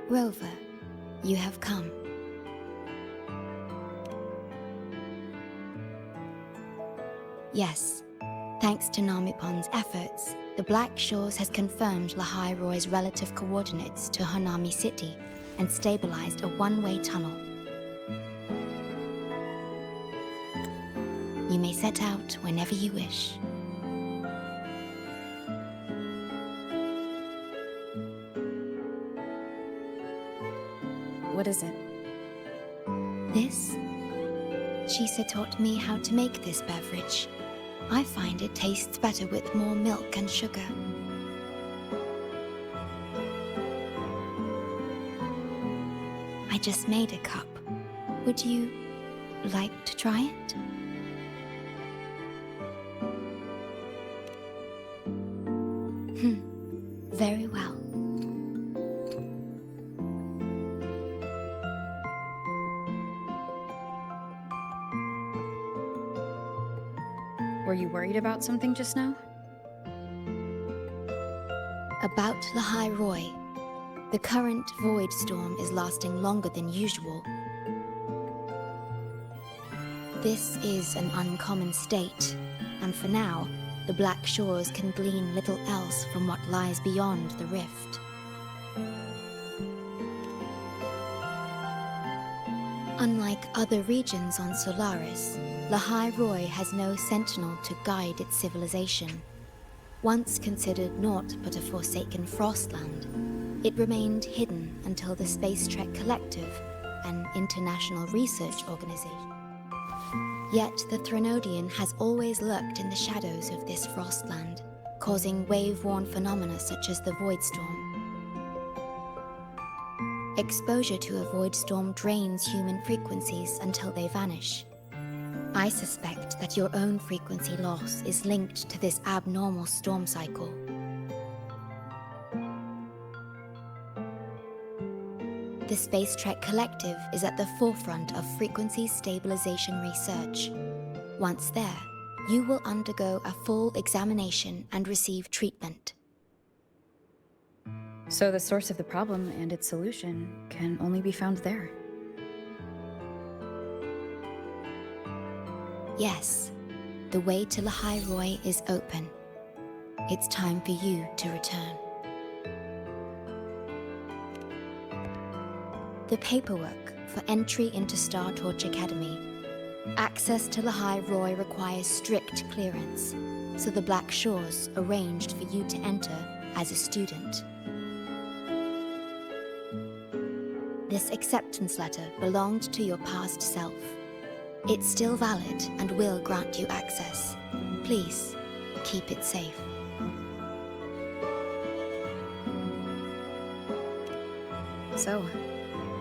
Rover, you have come. Yes, thanks to Namipon's efforts, the Black Shores has confirmed Lahai-Roi's relative coordinates to Honami City and stabilized a one-way tunnel. You may set out whenever you wish. What is it? This? Shisa taught me how to make this beverage. I find it tastes better with more milk and sugar. I just made a cup. Would you like to try it? Very well. Were you worried about something just now? About Lahai-Roi. The current void storm is lasting longer than usual. This is an uncommon state, and for now, the Black Shores can glean little else from what lies beyond the rift. Unlike other regions on Solaris, Lahai-Roi has no sentinel to guide its civilization. Once considered naught but a forsaken frostland, it remained hidden until the Space Trek Collective, an international research organization. Yet the Threnodian has always lurked in the shadows of this frostland, causing wave-worn phenomena such as the void storm. Exposure to a void storm drains human frequencies until they vanish. I suspect that your own frequency loss is linked to this abnormal storm cycle. The Space Trek Collective is at the forefront of frequency stabilization research. Once there, you will undergo a full examination and receive treatment. So the source of the problem and its solution can only be found there. Yes, the way to Lahai-Roi is open. It's time for you to return. The paperwork for entry into Star Torch Academy. Access to Lahai-Roi requires strict clearance, so the Black Shores arranged for you to enter as a student. This acceptance letter belonged to your past self. It's still valid and will grant you access. Please, keep it safe. So,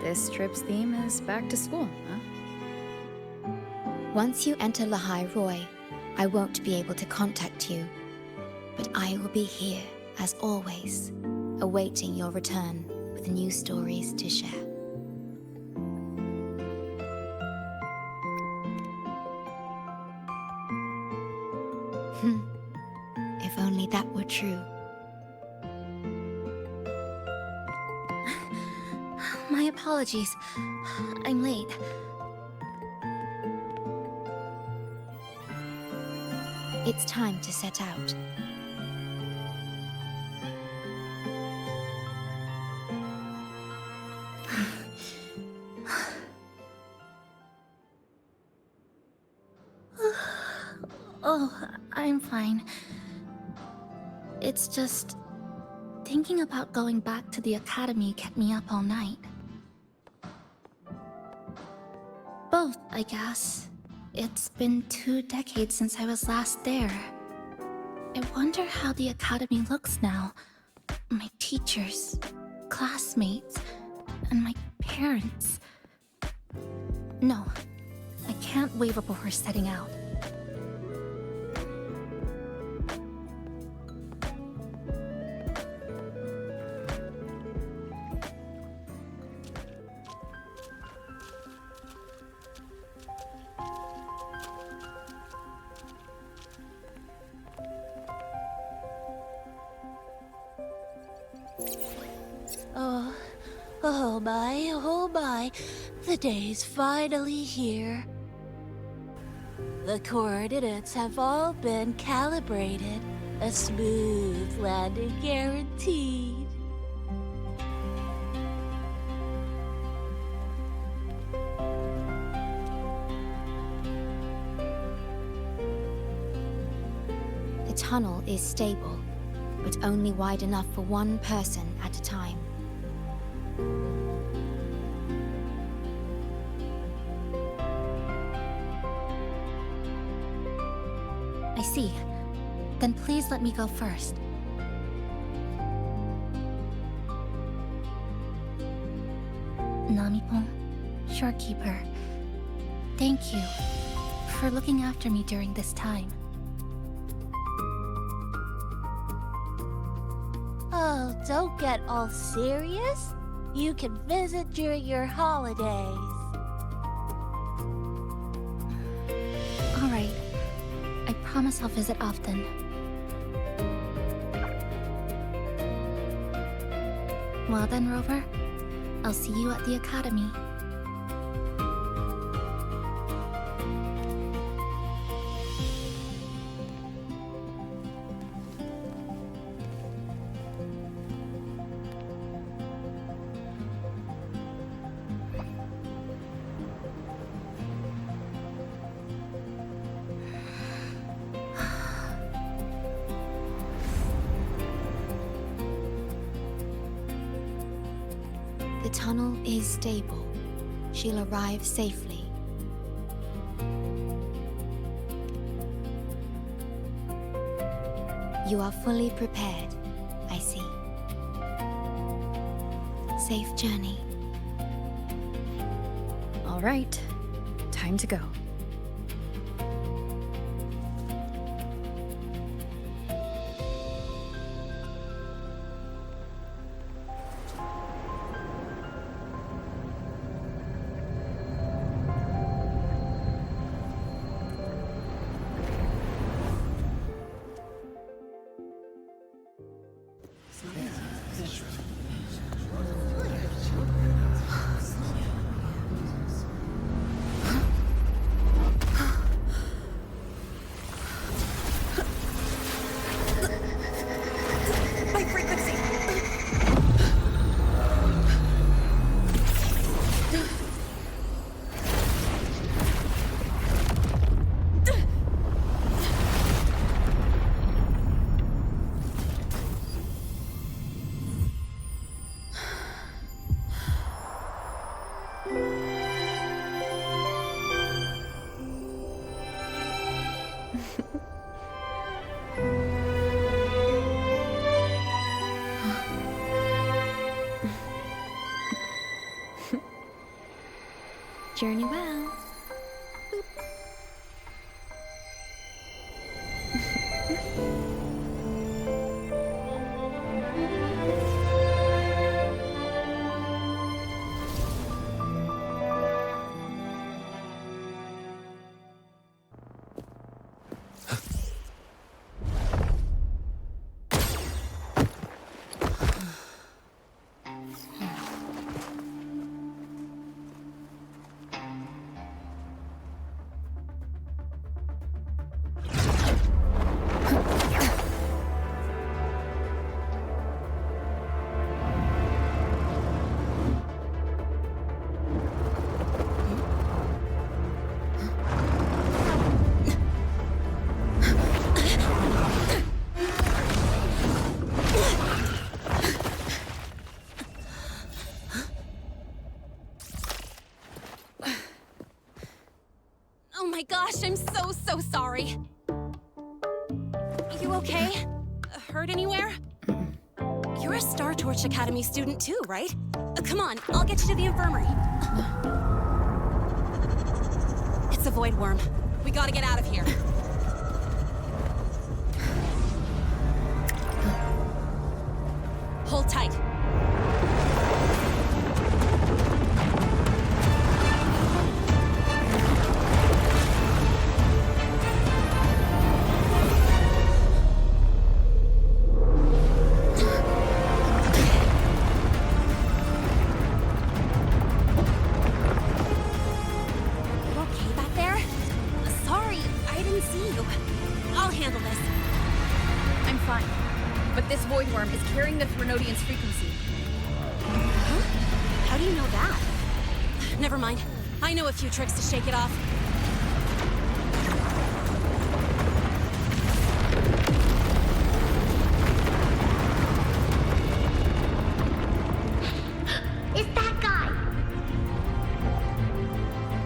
this trip's theme is back to school, huh? Once you enter Lahai-Roi, I won't be able to contact you. But I will be here, as always, awaiting your return with new stories to share. If only that were true. My apologies. I'm late. It's time to set out. Oh, I'm fine. It's just... thinking about going back to the academy kept me up all night. Both, I guess. It's been 2 decades since I was last there. I wonder how the academy looks now. My teachers, classmates, and my parents. No, I can't waver before setting out. oh my, the day's finally here. The coordinates have all been calibrated. A smooth landing guaranteed. The tunnel is stable, but only wide enough for one person at a time. I see. Then please let me go first. Namipon, Shorekeeper, thank you for looking after me during this time. Oh, don't get all serious. You can visit during your holidays. All right. I promise I'll visit often. Well then, Rover, I'll see you at the academy. The tunnel is stable. She'll arrive safely. You are fully prepared, I see. Safe journey. All right, time to go. Journey well. Oh my gosh, I'm so sorry. You okay? Hurt anywhere? You're a Star Torch Academy student too, right? Come on, I'll get you to the infirmary. It's a void worm. We gotta get out of here. Hold tight. fine. But this void worm is carrying the Threnodian's frequency. Huh? How do you know that? Never mind. I know a few tricks to shake it off. It's that guy!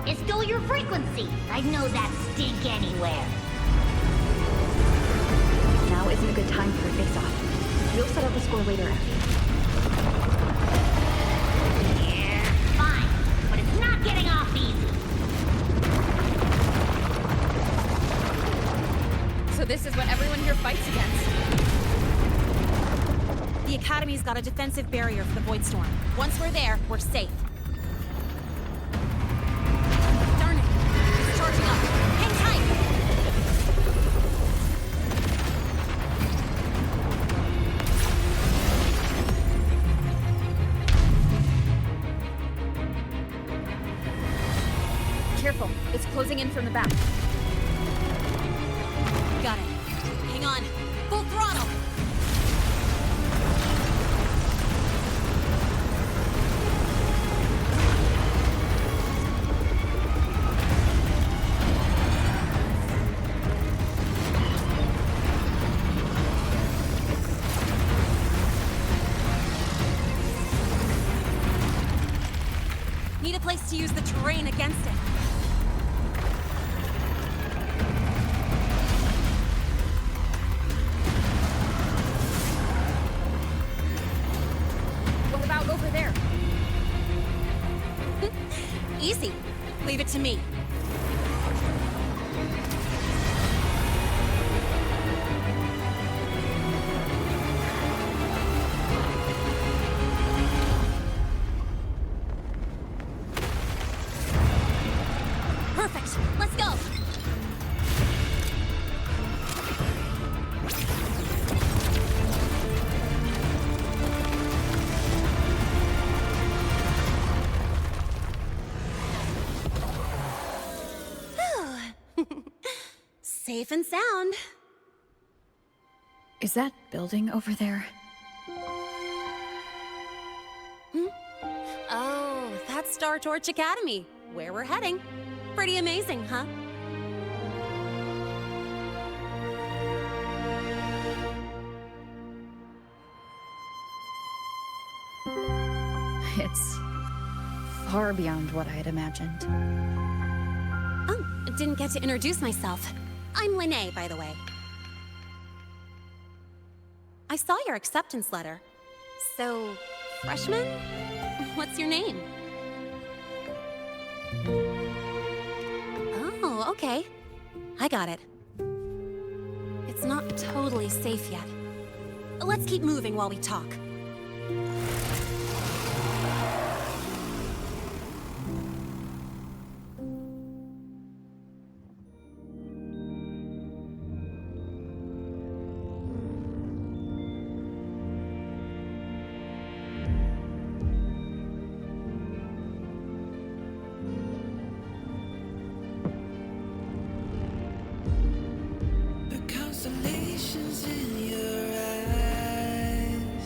It stole your frequency! I'd know that stink anywhere. Now isn't a good time for a face-off. We'll set up a score later. Yeah, fine. But it's not getting off easy. So this is what everyone here fights against. The Academy's got a defensive barrier for the Void Storm. Once we're there, we're safe. Darn it! It's charging up. Hang tight! Careful, it's closing in from the back. Got it. Hang on. Full throttle! Need a place to use the terrain against it. What about over there? Easy. Leave it to me. Perfect. Let's go. Safe and sound. Is that building over there? Oh, that's Star Torch Academy, where we're heading. Pretty amazing, huh? It's far beyond what I had imagined. Oh, didn't get to introduce myself. I'm Lene, by the way. I saw your acceptance letter. So, freshman? What's your name? Oh, okay. I got it. It's not totally safe yet. Let's keep moving while we talk. Constellations in your eyes.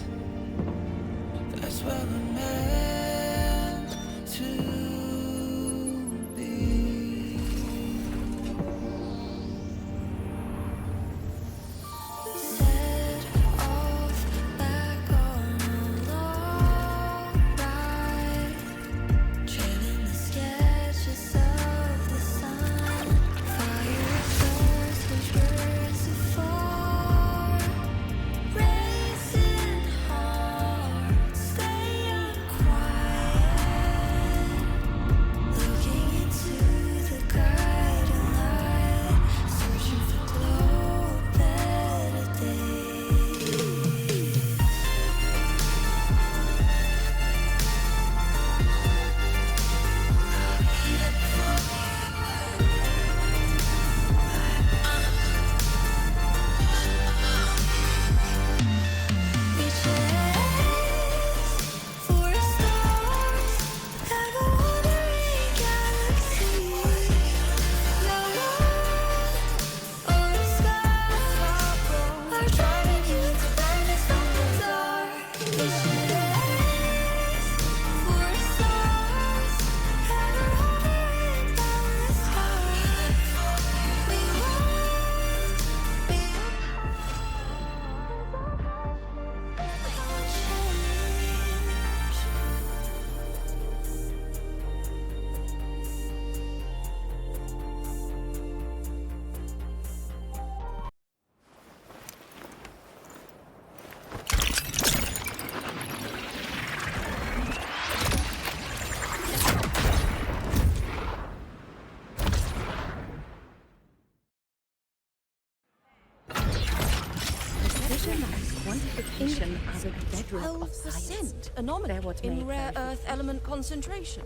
Imagine that quantification as a bedrock of 12% science. anomaly They're what in make rare very earth element concentration.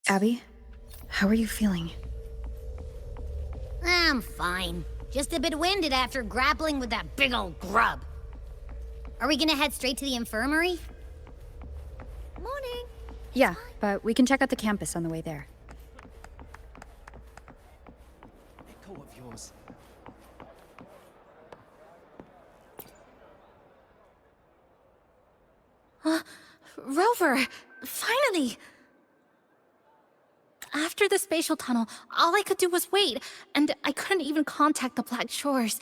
Abby, how are you feeling? I'm fine. Just a bit winded after grappling with that big old grub. Are we gonna head straight to the infirmary? Morning. Yeah, but we can check out the campus on the way there. Echo of yours. Rover! Finally! After the spatial tunnel, all I could do was wait, and I couldn't even contact the Black Shores.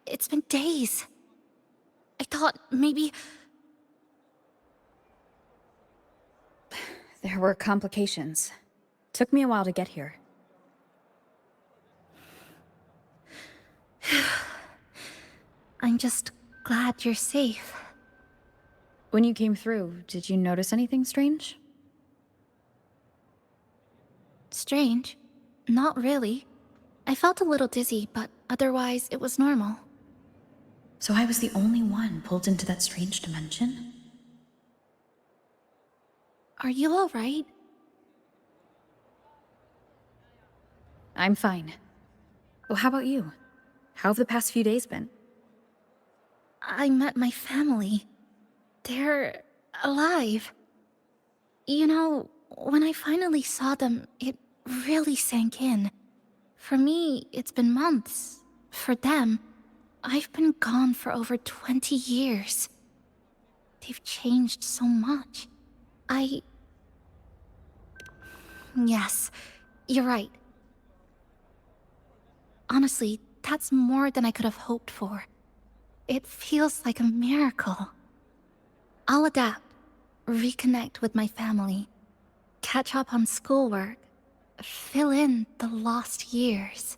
It's been days. I thought maybe... There were complications. Took me a while to get here. I'm just glad you're safe. When you came through, did you notice anything strange? Strange? Not really. I felt a little dizzy, but otherwise it was normal. So I was the only one pulled into that strange dimension? Are you alright? I'm fine. Oh, how about you? How have the past few days been? I met my family. They're alive. You know, when I finally saw them, it really sank in. For me, it's been months. For them, I've been gone for over 20 years. They've changed so much. Yes, you're right. Honestly, that's more than I could have hoped for. It feels like a miracle. I'll adapt, reconnect with my family, catch up on schoolwork, fill in the lost years.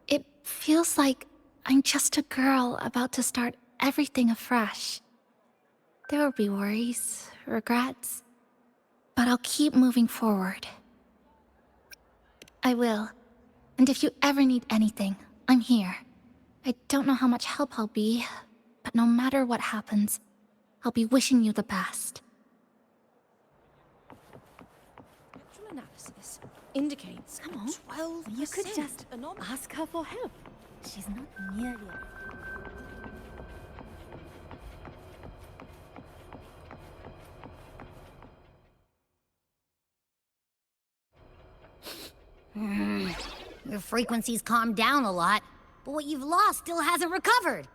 It feels like I'm just a girl about to start everything afresh. There will be worries, regrets, but I'll keep moving forward. I will. And if you ever need anything, I'm here. I don't know how much help I'll be, but no matter what happens, I'll be wishing you the best. Spectral analysis indicates Come on. 12% You could just anomaly. ask her for help. She's not nearly... Your frequency's calmed down a lot, but what you've lost still hasn't recovered.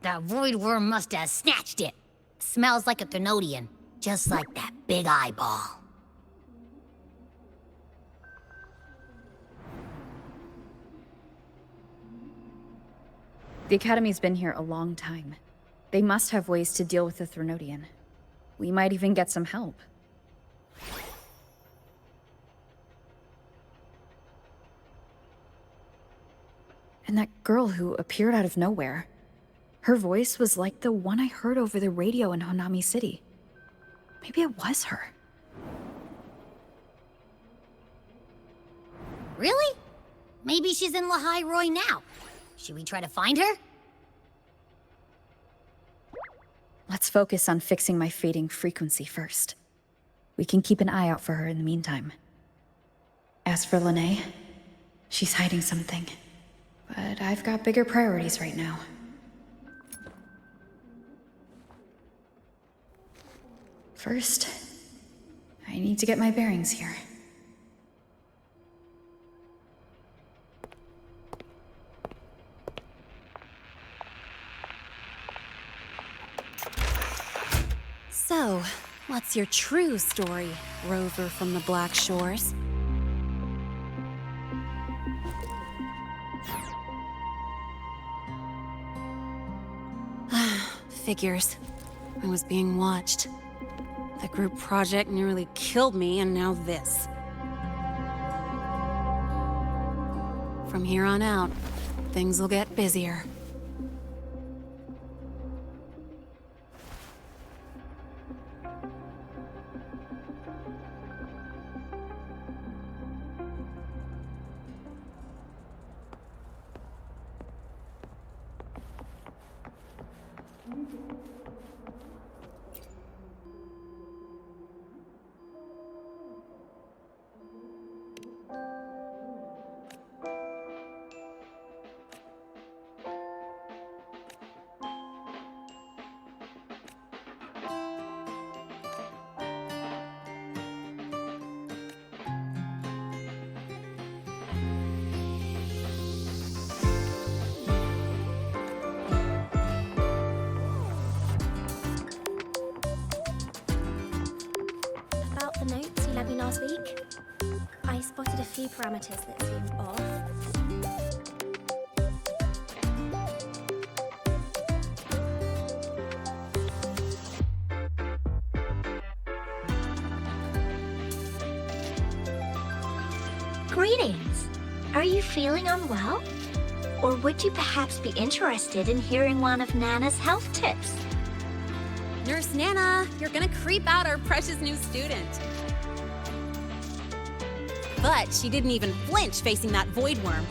That void worm must have snatched it. Smells like a Thenodian, just like that big eyeball. The Academy's been here a long time. They must have ways to deal with the Thenodian. We might even get some help. And that girl who appeared out of nowhere. Her voice was like the one I heard over the radio in Honami City. Maybe it was her. Really? Maybe she's in Lahai-Roi now. Should we try to find her? Let's focus on fixing my fading frequency first. We can keep an eye out for her in the meantime. As for Lene, she's hiding something. But I've got bigger priorities right now. First, I need to get my bearings here. So, what's your true story, Rover from the Black Shores? Figures. I was being watched. The group project nearly killed me, and now this. From here on out, things will get busier. About the notes you lent me last week, I spotted a few parameters that seemed off. Greetings. Are you feeling unwell? Or would you perhaps be interested in hearing one of Nana's health tips? Nurse Nana, you're gonna creep out our precious new student. But she didn't even flinch facing that void worm.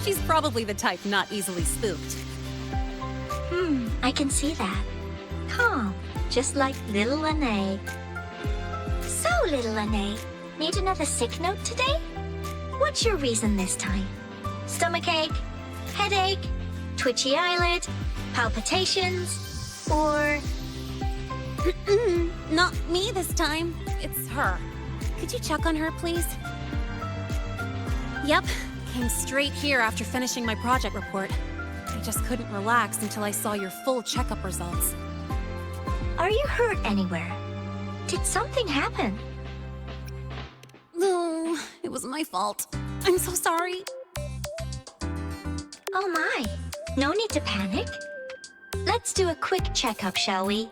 She's probably the type not easily spooked. I can see that. Calm, just like little Lene. So, little Lene, need another sick note today? What's your reason this time? Stomachache? Headache? Twitchy eyelid? Palpitations? Or... Not me this time. It's her. Could you check on her, please? Yep. Came straight here after finishing my project report. I just couldn't relax until I saw your full checkup results. Are you hurt anywhere? Did something happen? No, it was my fault. I'm so sorry. Oh my, no need to panic. Let's do a quick checkup, shall we?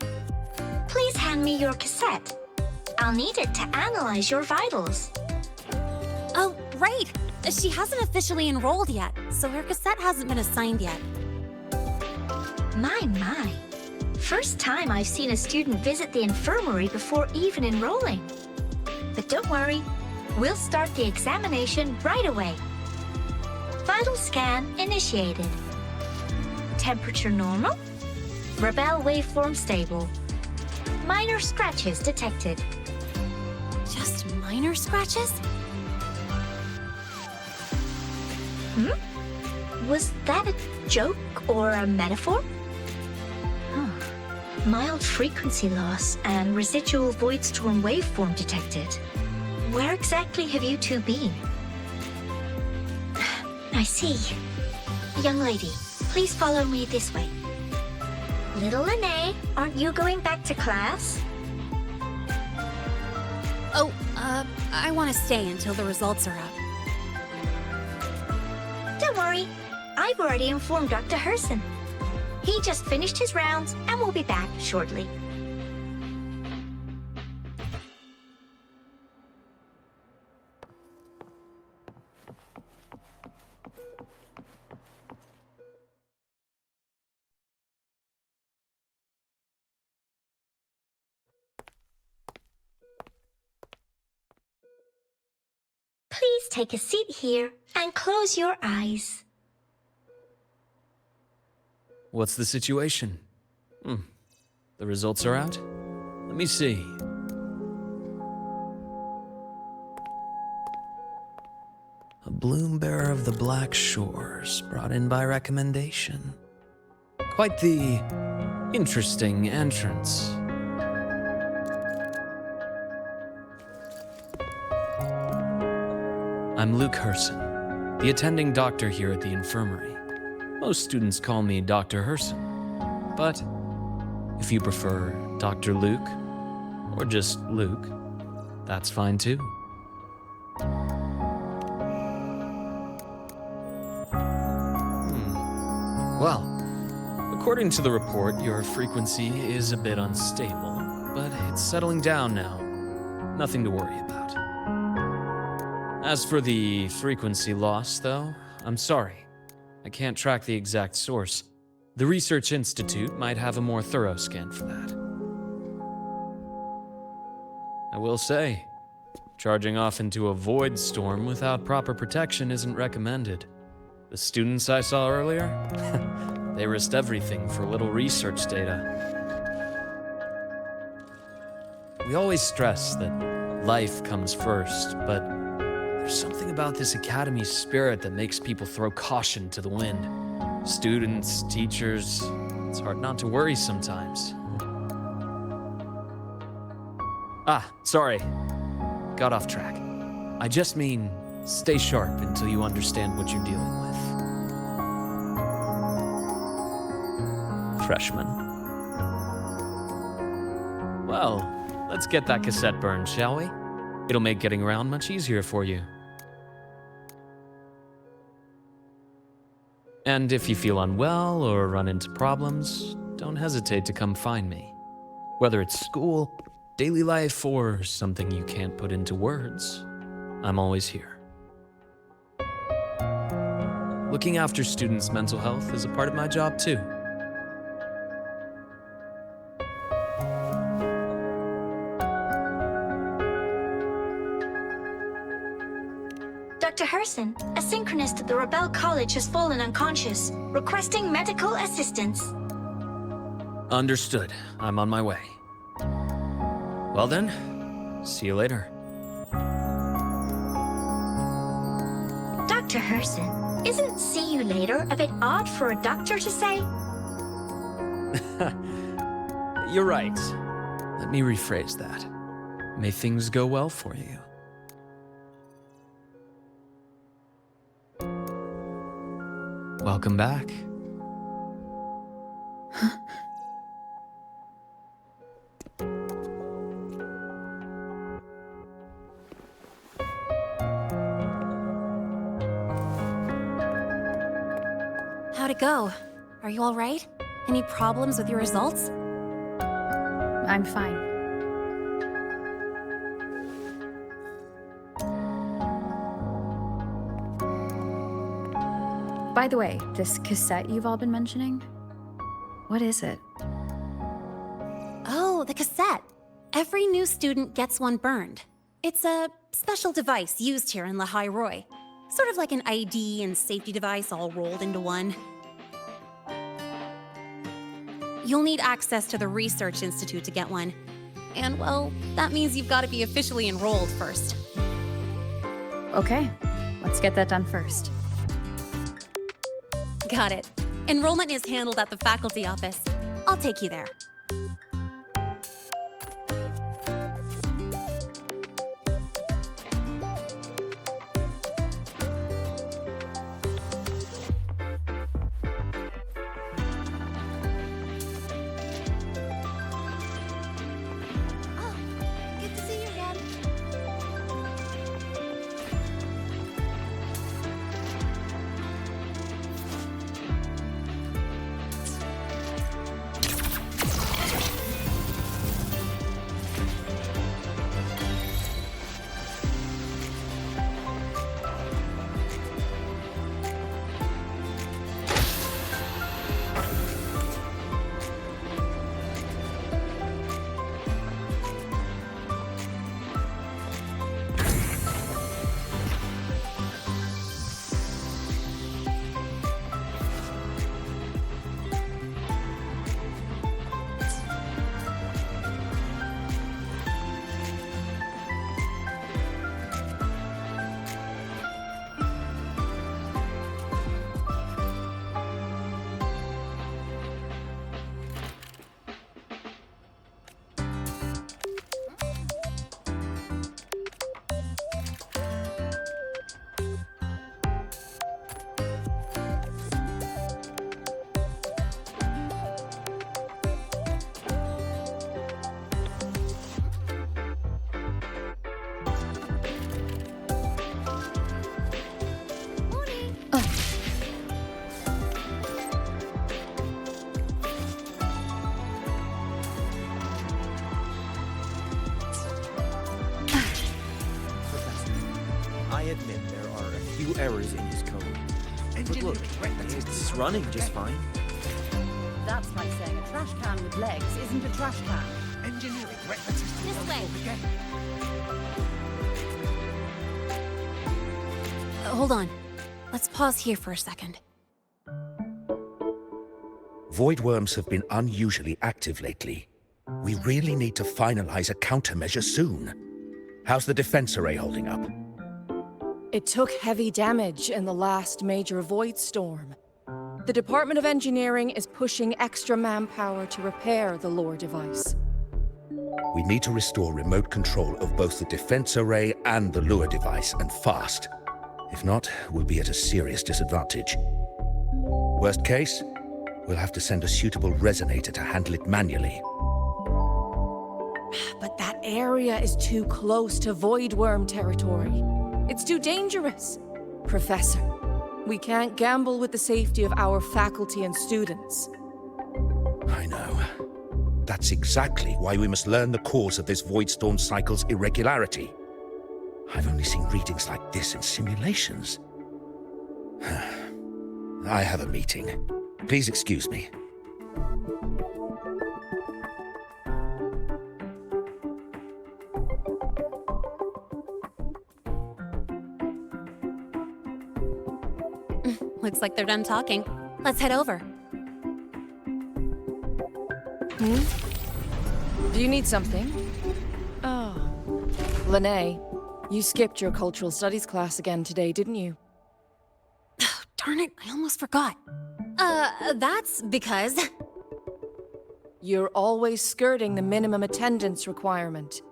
Please hand me your cassette. I'll need it to analyze your vitals. Oh, right. She hasn't officially enrolled yet, so her cassette hasn't been assigned yet. My. First time I've seen a student visit the infirmary before even enrolling. But don't worry, we'll start the examination right away. Vital scan initiated. Temperature normal. Rebel waveform stable. Minor scratches detected. Just minor scratches? Was that a joke or a metaphor? Mild frequency loss and residual void storm waveform detected. Where exactly have you two been? I see. Young lady, please follow me this way. Little Lene, aren't you going back to class? Oh, I want to stay until the results are out. Don't worry, I've already informed Dr. Herson. He just finished his rounds and will be back shortly. Please take a seat here and close your eyes. What's the situation? The results are out? Let me see. A bloom bearer of the Black Shores, brought in by recommendation. Quite the interesting entrance. I'm Luke Herson, the attending doctor here at the infirmary. Most students call me Dr. Herson, but if you prefer Dr. Luke, or just Luke, that's fine too. Well, according to the report, your frequency is a bit unstable, but it's settling down now. Nothing to worry about. As for the frequency loss, though, I'm sorry. I can't track the exact source. The Research Institute might have a more thorough scan for that. I will say, charging off into a void storm without proper protection isn't recommended. The students I saw earlier, they risked everything for a little research data. We always stress that life comes first, but there's something about this academy's spirit that makes people throw caution to the wind. Students, teachers, it's hard not to worry sometimes. Sorry. Got off track. I just mean, stay sharp until you understand what you're dealing with. Freshman. Well, let's get that cassette burned, shall we? It'll make getting around much easier for you. And if you feel unwell or run into problems, don't hesitate to come find me. Whether it's school, daily life, or something you can't put into words, I'm always here. Looking after students' mental health is a part of my job too. Dr. Herson, a synchronist at the Rebel College has fallen unconscious, requesting medical assistance. Understood. I'm on my way. Well then, see you later. Dr. Herson, isn't see you later a bit odd for a doctor to say? You're right. Let me rephrase that. May things go well for you. Welcome back. How'd it go? Are you all right? Any problems with your results? I'm fine. By the way, this cassette you've all been mentioning, what is it? Oh, the cassette. Every new student gets one burned. It's a special device used here in Lahai-Roi. Sort of like an ID and safety device all rolled into one. You'll need access to the Research Institute to get one. And, well, that means you've got to be officially enrolled first. Okay, let's get that done first. Got it. Enrollment is handled at the faculty office. I'll take you there. Good to see you again. I admit there are a few errors in his code. But look, it's running just fine. That's like saying a trash can with legs isn't a trash can. Engineering references to This way. again. Hold on. Let's pause here for a second. Void worms have been unusually active lately. We really need to finalize a countermeasure soon. How's the defense array holding up? It took heavy damage in the last major void storm. The Department of Engineering is pushing extra manpower to repair the lore device. We need to restore remote control of both the defense array and the lure device, and fast. If not, we'll be at a serious disadvantage. Worst case, we'll have to send a suitable resonator to handle it manually. But that area is too close to void worm territory. It's too dangerous. Professor, we can't gamble with the safety of our faculty and students. I know. That's exactly why we must learn the cause of this void storm cycle's irregularity. I've only seen readings like this in simulations. I have a meeting. Please excuse me. Looks like they're done talking. Let's head over. Do you need something? Oh. Lene, you skipped your cultural studies class again today, didn't you? Darn it, I almost forgot. That's because... You're always skirting the minimum attendance requirement.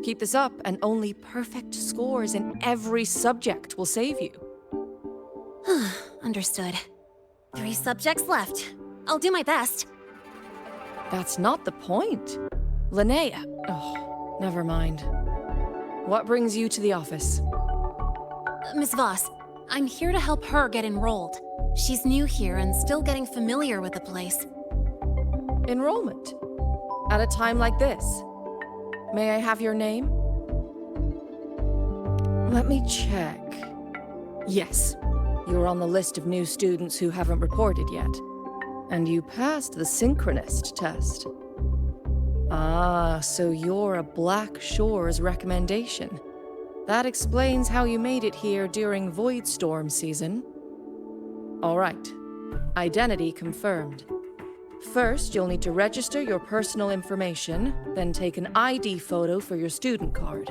Keep this up, and only perfect scores in every subject will save you. Understood. 3 subjects left. I'll do my best. That's not the point. Linnea. Oh, never mind. What brings you to the office? Miss Voss, I'm here to help her get enrolled. She's new here and still getting familiar with the place. Enrollment? At a time like this? May I have your name? Let me check. Yes, you're on the list of new students who haven't reported yet. And you passed the synchronist test. Ah, so you're a Black Shores recommendation. That explains how you made it here during Void Storm season. All right. Identity confirmed. First, you'll need to register your personal information, then take an ID photo for your student card.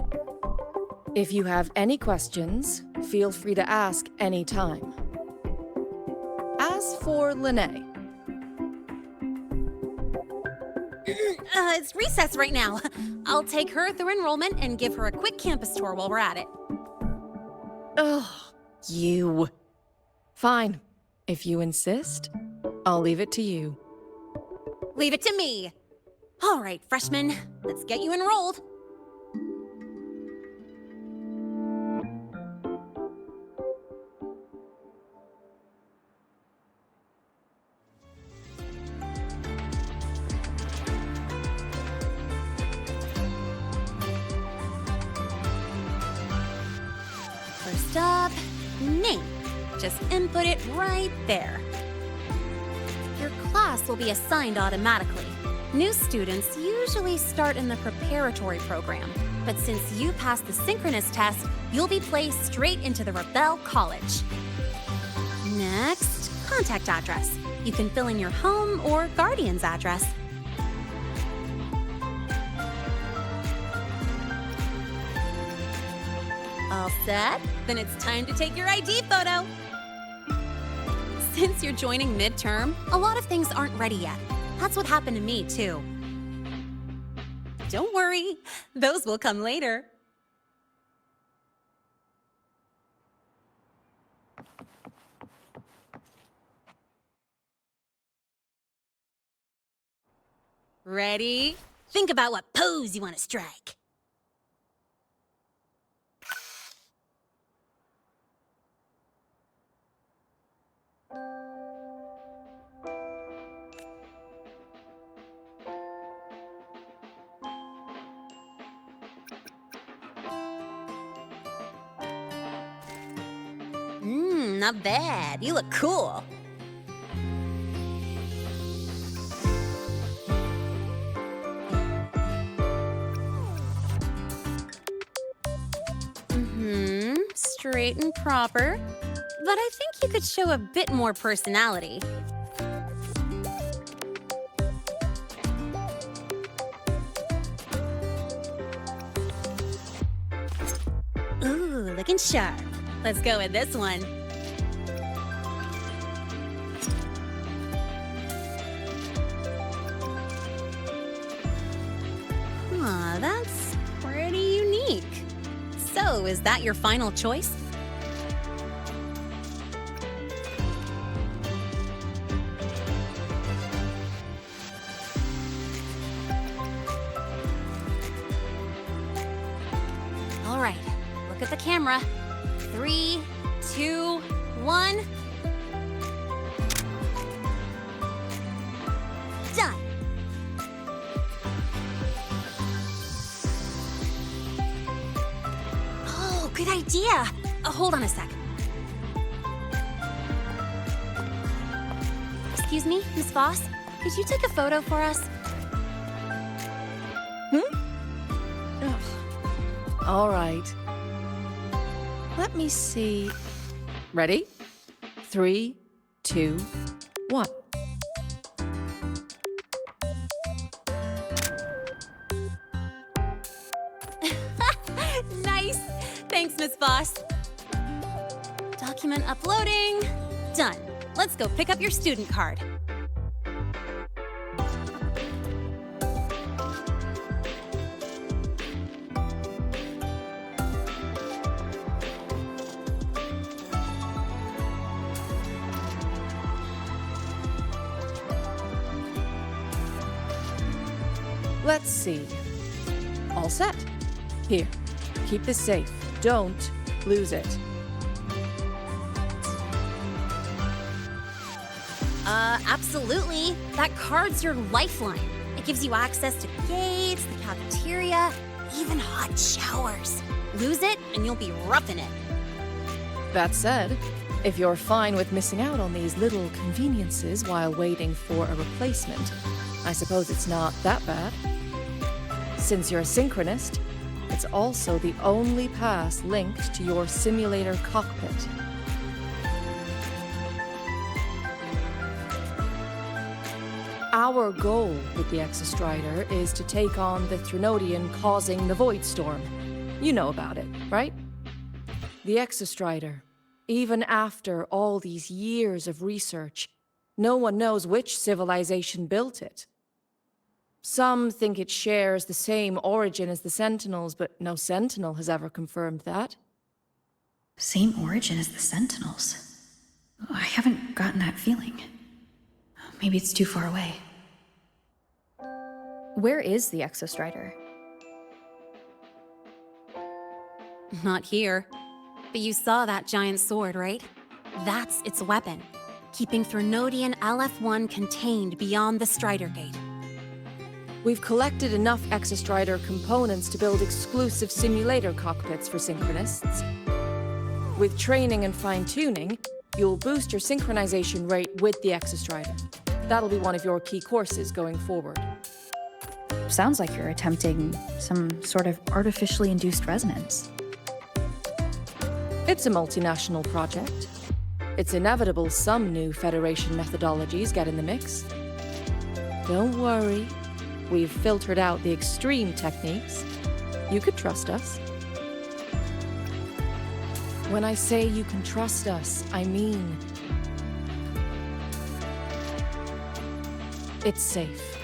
If you have any questions, feel free to ask any time. As for Lene, It's recess right now. I'll take her through enrollment and give her a quick campus tour while we're at it. oh, you. Fine. If you insist, I'll leave it to you. Leave it to me. All right, freshmen, let's get you enrolled. First up, name. Just input it right there. Your class will be assigned automatically. New students usually start in the preparatory program, but since you passed the synchronous test, you'll be placed straight into the Rebel College. Next, contact address. You can fill in your home or guardian's address. All set? Then it's time to take your ID photo. Since you're joining midterm, a lot of things aren't ready yet. That's what happened to me, too. Don't worry, those will come later. Ready? Think about what pose you want to strike. Not bad. You look cool. Straight and proper. But I think you could show a bit more personality. Ooh, looking sharp. Let's go with this one. That's pretty unique. So, is that your final choice? All right, look at the camera. 3, 2, 1. Done. Oh, good idea. Hold on a sec. Excuse me, Miss Voss? Could you take a photo for us? All right. Let me see. Ready? 3, 2, 1. Nice. Thanks, Miss Voss. Document uploading. Done. Let's go pick up your student card. Let's see. All set. Here, keep this safe. Don't lose it. Absolutely. That card's your lifeline. It gives you access to gates, the cafeteria, even hot showers. Lose it, and you'll be roughing it. That said, if you're fine with missing out on these little conveniences while waiting for a replacement, I suppose it's not that bad. Since you're a synchronist, it's also the only pass linked to your simulator cockpit. Our goal with the Exostrider is to take on the Threnodian causing the Void Storm. You know about it, right? The Exostrider. Even after all these years of research, no one knows which civilization built it. Some think it shares the same origin as the Sentinels, but no Sentinel has ever confirmed that. Same origin as the Sentinels? I haven't gotten that feeling. Maybe it's too far away. Where is the Exostrider? Not here. But you saw that giant sword, right? That's its weapon, keeping Threnodian LF1 contained beyond the Strider Gate. We've collected enough Exostrider components to build exclusive simulator cockpits for synchronists. With training and fine-tuning, you'll boost your synchronization rate with the Exostrider. That'll be one of your key courses going forward. Sounds like you're attempting some sort of artificially induced resonance. It's a multinational project. It's inevitable some new Federation methodologies get in the mix. Don't worry. We've filtered out the extreme techniques. You could trust us. When I say you can trust us, I mean it's safe.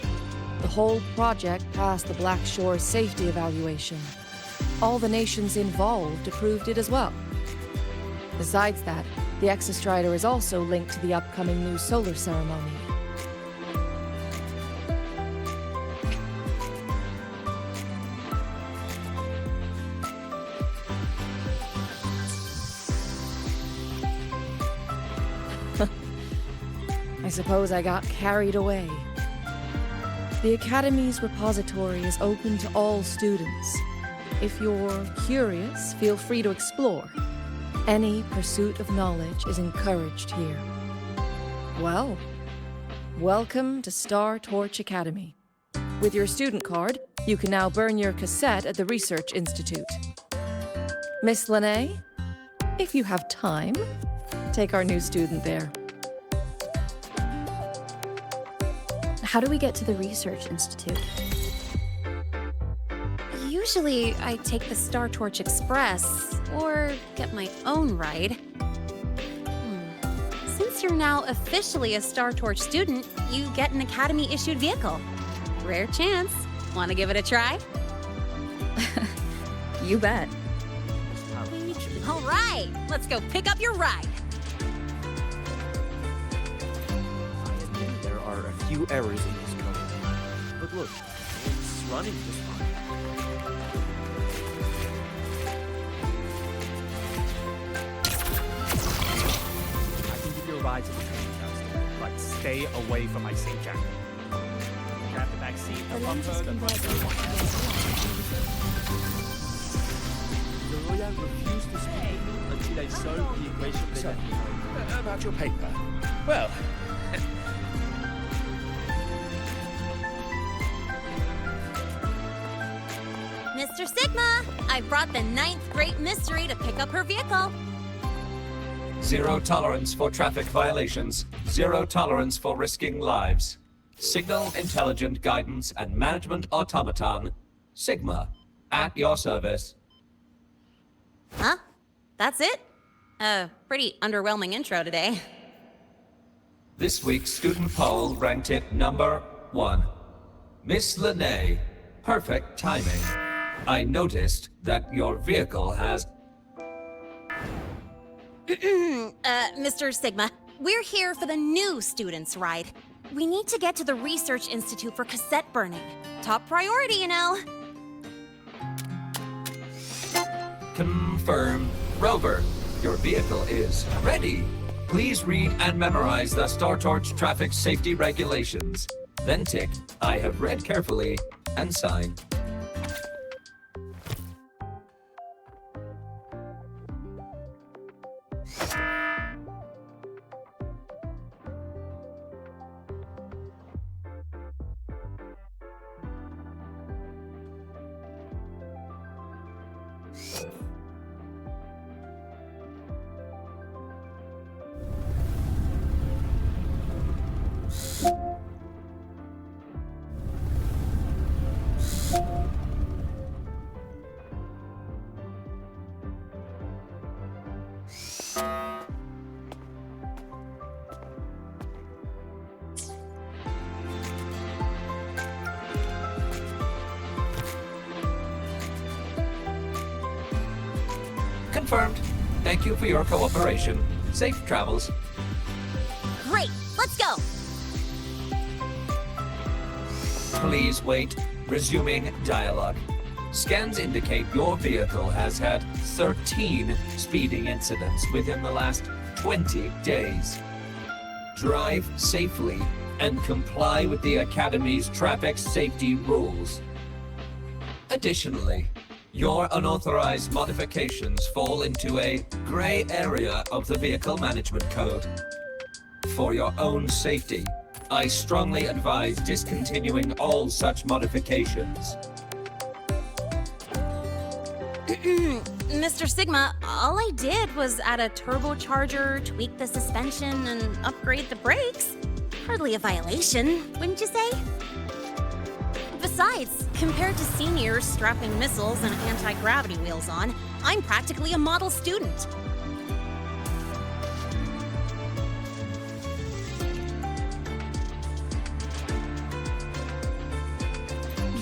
The whole project passed the Black Shore safety evaluation. All the nations involved approved it as well. Besides that, the Exostrider is also linked to the upcoming new solar ceremony. I suppose I got carried away. The Academy's repository is open to all students. If you're curious, feel free to explore. Any pursuit of knowledge is encouraged here. Well, welcome to Star Torch Academy. With your student card, you can now burn your cassette at the Research Institute. Miss Lahai, if you have time, take our new student there. How do we get to the Research Institute? Usually, I take the Star Torch Express, or get my own ride. Since you're now officially a Star Torch student, you get an Academy-issued vehicle. Rare chance. Want to give it a try? You bet. All right, let's go pick up your ride. I admit there are a few errors in this code. But look, it's running just fine. I can give you a ride to the training house, but stay away from my safe jacket. Grab the back seat, the bumper, the lawyer refused to speak until I solved the equation they left behind. About your paper. Well, Mr. Sigma, I brought the 9th Great Mystery to pick up her vehicle. Zero tolerance for traffic violations. Zero tolerance for risking lives. Signal Intelligent Guidance and Management Automaton. Sigma, at your service. Huh? That's it? Pretty underwhelming intro today. This week's student poll ranked it number 1. Miss Lahai, perfect timing. I noticed that your vehicle has... Mr. Sigma, we're here for the new students' ride. We need to get to the Research Institute for cassette burning. Top priority, you know. Confirmed. Rover, your vehicle is ready. Please read and memorize the Star Torch traffic safety regulations. Then tick, I have read carefully, and sign. Confirmed. Thank you for your cooperation. Safe travels. Great, let's go. Please wait. Resuming dialogue. Scans indicate your vehicle has had 13 speeding incidents within the last 20 days. Drive safely and comply with the Academy's traffic safety rules. Additionally, your unauthorized modifications fall into a gray area of the Vehicle Management Code. For your own safety, I strongly advise discontinuing all such modifications. Mr. Sigma, all I did was add a turbocharger, tweak the suspension, and upgrade the brakes. Hardly a violation, wouldn't you say? Besides, compared to seniors strapping missiles and anti-gravity wheels on, I'm practically a model student.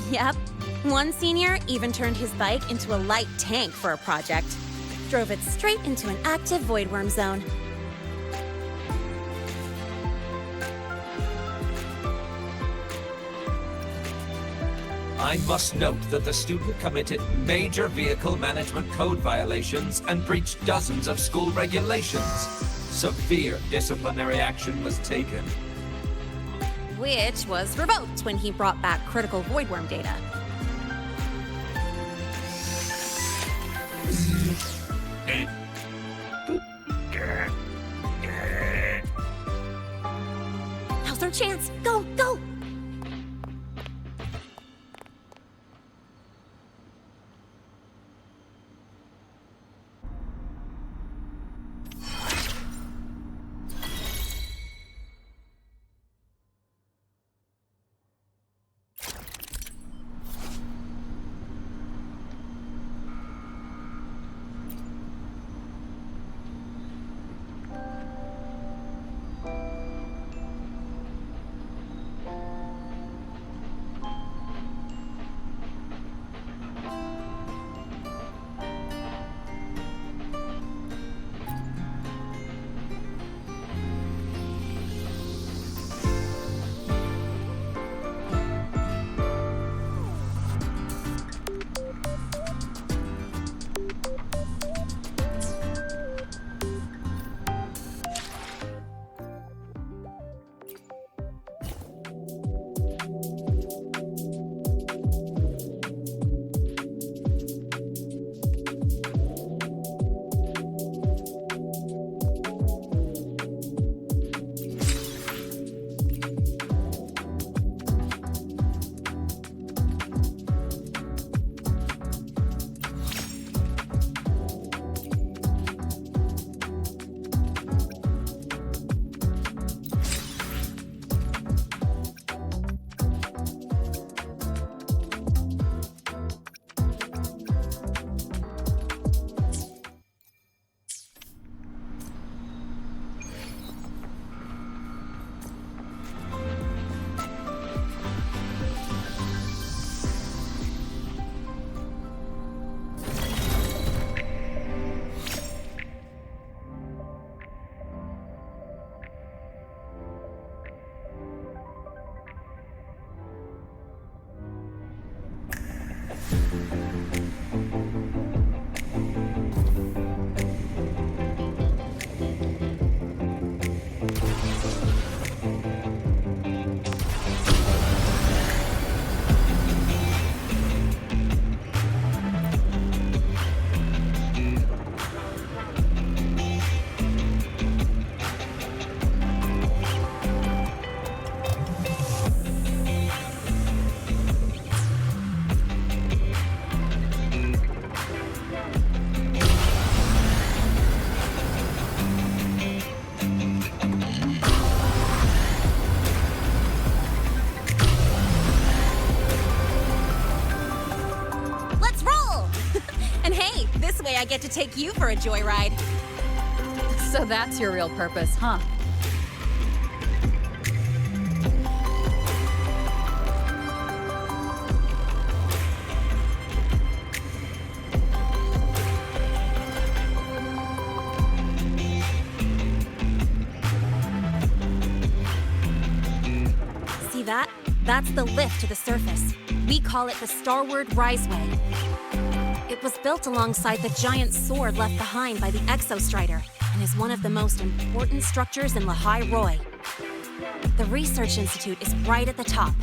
Yep. One senior even turned his bike into a light tank for a project. Drove it straight into an active voidworm zone. I must note that the student committed major vehicle management code violations and breached dozens of school regulations. Severe disciplinary action was taken. Which was revoked when he brought back critical voidworm data. chance. Go, go! I get to take you for a joyride. So that's your real purpose, huh? See that? That's the lift to the surface. We call it the Starward Riseway. It was built alongside the giant sword left behind by the Exostrider and is one of the most important structures in Lahai-Roi. The Research Institute is right at the top.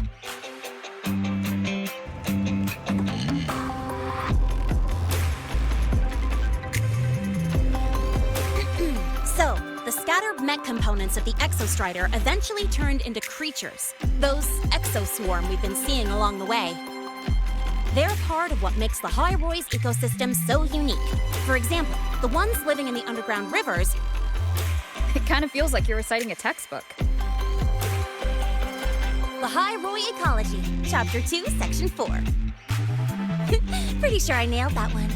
So, the scattered mech components of the Exostrider eventually turned into creatures, those exoswarm we've been seeing along the way. They're part of what makes Lahai-Roi's ecosystem so unique. For example, the ones living in the underground rivers... It kind of feels like you're reciting a textbook. Lahai-Roi Ecology, Chapter 2, Section 4. Pretty sure I nailed that one.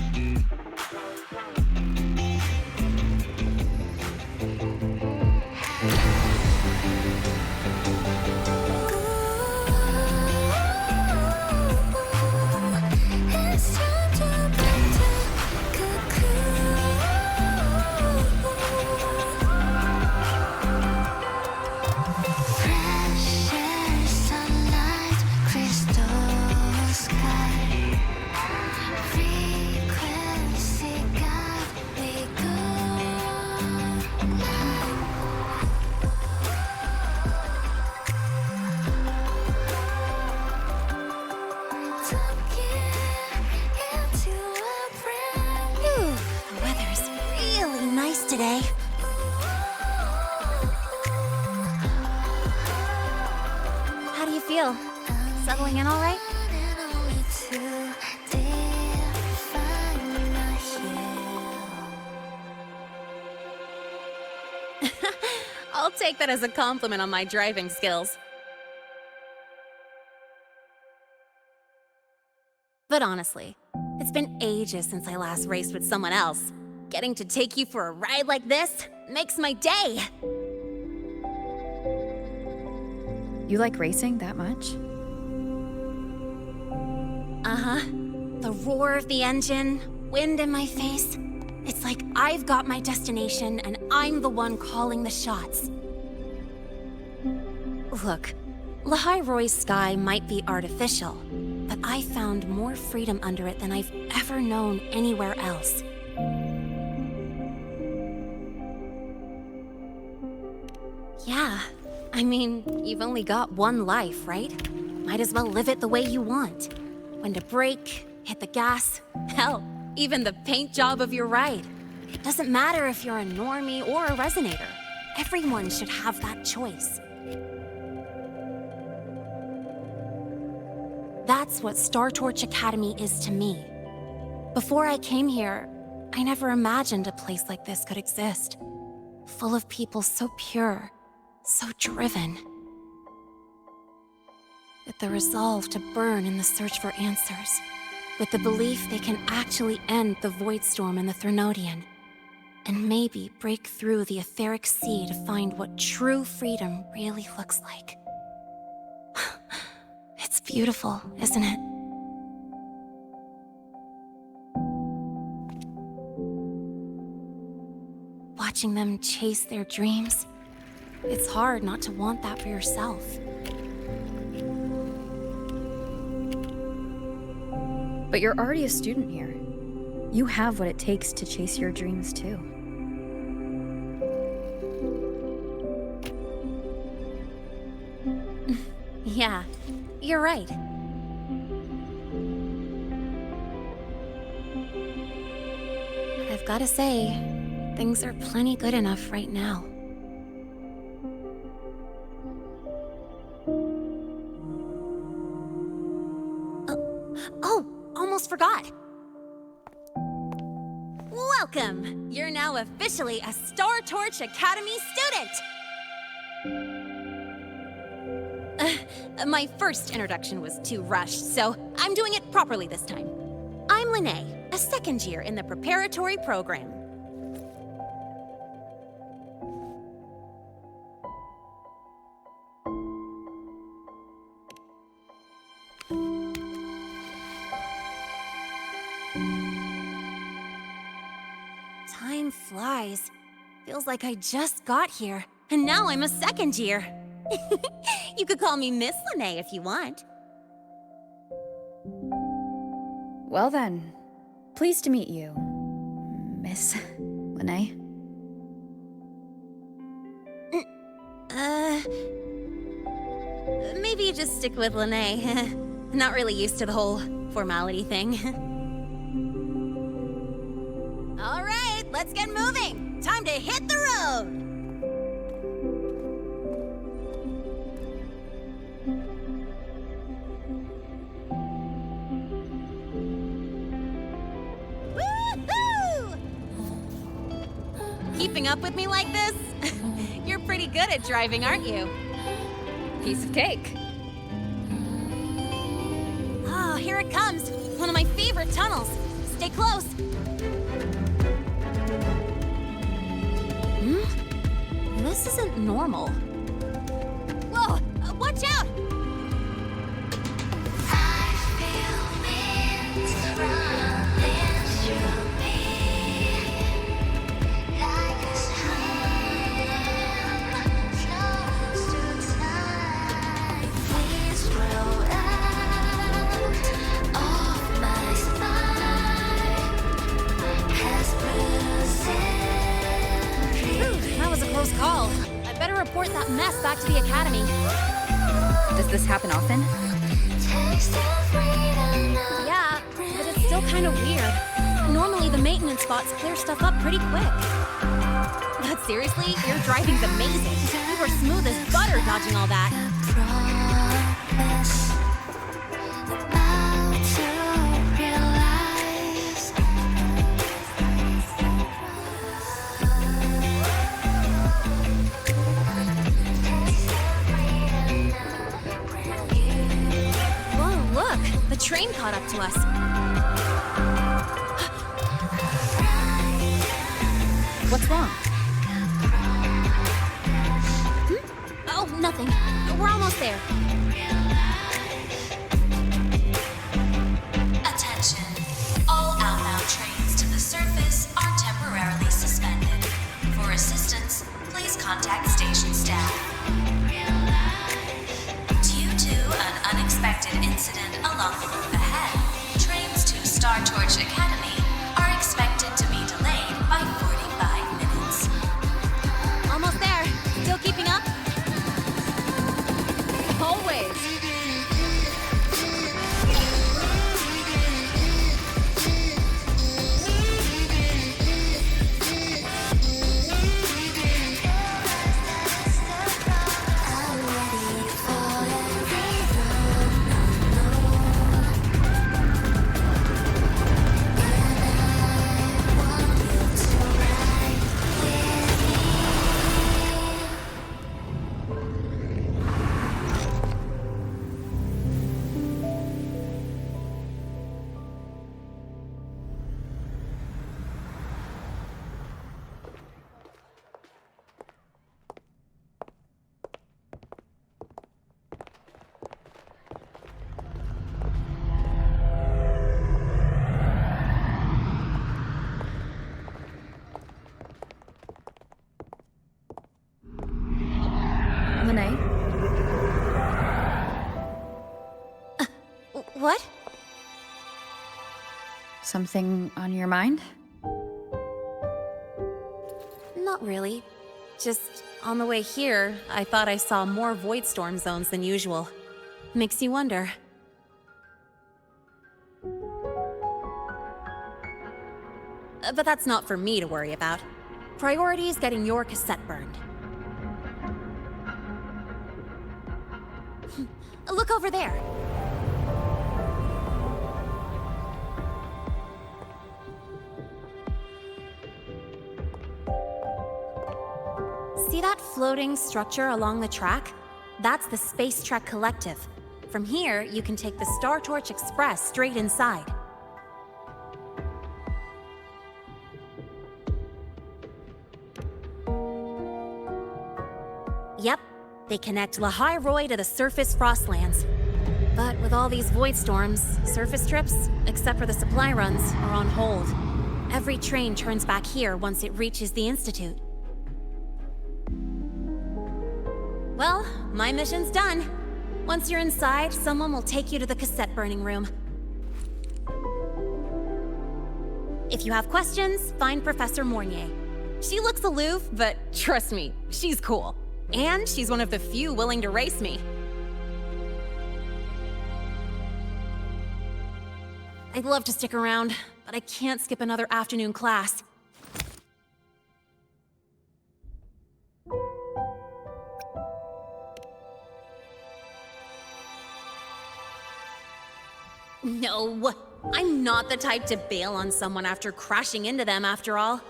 Crystal sky, free feel? Settling in all right? I'll take that as a compliment on my driving skills. But honestly, it's been ages since I last raced with someone else. Getting to take you for a ride like this makes my day! You like racing that much? Uh-huh. The roar of the engine, wind in my face. It's like I've got my destination and I'm the one calling the shots. Look, Lahai-Roi's sky might be artificial, but I found more freedom under it than I've ever known anywhere else. Yeah, I mean, you've only got one life, right? Might as well live it the way you want. When to brake, hit the gas, hell, even the paint job of your ride. It doesn't matter if you're a normie or a resonator. Everyone should have that choice. That's what Star Torch Academy is to me. Before I came here, I never imagined a place like this could exist. Full of people so pure, so driven. With the resolve to burn in the search for answers. With the belief they can actually end the Void Storm and the Threnodian. And maybe break through the etheric sea to find what true freedom really looks like. It's beautiful, isn't it? Watching them chase their dreams, it's hard not to want that for yourself. But you're already a student here. You have what it takes to chase your dreams too. Yeah, you're right. I've gotta say, things are plenty good enough right now. Oh, almost forgot. Welcome! You're now officially a Star Torch Academy student! My first introduction was too rushed, so I'm doing it properly this time. I'm Lene, a second year in the preparatory program. Time flies. Feels like I just got here, and now I'm a second year. You could call me Miss Lene if you want. Well then, pleased to meet you, Miss Lene. Maybe just stick with Lene. Not really used to the whole formality thing. All right, let's get moving. Time to hit the road. Woohoo! Keeping up with me like this? You're pretty good at driving, aren't you? Piece of cake. Oh, here it comes. One of my favorite tunnels. Stay close. This isn't normal. Whoa! Watch out! Close call. I better report that mess back to the academy. Does this happen often? Yeah, but it's still kind of weird. Normally the maintenance spots clear stuff up pretty quick. But seriously, your driving's amazing. You were smooth as butter dodging all that. Whoa, look! The train caught up to us. What's wrong? Oh, nothing. We're almost there. Attention. All outbound trains to the surface are temporarily suspended. For assistance, please contact station staff. Due to an unexpected incident along the route ahead, trains to Star Torch Academy are expected to be delayed by 45 minutes. Almost there. Still keeping up? Always. Lene? What? Something on your mind? Not really. Just on the way here, I thought I saw more void storm zones than usual. Makes you wonder. But that's not for me to worry about. Priority is getting your cassette burned. Look over there. See that floating structure along the track? That's the Space Trek Collective. From here, you can take the Star Torch Express straight inside. Yep, they connect Lahai-Roi to the surface Frostlands. But with all these void storms, surface trips, except for the supply runs, are on hold. Every train turns back here once it reaches the Institute. Well, my mission's done. Once you're inside, someone will take you to the cassette burning room. If you have questions, find Professor Mornier. She looks aloof, but trust me, she's cool. And she's one of the few willing to race me. I'd love to stick around, but I can't skip another afternoon class. No, I'm not the type to bail on someone after crashing into them, after all.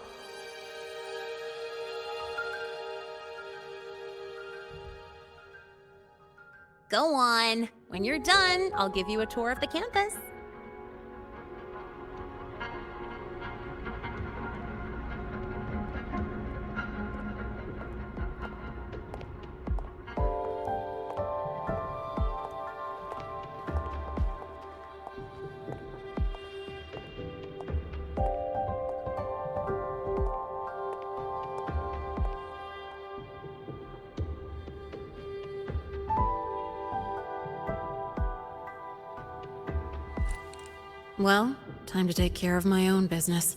Go on. When you're done, I'll give you a tour of the campus. Well, time to take care of my own business.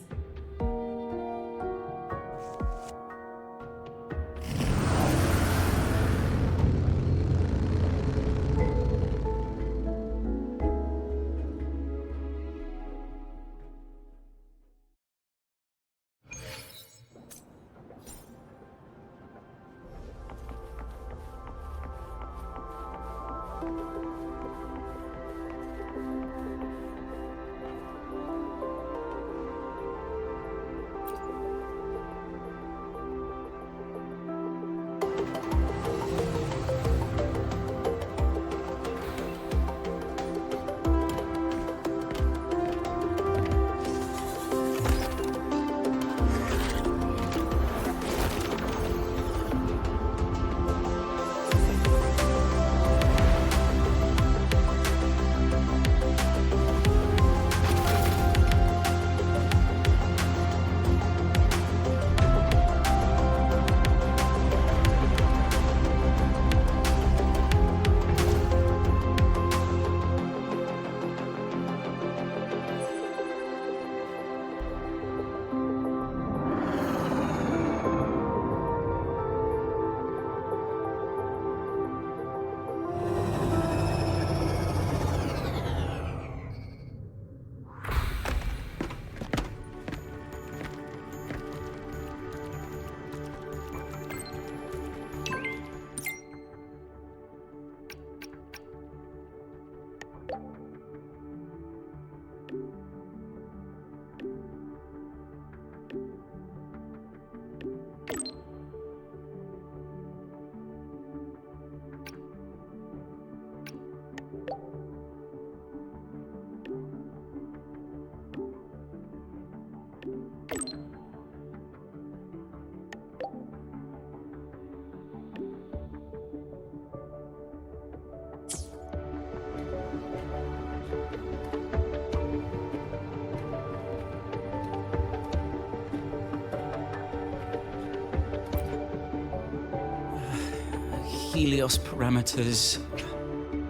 Helios parameters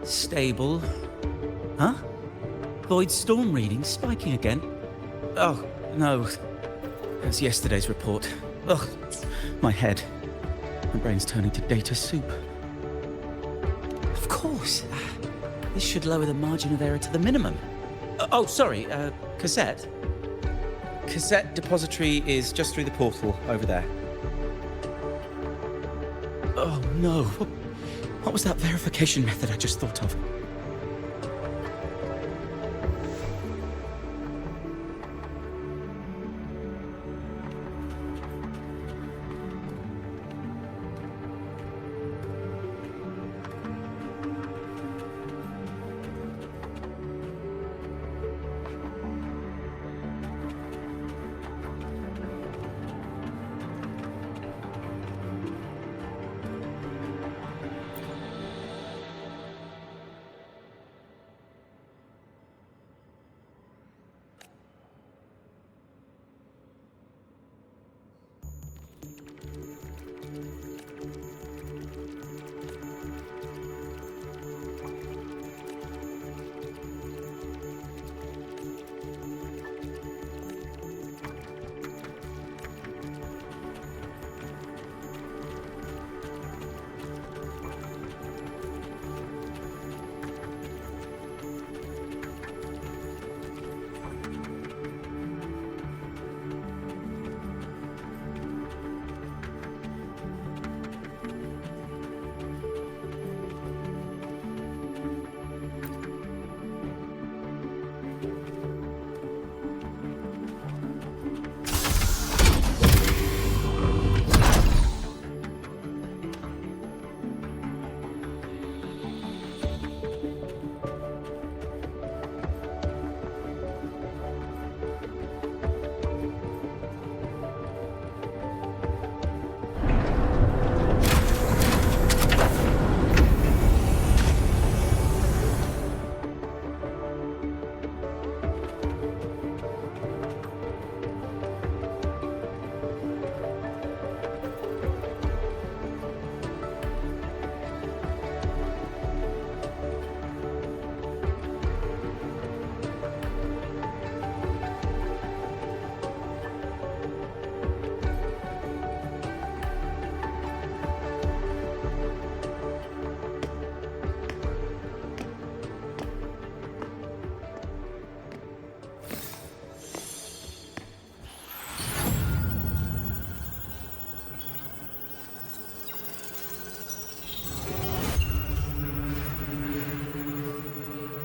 stable. Huh? Void storm reading spiking again? Oh, no. That's yesterday's report. Ugh, my head. My brain's turning to data soup. Of course. This should lower the margin of error to the minimum. Oh, sorry, cassette. Cassette depository is just through the portal over there. Oh no, what was that verification method I just thought of?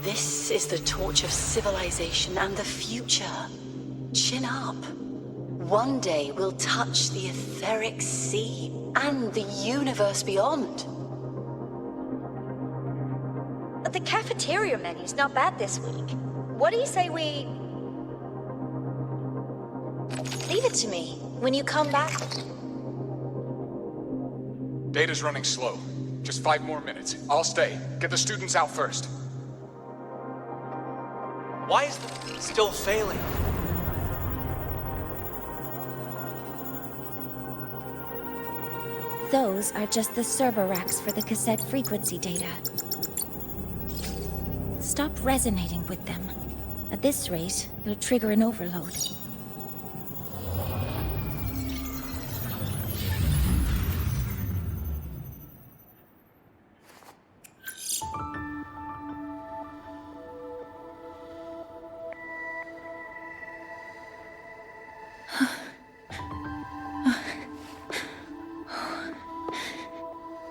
This is the torch of civilization and the future. Chin up. One day we'll touch the etheric sea and the universe beyond. The cafeteria menu's not bad this week. What do you say we... Leave it to me. When you come back... Data's running slow. Just 5 more minutes. I'll stay. Get the students out first. Why is the still failing? Those are just the server racks for the cassette frequency data. Stop resonating with them. At this rate, you'll trigger an overload.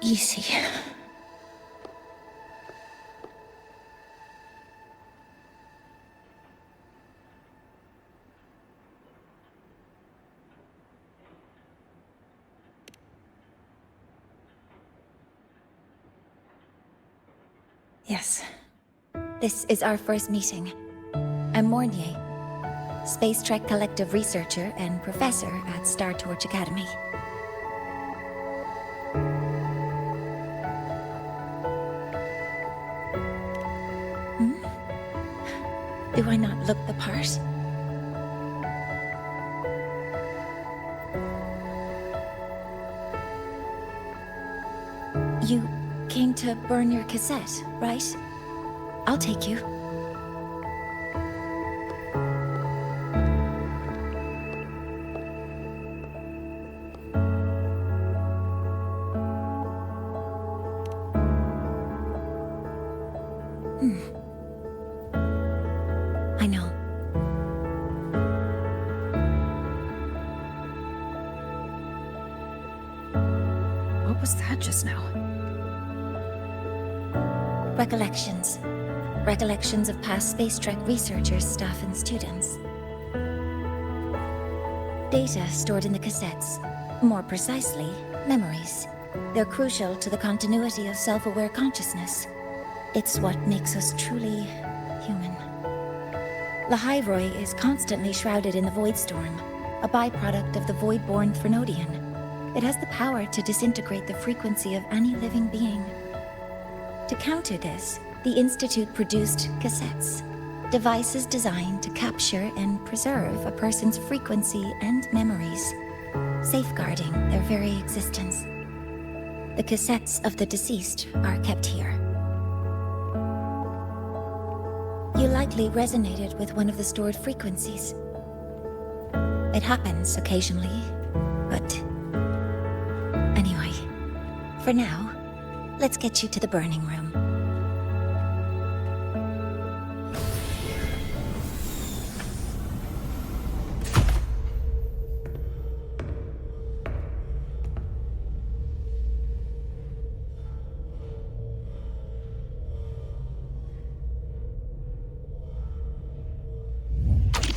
Easy. Yes. This is our first meeting. I'm Mornier, Space Trek Collective researcher and professor at Star Torch Academy. Do I not look the part? You came to burn your cassette, right? I'll take you. I know. What was that just now? Recollections. Recollections of past space trek researchers, staff, and students. Data stored in the cassettes. More precisely, memories. They're crucial to the continuity of self-aware consciousness. It's what makes us truly human. Lahai-Roi is constantly shrouded in the Void Storm, a byproduct of the Void-born Threnodian. It has the power to disintegrate the frequency of any living being. To counter this, the Institute produced cassettes, devices designed to capture and preserve a person's frequency and memories, safeguarding their very existence. The cassettes of the deceased are kept here. You likely resonated with one of the stored frequencies. It happens occasionally, but... Anyway, for now, let's get you to the burning room.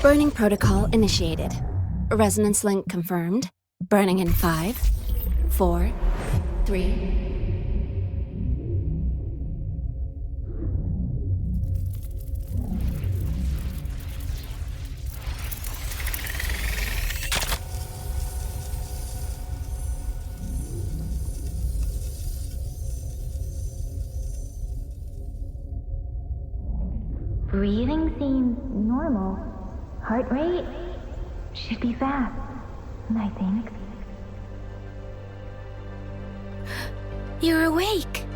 Burning protocol initiated. Resonance link confirmed. Burning in 5, 4, 3... Breathing seems normal. Heart rate should be fast, I think. You're awake!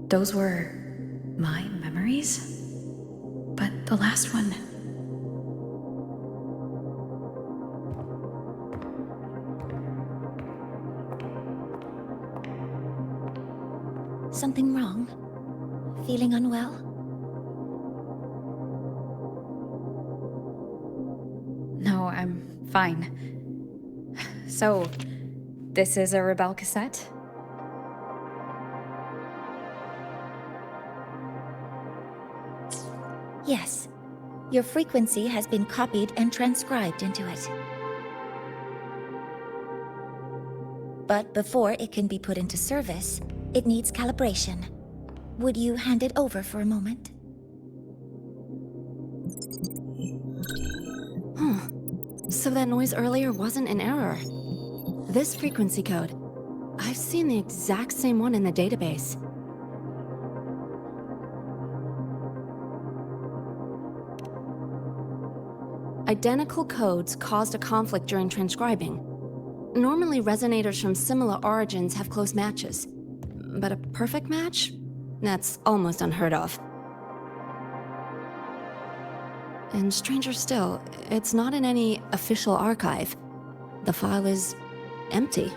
Those were my memories? But the last one... Something wrong? Feeling unwell? No, I'm fine. So, this is a Rebel cassette? Yes. Your frequency has been copied and transcribed into it. But before it can be put into service, it needs calibration. Would you hand it over for a moment? So that noise earlier wasn't an error. This frequency code, I've seen the exact same one in the database. Identical codes caused a conflict during transcribing. Normally, resonators from similar origins have close matches. But a perfect match? That's almost unheard of. And stranger still, it's not in any official archive. The file is empty.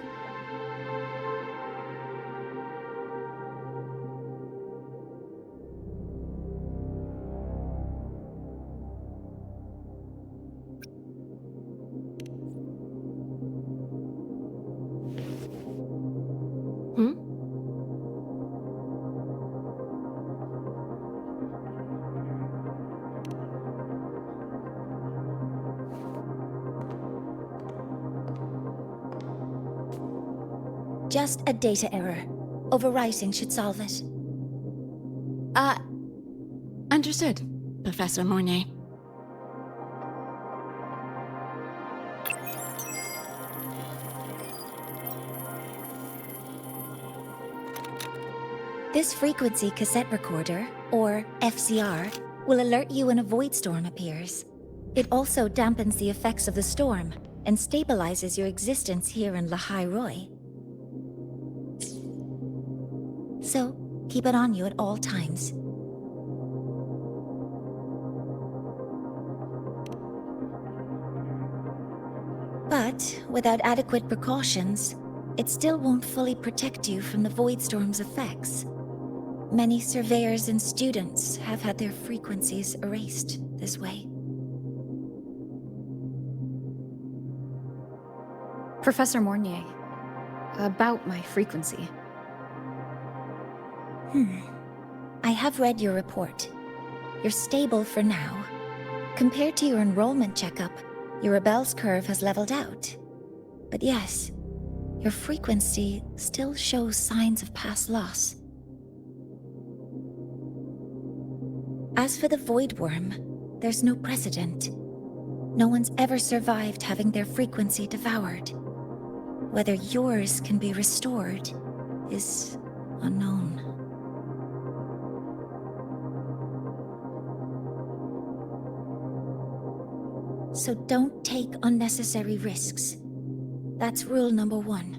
Just a data error. Overwriting should solve it. Understood, Professor Mornay. This frequency cassette recorder, or FCR, will alert you when a void storm appears. It also dampens the effects of the storm and stabilizes your existence here in Lahai-Roi. So, keep it on you at all times. But, without adequate precautions, it still won't fully protect you from the void storm's effects. Many surveyors and students have had their frequencies erased this way. Professor Mornier, about my frequency. I have read your report. You're stable for now. Compared to your enrollment checkup, your rebel's curve has leveled out. But yes, your frequency still shows signs of past loss. As for the Void Worm, there's no precedent. No one's ever survived having their frequency devoured. Whether yours can be restored is unknown. So don't take unnecessary risks. That's rule number 1.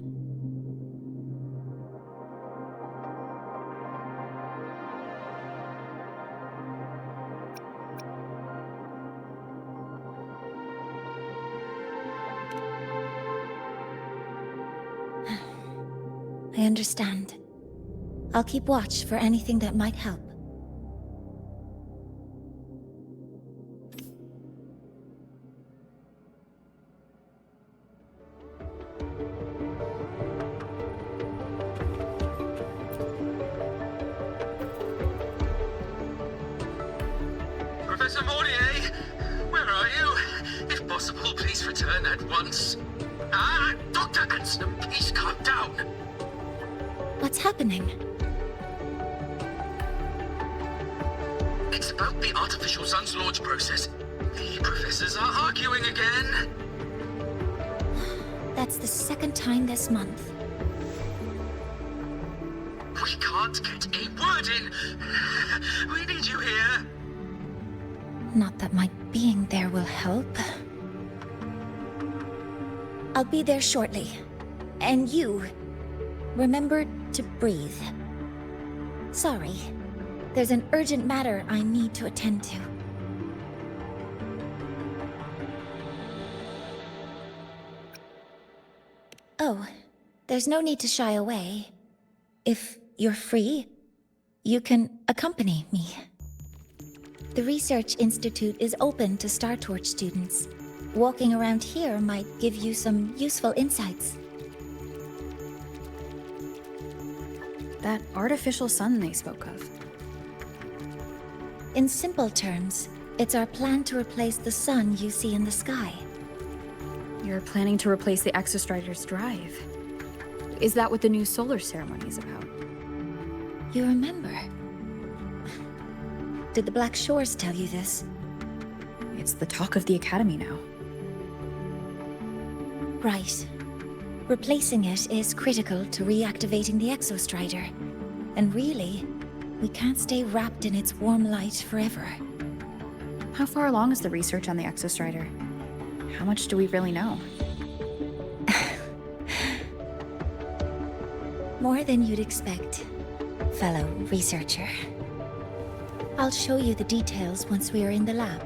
I understand. I'll keep watch for anything that might help. Professor Mornier, where are you? If possible, please return at once. Dr. Anson, please calm down. What's happening? It's about the artificial sun's launch process. The professors are arguing again. That's the second time this month. We can't get a word in. We need you here. Not that my being there will help. I'll be there shortly. And you, remember to breathe. Sorry. There's an urgent matter I need to attend to. Oh, there's no need to shy away. If you're free, you can accompany me. The Research Institute is open to Star Torch students. Walking around here might give you some useful insights. That artificial sun they spoke of. In simple terms, it's our plan to replace the sun you see in the sky. You're planning to replace the Exostrider's drive. Is that what the new solar ceremony is about? You remember? Did the Black Shores tell you this? It's the talk of the Academy now. Right. Replacing it is critical to reactivating the Exostrider. And really, we can't stay wrapped in its warm light forever. How far along is the research on the Exostrider? How much do we really know? More than you'd expect, fellow researcher. I'll show you the details once we are in the lab.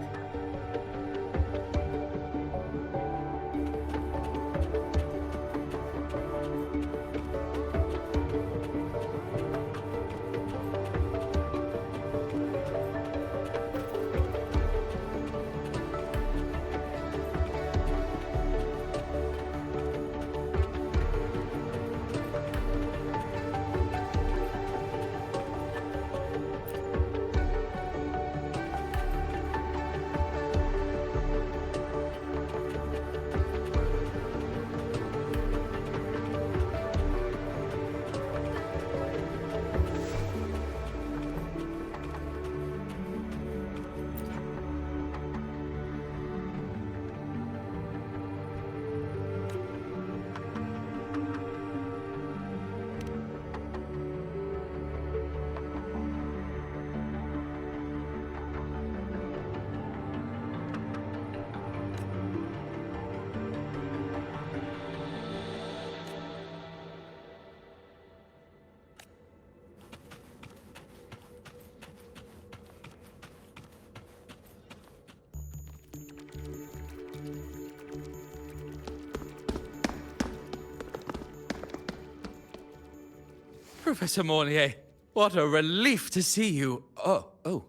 Professor Mornier, what a relief to see you. Oh.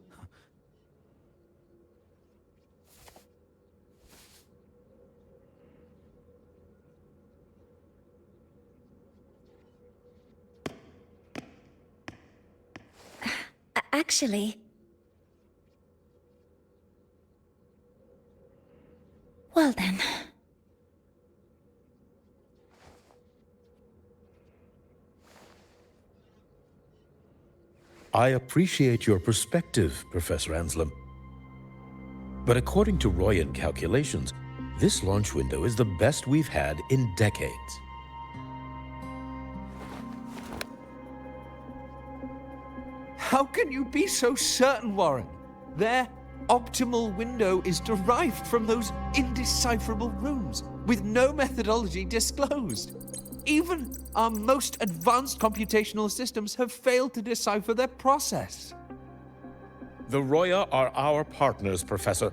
Actually... Well then... I appreciate your perspective, Professor Anselm. But according to Royan calculations, this launch window is the best we've had in decades. How can you be so certain, Warren? Their optimal window is derived from those indecipherable runes, with no methodology disclosed. Even our most advanced computational systems have failed to decipher their process. The Roya are our partners, Professor.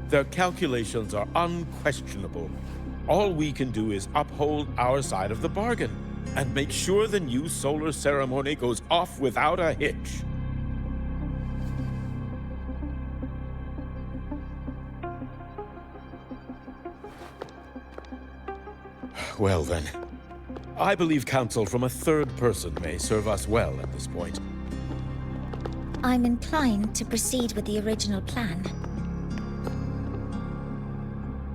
Their calculations are unquestionable. All we can do is uphold our side of the bargain and make sure the new solar ceremony goes off without a hitch. Well then, I believe counsel from a third person may serve us well at this point. I'm inclined to proceed with the original plan.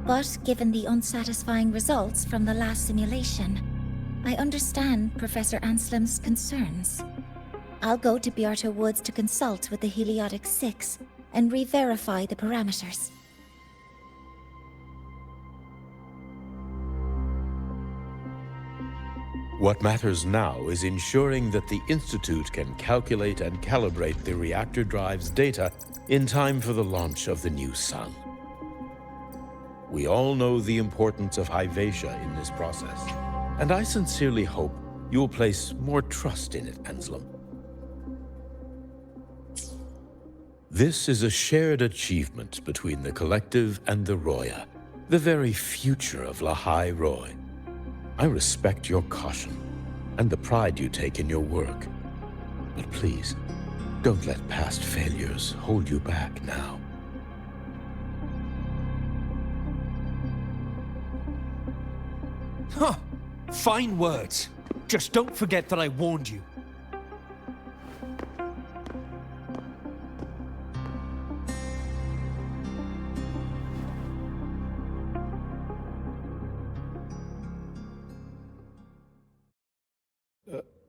But given the unsatisfying results from the last simulation, I understand Professor Anselm's concerns. I'll go to Bearta Woods to consult with the Heliotic Six and re-verify the parameters. What matters now is ensuring that the Institute can calculate and calibrate the reactor drive's data in time for the launch of the new sun. We all know the importance of Hyvatia in this process, and I sincerely hope you'll place more trust in it, Anselm. This is a shared achievement between the Collective and the Roya, the very future of Lahai-Roi. I respect your caution and the pride you take in your work. But please, don't let past failures hold you back now. Huh. Fine words. Just don't forget that I warned you.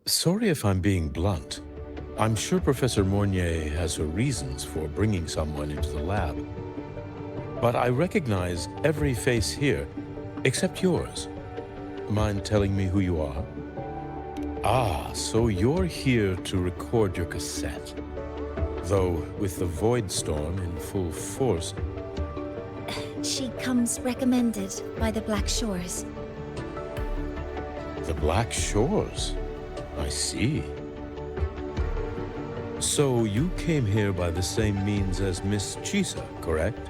Sorry if I'm being blunt. I'm sure Professor Mornier has her reasons for bringing someone into the lab. But I recognize every face here, except yours. Mind telling me who you are? Ah, so you're here to record your cassette. Though, with the Void Storm in full force... She comes recommended by the Black Shores. The Black Shores? I see. So you came here by the same means as Miss Chisa, correct?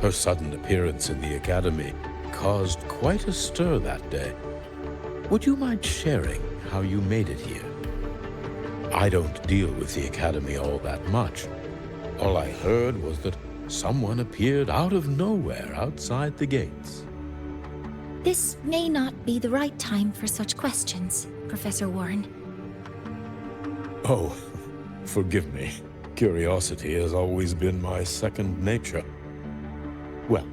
Her sudden appearance in the Academy caused quite a stir that day. Would you mind sharing how you made it here? I don't deal with the Academy all that much. All I heard was that someone appeared out of nowhere outside the gates. This may not be the right time for such questions, Professor Warren. Oh, forgive me. Curiosity has always been my second nature. Well,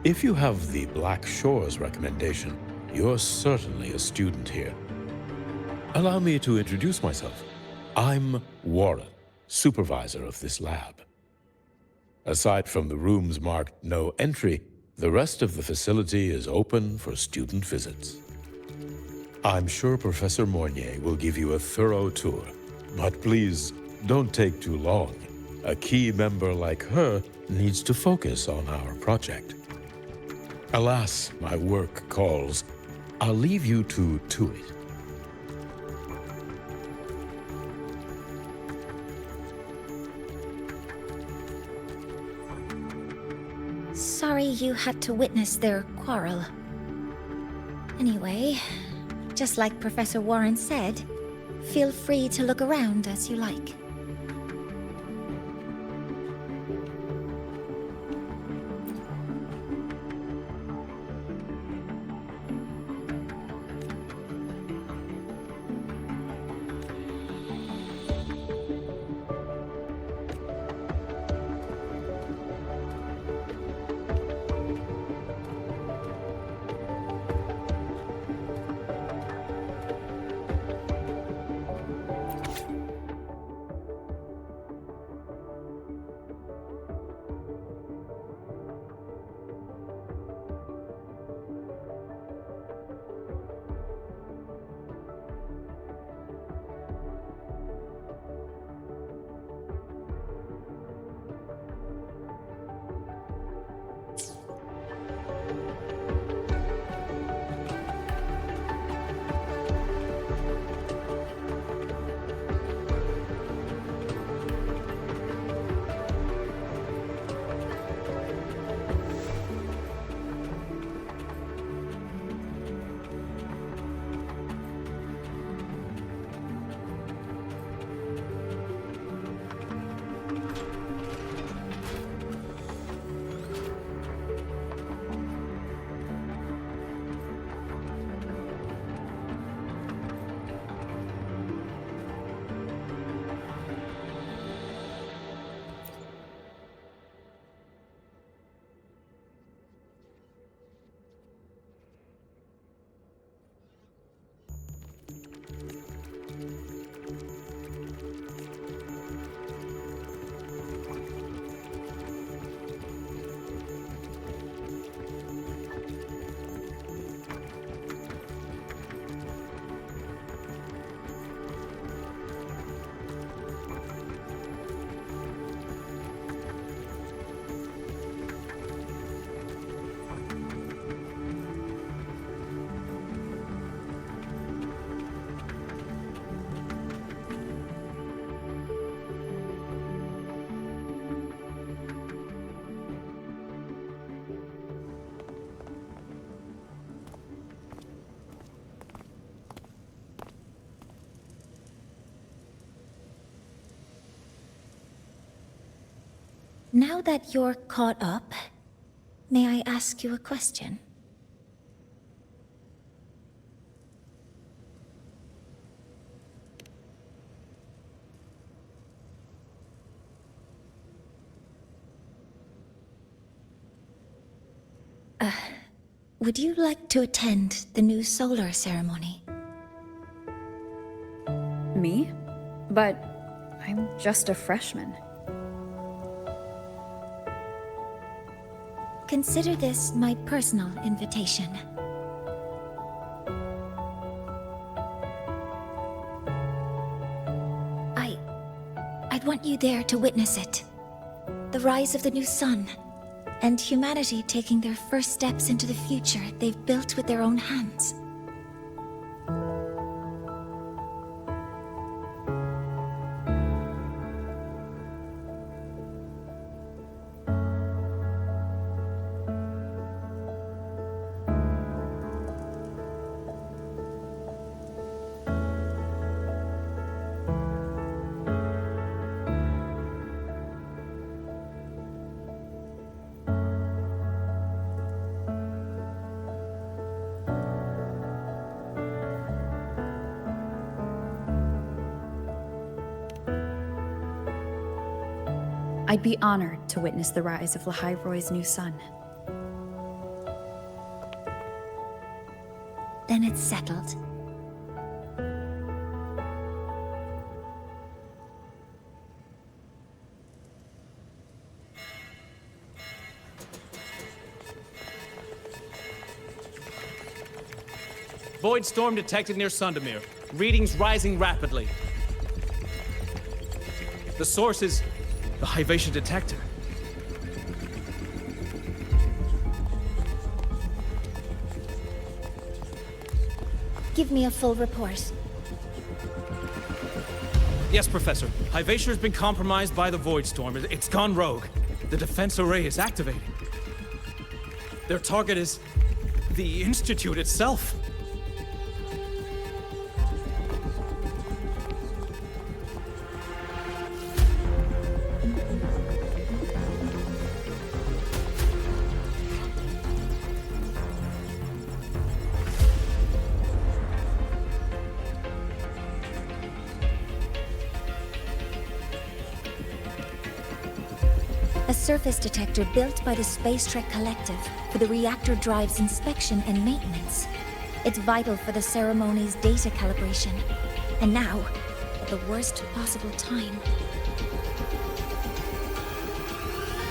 if you have the Black Shores recommendation, you're certainly a student here. Allow me to introduce myself. I'm Warren, supervisor of this lab. Aside from the rooms marked no entry, the rest of the facility is open for student visits. I'm sure Professor Mornier will give you a thorough tour, but please don't take too long. A key member like her needs to focus on our project. Alas, my work calls. I'll leave you to it. Sorry you had to witness their quarrel. Anyway, just like Professor Warren said, feel free to look around as you like. Now that you're caught up, may I ask you a question? Would you like to attend the new solar ceremony? Me? But I'm just a freshman. Consider this my personal invitation. I'd want you there to witness it. The rise of the new sun, and humanity taking their first steps into the future they've built with their own hands. I'd be honored to witness the rise of Lahai-Roi's new sun. Then it's settled. Void storm detected near Sundamir. Readings rising rapidly. The source is the Hivatia detector. Give me a full report. Yes, Professor. Hivatia has been compromised by the Void Storm. It's gone rogue. The defense array is activated. Their target is the Institute itself. A surface detector built by the Space Trek Collective for the reactor drive's inspection and maintenance. It's vital for the ceremony's data calibration. And now, at the worst possible time.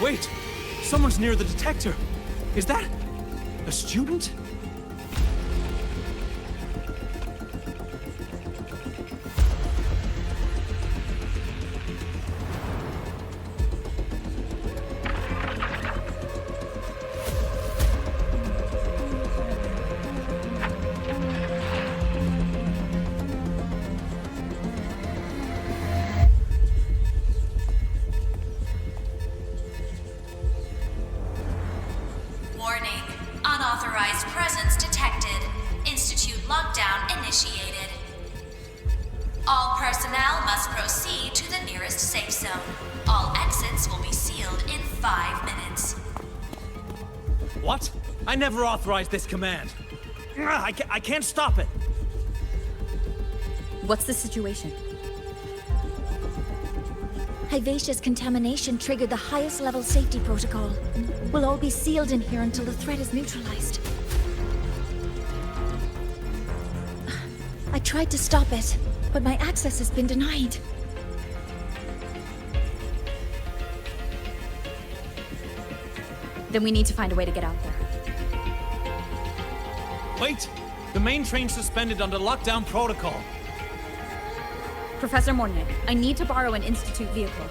Wait! Someone's near the detector! Is that a student? Warning. Unauthorized presence detected. Institute lockdown initiated. All personnel must proceed to the nearest safe zone. All exits will be sealed in 5 minutes. What? I never authorized this command. I can't stop it. What's the situation? Hivatia's contamination triggered the highest level safety protocol. We'll all be sealed in here until the threat is neutralized. I tried to stop it, but my access has been denied. Then we need to find a way to get out there. Wait! The main train's suspended under lockdown protocol. Professor Mornay, I need to borrow an Institute vehicle.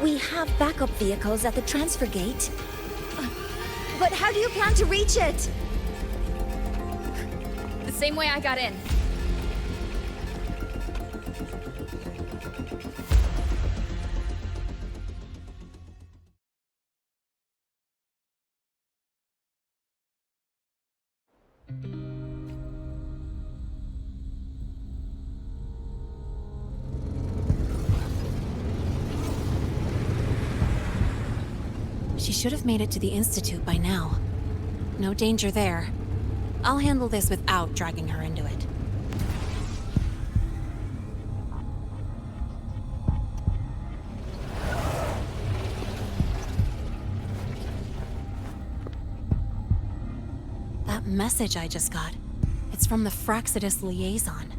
We have backup vehicles at the transfer gate. But how do you plan to reach it? The same way I got in. She should have made it to the Institute by now. No danger there. I'll handle this without dragging her into it. that message I just got. It's from the Fraxidus liaison.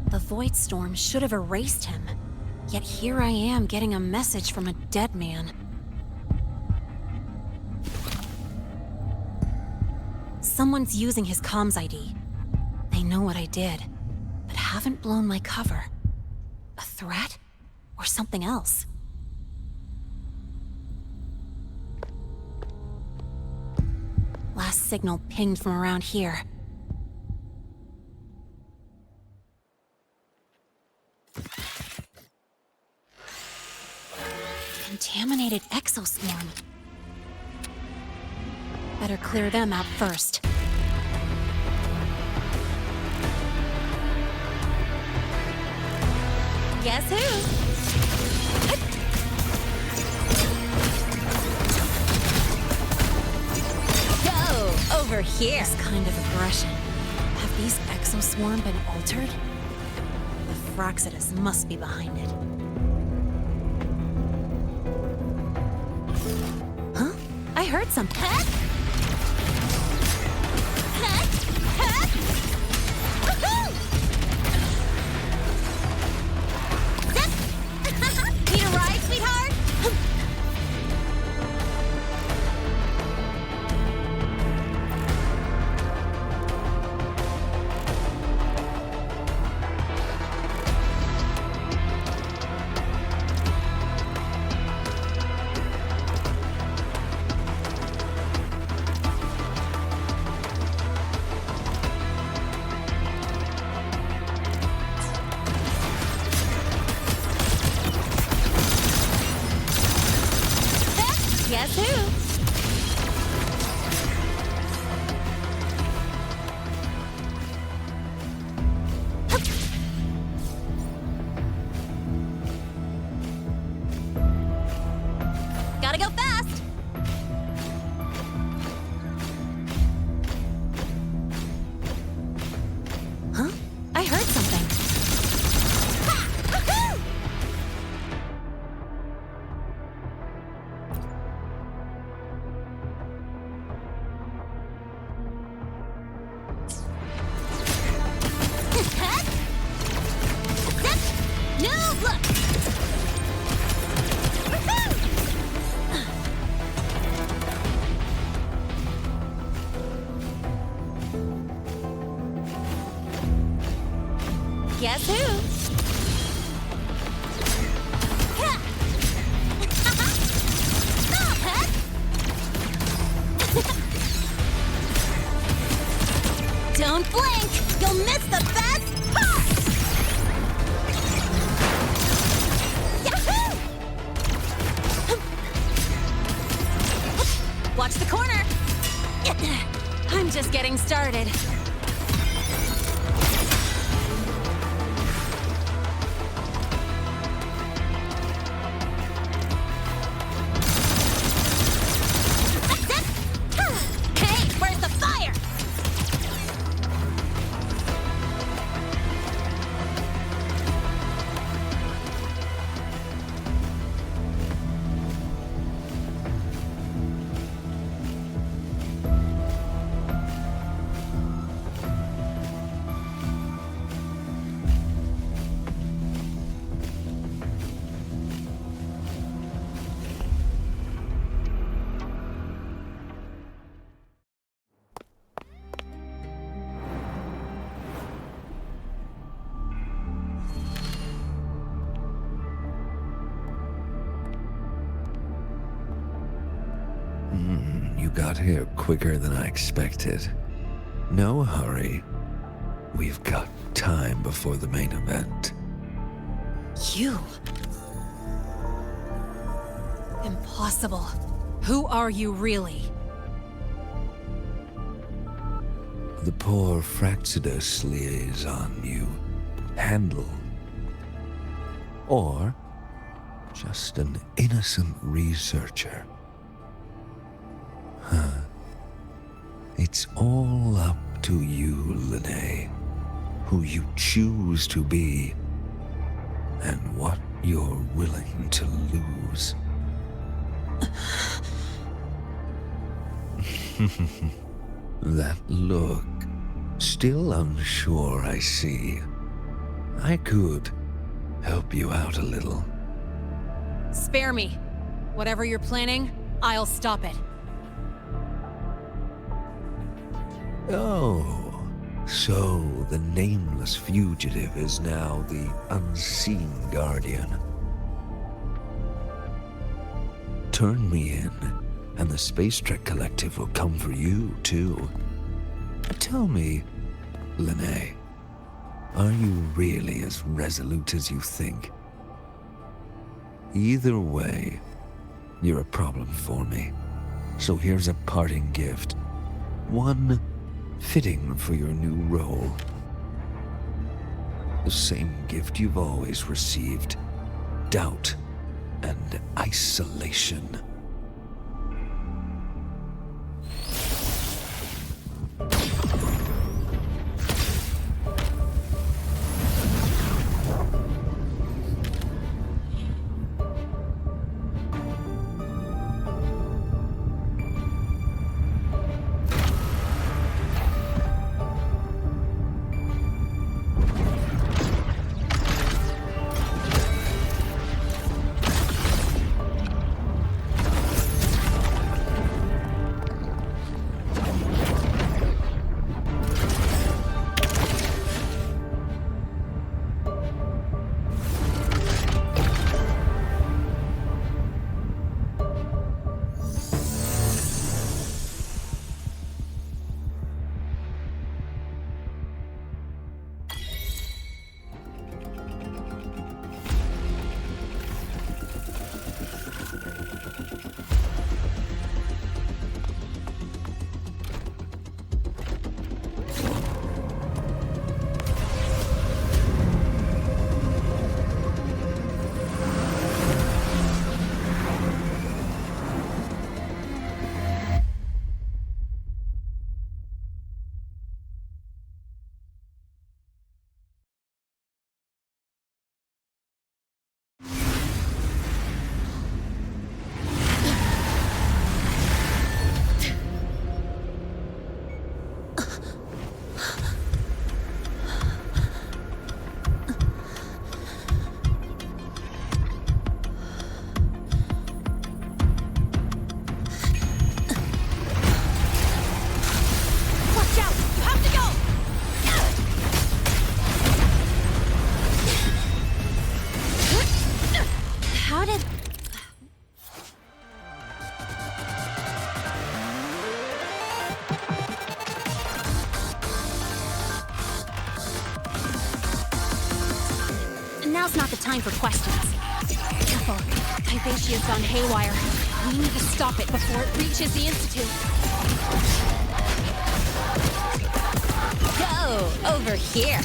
The Void Storm should have erased him. Yet here I am getting a message from a dead man. Someone's using his comms ID. They know what I did, but haven't blown my cover. A threat? Or something else? Last signal pinged from around here. Contaminated exoswarm. Better clear them out first. Guess who? Go over here. This kind of aggression. Have these exoswarm been altered? The Fraxidus must be behind it. Huh? I heard something. Need a ride, sweetheart? Guess who? Gotta go fast! Huh? I heard something. Guess who? Don't blink! You'll miss the best part! Yahoo! Watch the corner! I'm just getting started. You got here quicker than I expected. No hurry. We've got time before the main event. You? Impossible. Who are you really? The poor Fraxidus liaison you handle. Or just an innocent researcher. It's all up to you, Lahai, who you choose to be, and what you're willing to lose. That look. Still unsure, I see. I could help you out a little. Spare me. Whatever you're planning, I'll stop it. Oh, so the nameless fugitive is now the unseen guardian. Turn me in, and the Space Trek Collective will come for you, too. Tell me, Lahai, are you really as resolute as you think? Either way, you're a problem for me. So here's a parting gift. One fitting for your new role. The same gift you've always received. Doubt and isolation. Now's not the time for questions. Careful. Hypatia's gone haywire. We need to stop it before it reaches the Institute. Go over here.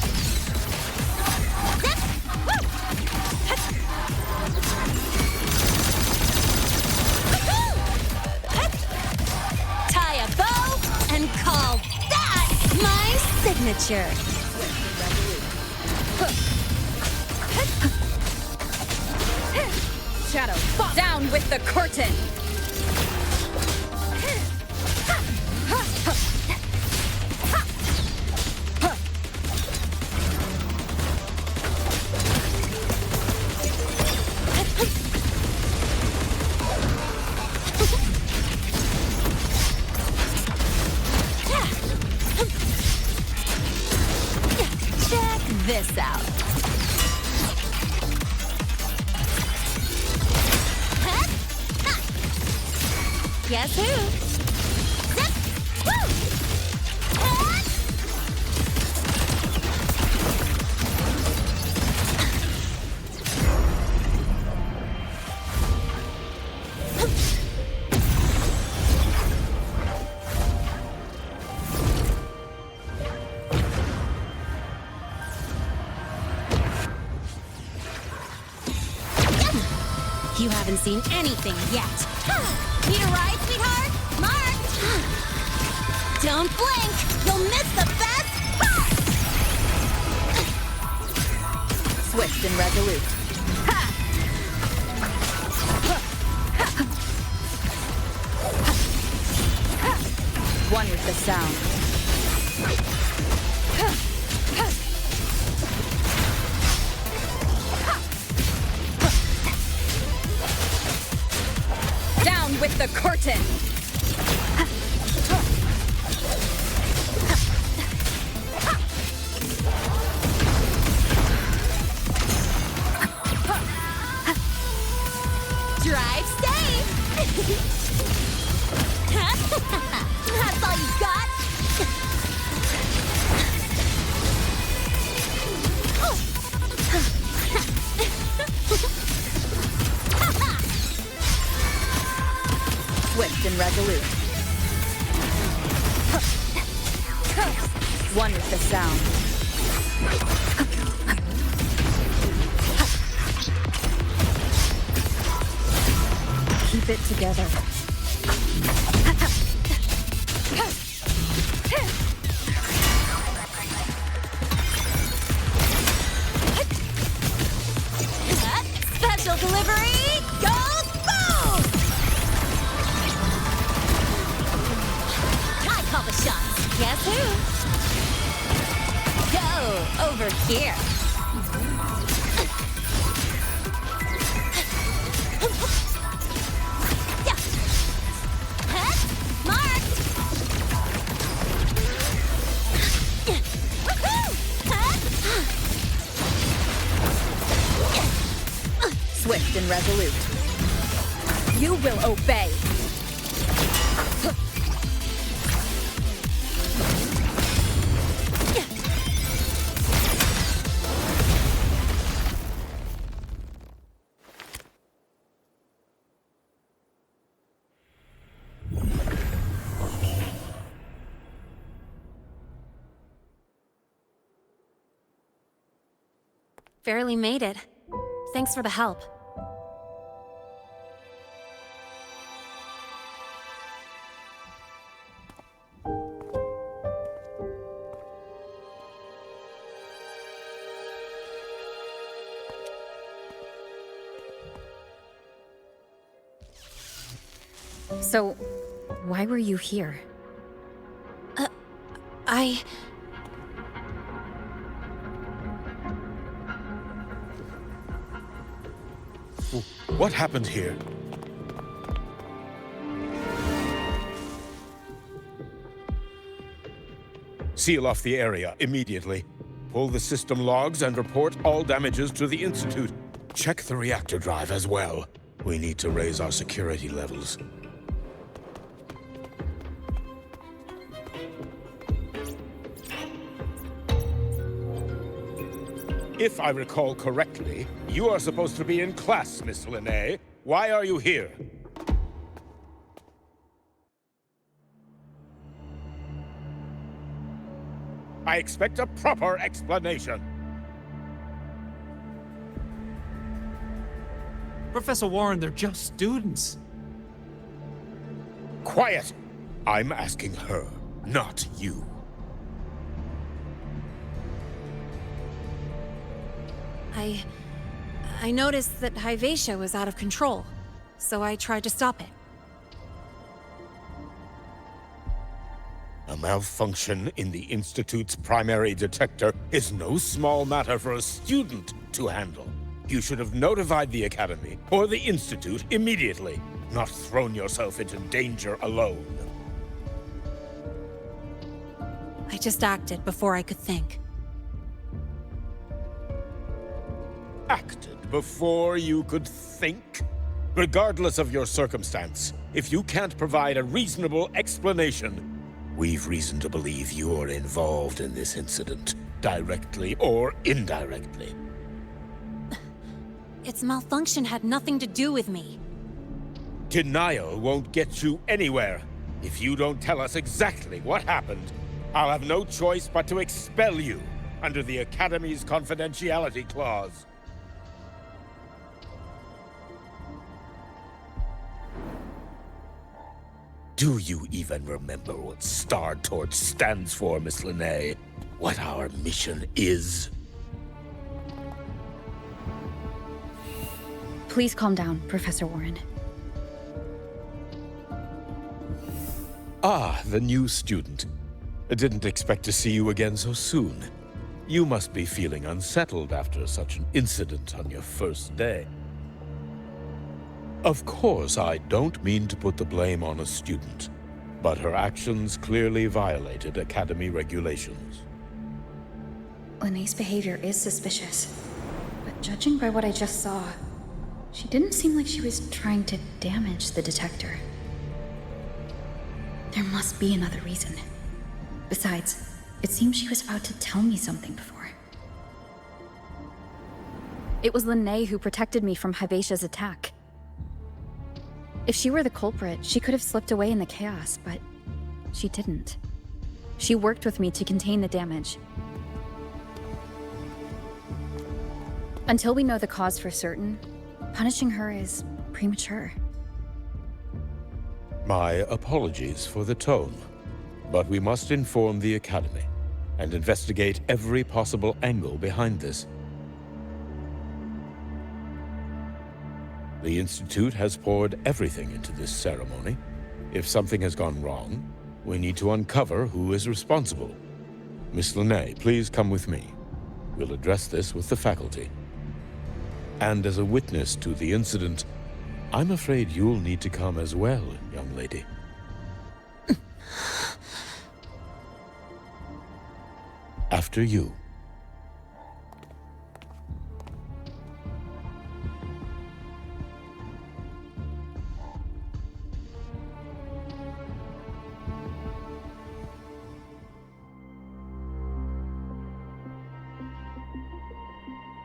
Tie a bow and call that my signature. Shadow, down with the curtain! Check this out. Guess who? You haven't seen anything yet. Need a ride, sweetheart? Mark! Don't blink! You'll miss the best part! Swift and resolute. Ha! the sound. Down with the curtain! Drive safe! That's all you got? Swift and resolute. One with the sound. Keep it together. Special delivery goes boom! I call the shots. Guess who? Go over here. Swift and resolute. You will obey. Barely made it. Thanks for the help. So, why were you here? What happened here? Seal off the area immediately. Pull the system logs and report all damages to the Institute. Check the reactor drive as well. We need to raise our security levels. If I recall correctly, you are supposed to be in class, Miss Linnae. Why are you here? I expect a proper explanation. Professor Warren, they're just students. Quiet! I'm asking her, not you. I noticed that Hyvatia was out of control, so I tried to stop it. A malfunction in the Institute's primary detector is no small matter for a student to handle. You should have notified the Academy or the Institute immediately, not thrown yourself into danger alone. I just acted before I could think. Acted before you could think? Regardless of your circumstance, if you can't provide a reasonable explanation, we've reason to believe you're involved in this incident, directly or indirectly. Its malfunction had nothing to do with me. Denial won't get you anywhere. If you don't tell us exactly what happened, I'll have no choice but to expel you under the Academy's confidentiality clause. Do you even remember what Star Torch stands for, Miss Linnae? What our mission is? Please calm down, Professor Warren. Ah, the new student. I didn't expect to see you again so soon. You must be feeling unsettled after such an incident on your first day. Of course, I don't mean to put the blame on a student, but her actions clearly violated Academy regulations. Lene's behavior is suspicious, but judging by what I just saw, she didn't seem like she was trying to damage the detector. There must be another reason. Besides, it seems she was about to tell me something before. It was Lene who protected me from Hybatia's attack. If she were the culprit, she could have slipped away in the chaos, but she didn't. She worked with me to contain the damage. Until we know the cause for certain, punishing her is premature. My apologies for the tone, but we must inform the Academy and investigate every possible angle behind this. The Institute has poured everything into this ceremony. If something has gone wrong, we need to uncover who is responsible. Miss Lene, please come with me. We'll address this with the faculty. And as a witness to the incident, I'm afraid you'll need to come as well, young lady. After you.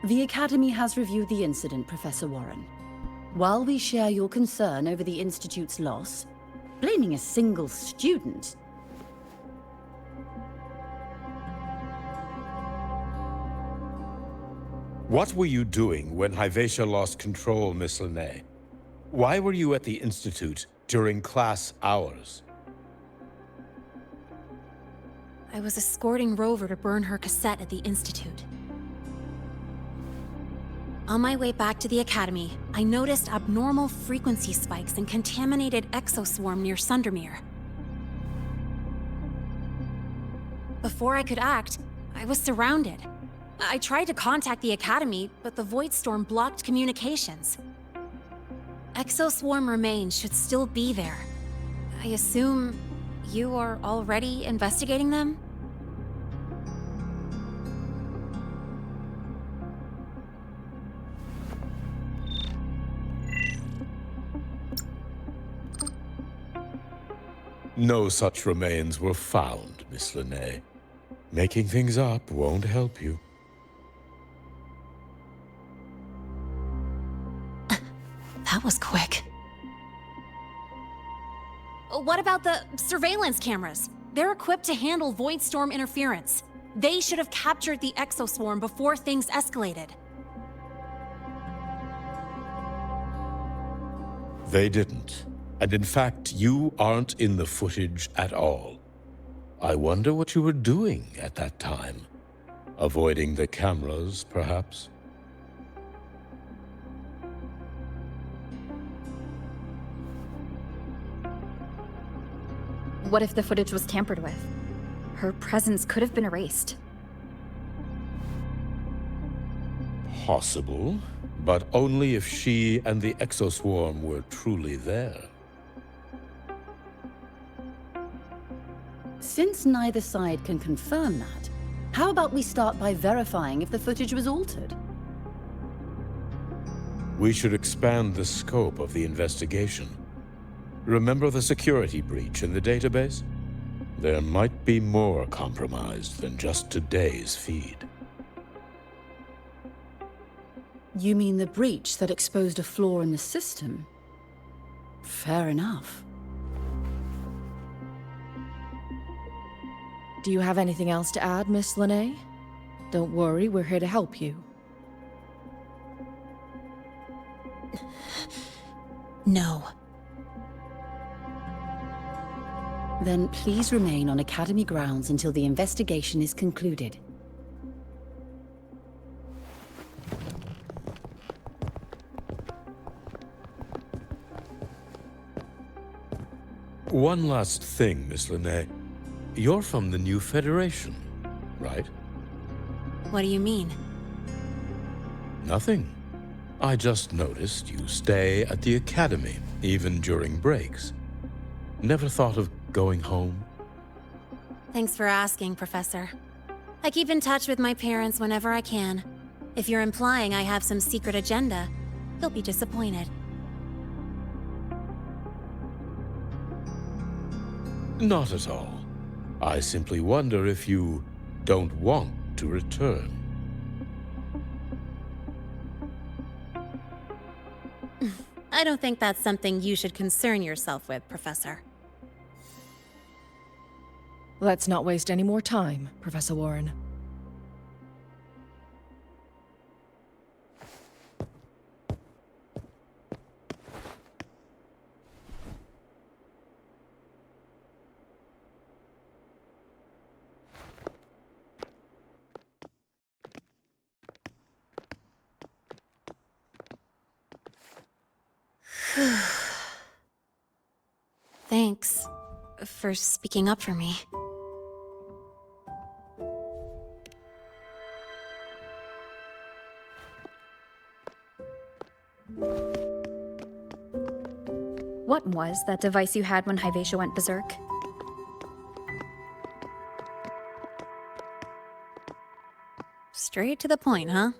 The Academy has reviewed the incident, Professor Warren. While we share your concern over the Institute's loss, blaming a single student... What were you doing when Hyvatia lost control, Miss Lene? Why were you at the Institute during class hours? I was escorting Rover to burn her cassette at the Institute. On my way back to the Academy, I noticed abnormal frequency spikes and contaminated exoswarm near Sundermere. Before I could act, I was surrounded. I tried to contact the Academy, but the Void Storm blocked communications. Exoswarm remains should still be there. I assume you are already investigating them? No such remains were found, Miss Lene. Making things up won't help you. That was quick. What about the surveillance cameras? They're equipped to handle Void Storm interference. They should have captured the exoswarm before things escalated. They didn't. And in fact, you aren't in the footage at all. I wonder what you were doing at that time. Avoiding the cameras, perhaps? What if the footage was tampered with? Her presence could have been erased. Possible, but only if she and the exoswarm were truly there. Since neither side can confirm that, how about we start by verifying if the footage was altered? We should expand the scope of the investigation. Remember the security breach in the database? There might be more compromised than just today's feed. You mean the breach that exposed a flaw in the system? Fair enough. Do you have anything else to add, Miss Lene? Don't worry, we're here to help you. No. Then please remain on Academy grounds until the investigation is concluded. One last thing, Miss Linnae. You're from the new Federation, right? What do you mean? Nothing. I just noticed you stay at the Academy, even during breaks. Never thought of going home? Thanks for asking, Professor. I keep in touch with my parents whenever I can. If you're implying I have some secret agenda, you'll be disappointed. Not at all. I simply wonder if you don't want to return. I don't think that's something you should concern yourself with, Professor. Let's not waste any more time, Professor Warren. Thanks for speaking up for me. What was that device you had when Hyvatia went berserk? Straight to the point, huh?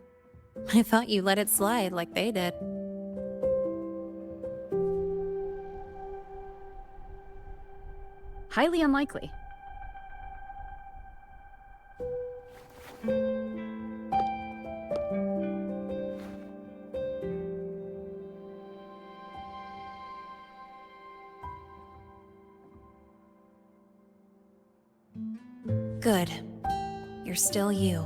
I thought you let it slide like they did. Highly unlikely. Good. You're still you.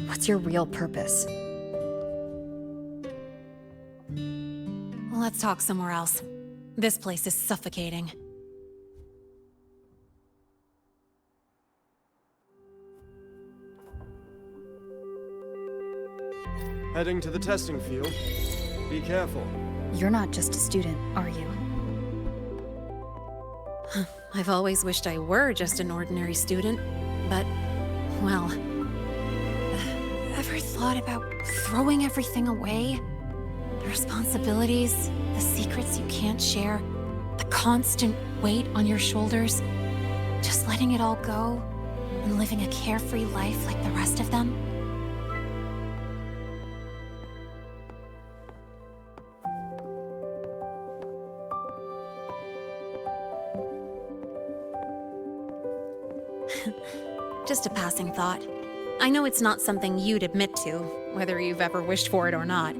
What's your real purpose? Let's talk somewhere else. This place is suffocating. Heading to the testing field. Be careful. You're not just a student, are you? I've always wished I were just an ordinary student, but, well... Ever thought about throwing everything away? The responsibilities, the secrets you can't share, the constant weight on your shoulders. Just letting it all go and living a carefree life like the rest of them? Just a passing thought. I know it's not something you'd admit to, whether you've ever wished for it or not.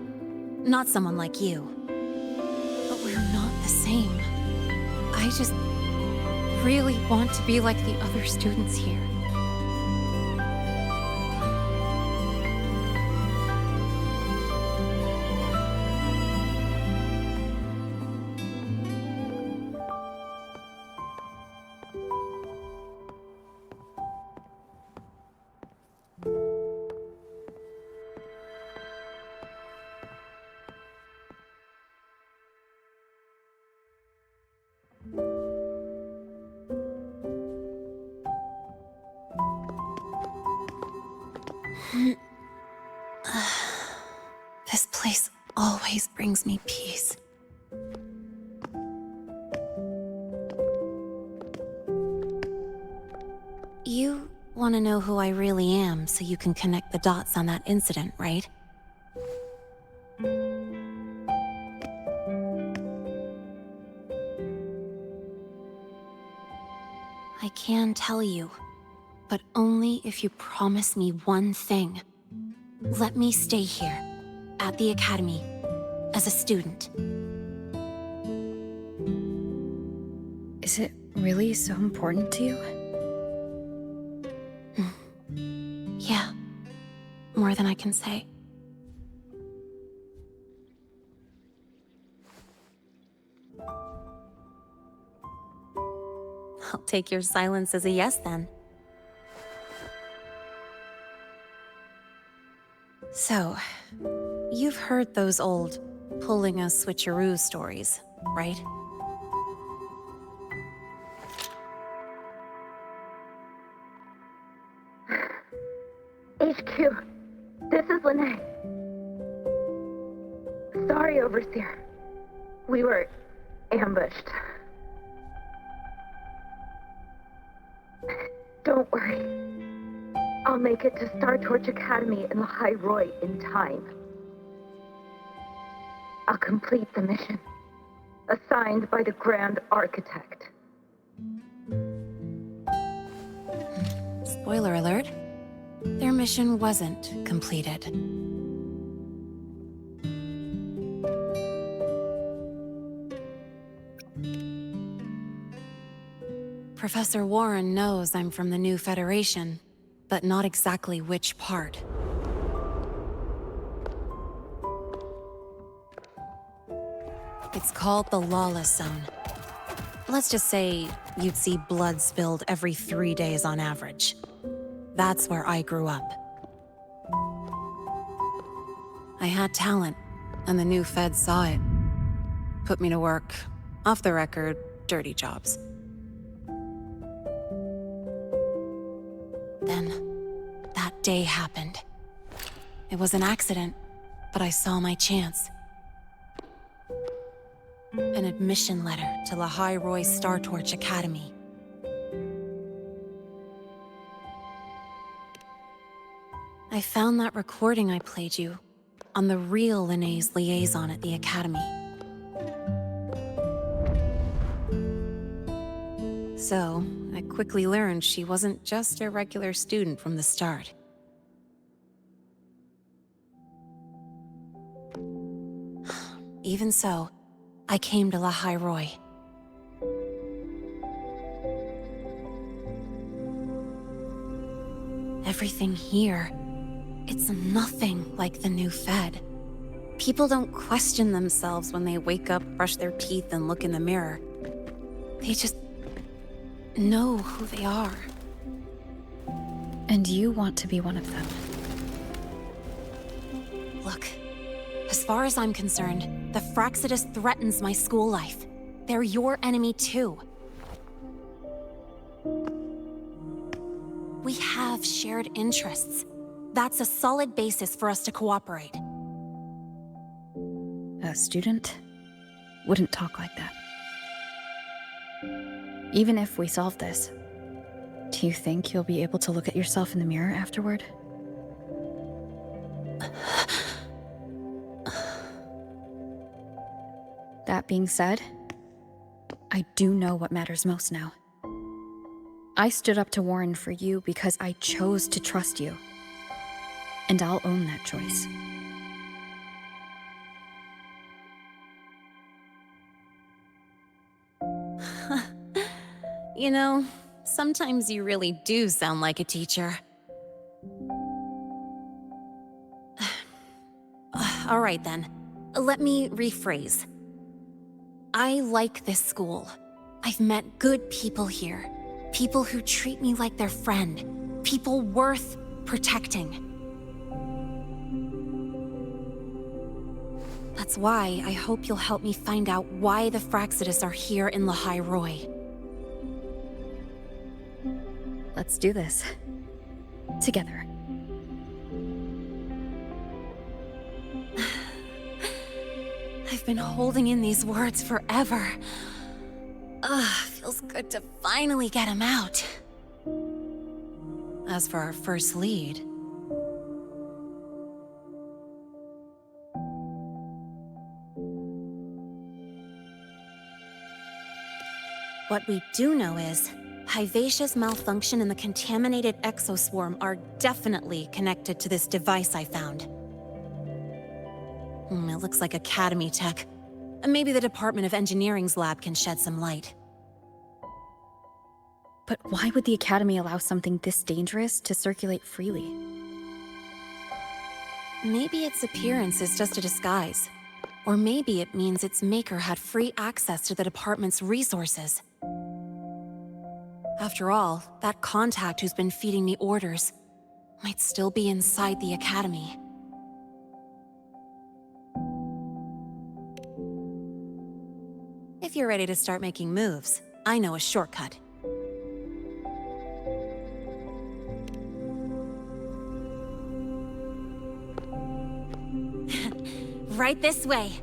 Not someone like you. But we're not the same. I just really want to be like the other students here. This place always brings me peace. You want to know who I really am so you can connect the dots on that incident, right? I can tell you, but only if you promise me one thing. Let me stay here, at the Academy, as a student. Is it really so important to you? Yeah, more than I can say. I'll take your silence as a yes, then. So, You've heard those old pulling a switcheroo stories, right? HQ, this is Lene. Sorry, Overseer. We were ambushed. Don't worry. I'll make it to Star Torch Academy in Lahai-Roi in time. I'll complete the mission, assigned by the Grand Architect. Spoiler alert, their mission wasn't completed. Professor Warren knows I'm from the new Federation, but not exactly which part. It's called the Lawless Zone. Let's just say you'd see blood spilled every 3 days on average. That's where I grew up. I had talent, and the new feds saw it. Put me to work, off the record, dirty jobs. Then, that day happened. It was an accident, but I saw my chance. An admission letter to Lahai-Roi Star Torch Academy. I found that recording I played you on the real Lene's liaison at the Academy. So, I quickly learned she wasn't just a regular student from the start. Even so, I came to Lahai-Roi. Everything here, it's nothing like the new Fed. People don't question themselves when they wake up, brush their teeth, and look in the mirror. They just know who they are. And you want to be one of them. Look, as far as I'm concerned, the Fraxidus threatens my school life. They're your enemy too. We have shared interests. That's a solid basis for us to cooperate. A student wouldn't talk like that. Even if we solve this, do you think you'll be able to look at yourself in the mirror afterward? That being said, I do know what matters most now. I stood up to Warren for you because I chose to trust you. And I'll own that choice. You know, sometimes you really do sound like a teacher. All right then, let me rephrase. I like this school. I've met good people here. People who treat me like their friend. People worth protecting. That's why I hope you'll help me find out why the Fraxidus are here in Lahai-Roi. Let's do this. Together. I've been holding in these words forever. Feels good to finally get them out. As for our first lead... What we do know is, Hyvatia's malfunction and the contaminated exoswarm are definitely connected to this device I found. It looks like Academy tech. Maybe the Department of Engineering's lab can shed some light. But why would the Academy allow something this dangerous to circulate freely? Maybe its appearance is just a disguise. Or maybe it means its maker had free access to the department's resources. After all, that contact who's been feeding me orders might still be inside the Academy. you're ready to start making moves, I know a shortcut. Right this way.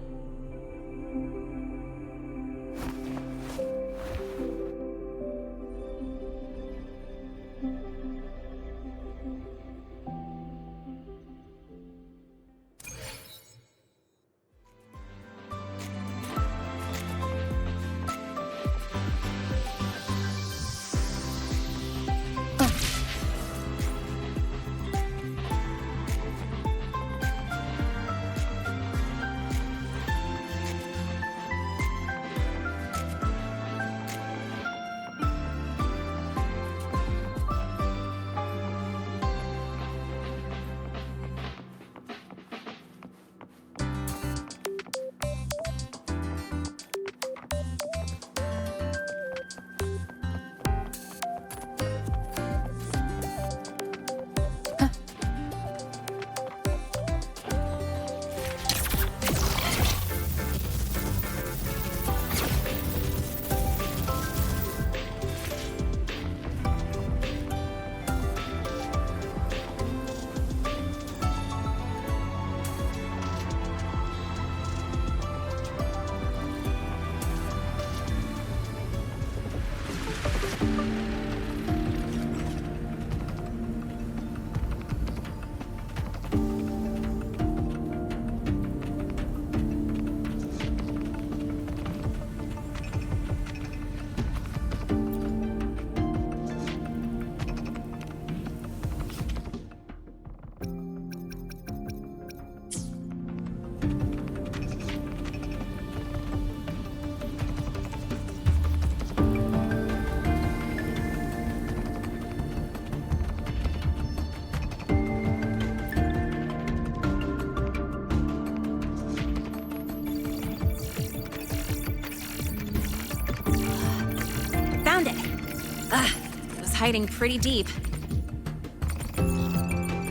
Found it! It was hiding pretty deep.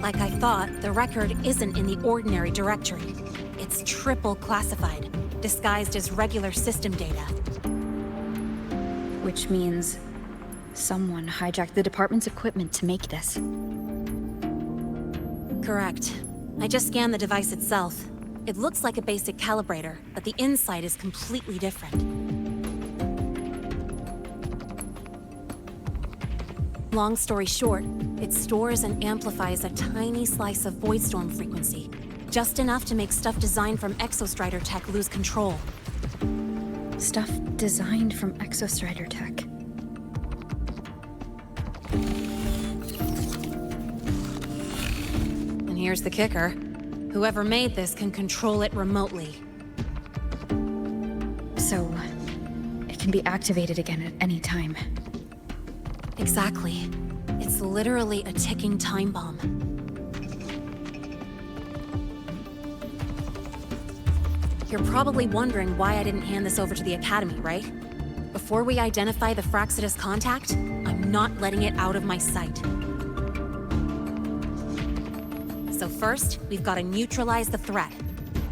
Like I thought, the record isn't in the ordinary directory. It's triple classified, disguised as regular system data. Which means someone hijacked the department's equipment to make this. Correct. I just scanned the device itself. It looks like a basic calibrator, but the inside is completely different. Long story short, it stores and amplifies a tiny slice of voidstorm frequency, just enough to make stuff designed from Exostrider tech lose control. Stuff designed from Exostrider tech. And here's the kicker. Whoever made this can control it remotely. So, it can be activated again at any time. Exactly. It's literally a ticking time bomb. You're probably wondering why I didn't hand this over to the Academy, right? Before we identify the Fraxidus contact, I'm not letting it out of my sight. So first, we've got to neutralize the threat.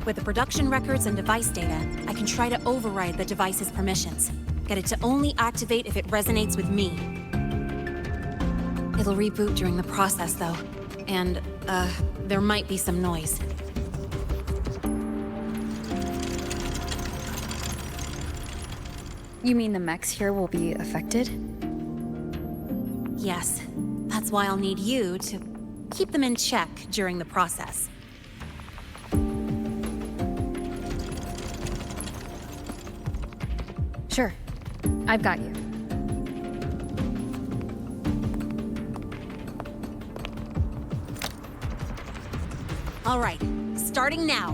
With the production records and device data, I can try to override the device's permissions. Get it to only activate if it resonates with me. It'll reboot during the process, though. And, there might be some noise. You mean the mechs here will be affected? Yes. That's why I'll need you to keep them in check during the process. Sure. I've got you. All right, starting now.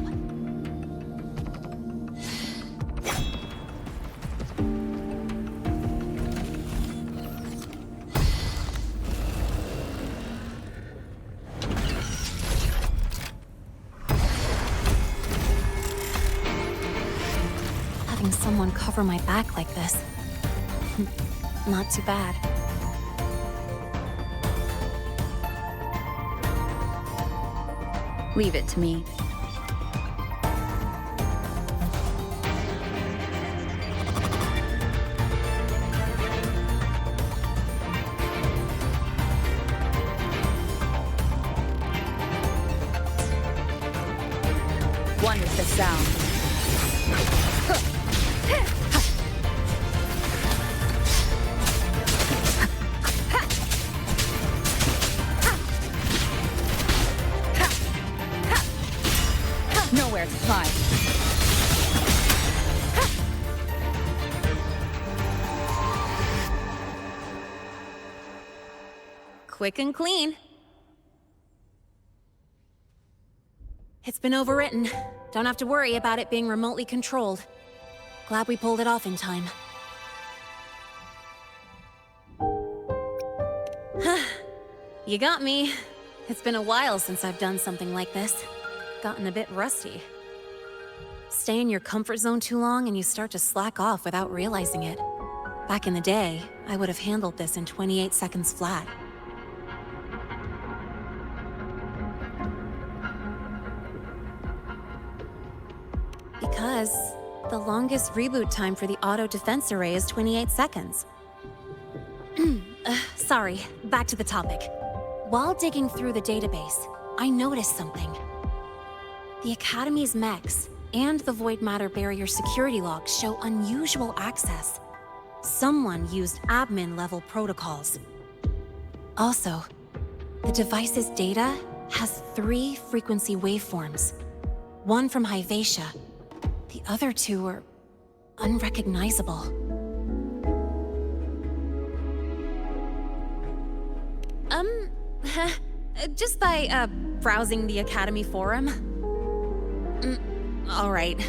Having someone cover my back like this, not too bad. Leave it to me. One with the sound. Nowhere to hide. Quick and clean. It's been overwritten. Don't have to worry about it being remotely controlled. Glad we pulled it off in time. You got me. It's been a while since I've done something like this. Gotten a bit rusty. Stay in your comfort zone too long and you start to slack off without realizing it. Back in the day, I would have handled this in 28 seconds flat. Because the longest reboot time for the auto defense array is 28 seconds. Sorry, back to the topic. While digging through the database, I noticed something. The Academy's mechs and the Void Matter Barrier security logs show unusual access. Someone used admin-level protocols. Also, the device's data has 3 frequency waveforms. One from Hyvatia. The other 2 are unrecognizable. Just by, browsing the Academy forum. Alright.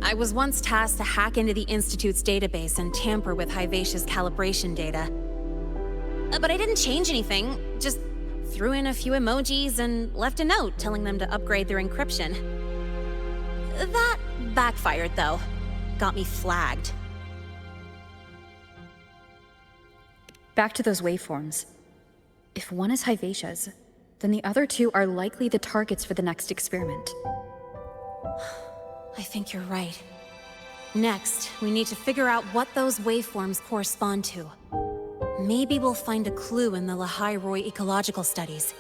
I was once tasked to hack into the Institute's database and tamper with Hyvatia's calibration data. But I didn't change anything, just threw in a few emojis and left a note telling them to upgrade their encryption. That backfired, though. Got me flagged. Back to those waveforms. If one is Hyvatia's, then the other 2 are likely the targets for the next experiment. I think you're right. Next, we need to figure out what those waveforms correspond to. Maybe we'll find a clue in the Lahai-Roi ecological studies.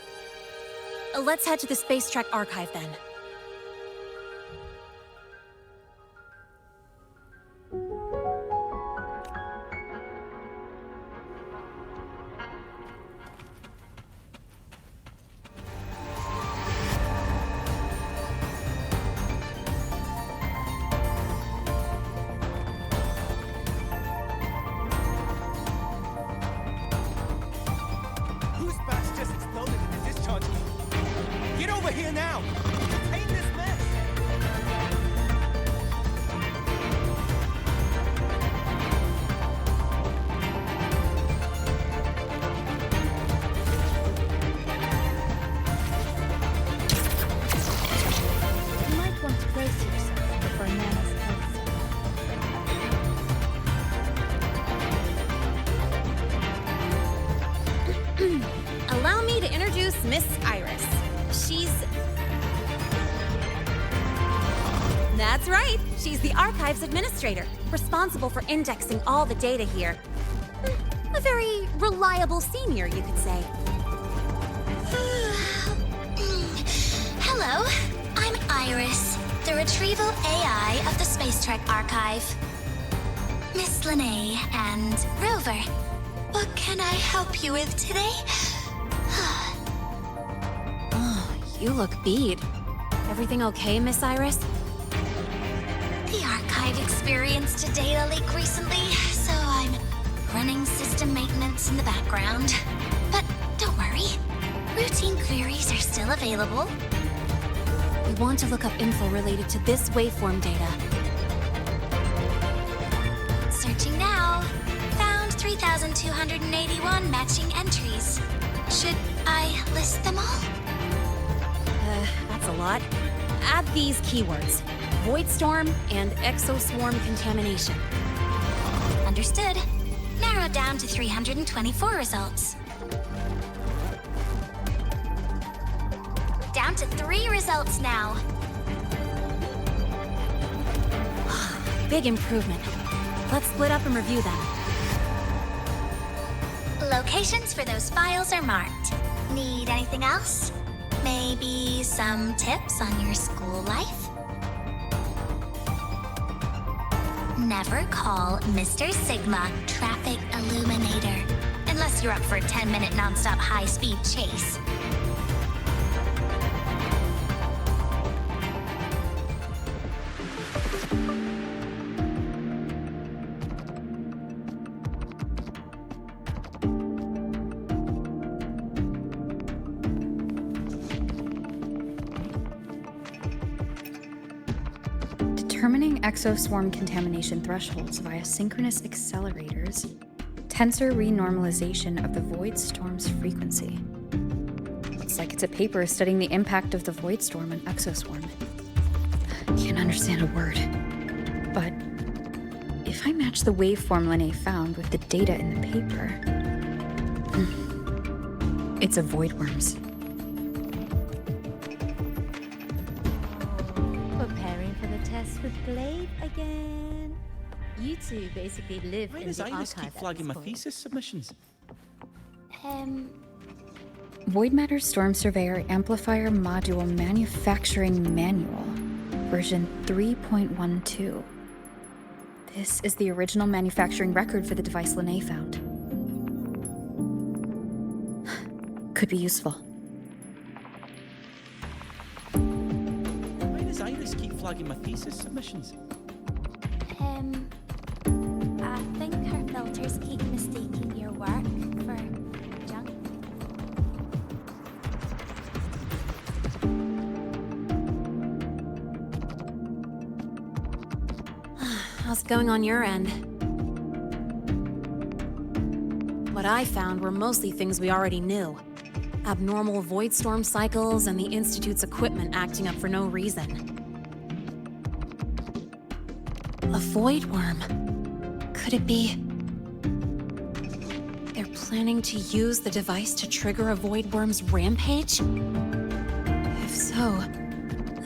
Let's head to the Space Trek archive then. Allow me to introduce Miss Iris. That's right! She's the Archives Administrator, responsible for indexing all the data here. A very reliable senior, you could say. Hello, I'm Iris, the Retrieval AI of the Space Trek Archive. Miss Lahai and Rover, what can I help you with today? You look beat. Everything okay, Miss Iris? The Archive experienced a data leak recently, so I'm running system maintenance in the background. But don't worry, routine queries are still available. We want to look up info related to this waveform data. Searching now. Found 3,281 matching entries. Should I list them all? That's a lot. Add these keywords: Void Storm and Exoswarm Contamination. Understood. Narrowed down to 324 results. Down to 3 results now. Big improvement. Let's split up and review them. Locations for those files are marked. Need anything else? Maybe some tips on your school life? Never call Mr. Sigma Traffic Illuminator, unless you're up for a 10-minute nonstop high-speed chase. Determining exoswarm contamination thresholds via synchronous accelerators, tensor renormalization of the void storm's frequency. Looks like it's a paper studying the impact of the void storm on exoswarm. Can't understand a word. But if I match the waveform Linnae found with the data in the paper, it's a void worms. Preparing for the test with Glaive again. You two basically live in the archive. Keep flagging my thesis submissions. Void Matter Storm Surveyor Amplifier Module Manufacturing Manual, version 3.12. This is the original manufacturing record for the device Linnae found. Could be useful. Why does Iris keep flagging my thesis submissions? I think her filters keep mistaking your work for junk. How's it going on your end? What I found were mostly things we already knew. Abnormal void storm cycles and the Institute's equipment acting up for no reason. A void worm? Could it be... they're planning to use the device to trigger a void worm's rampage? If so,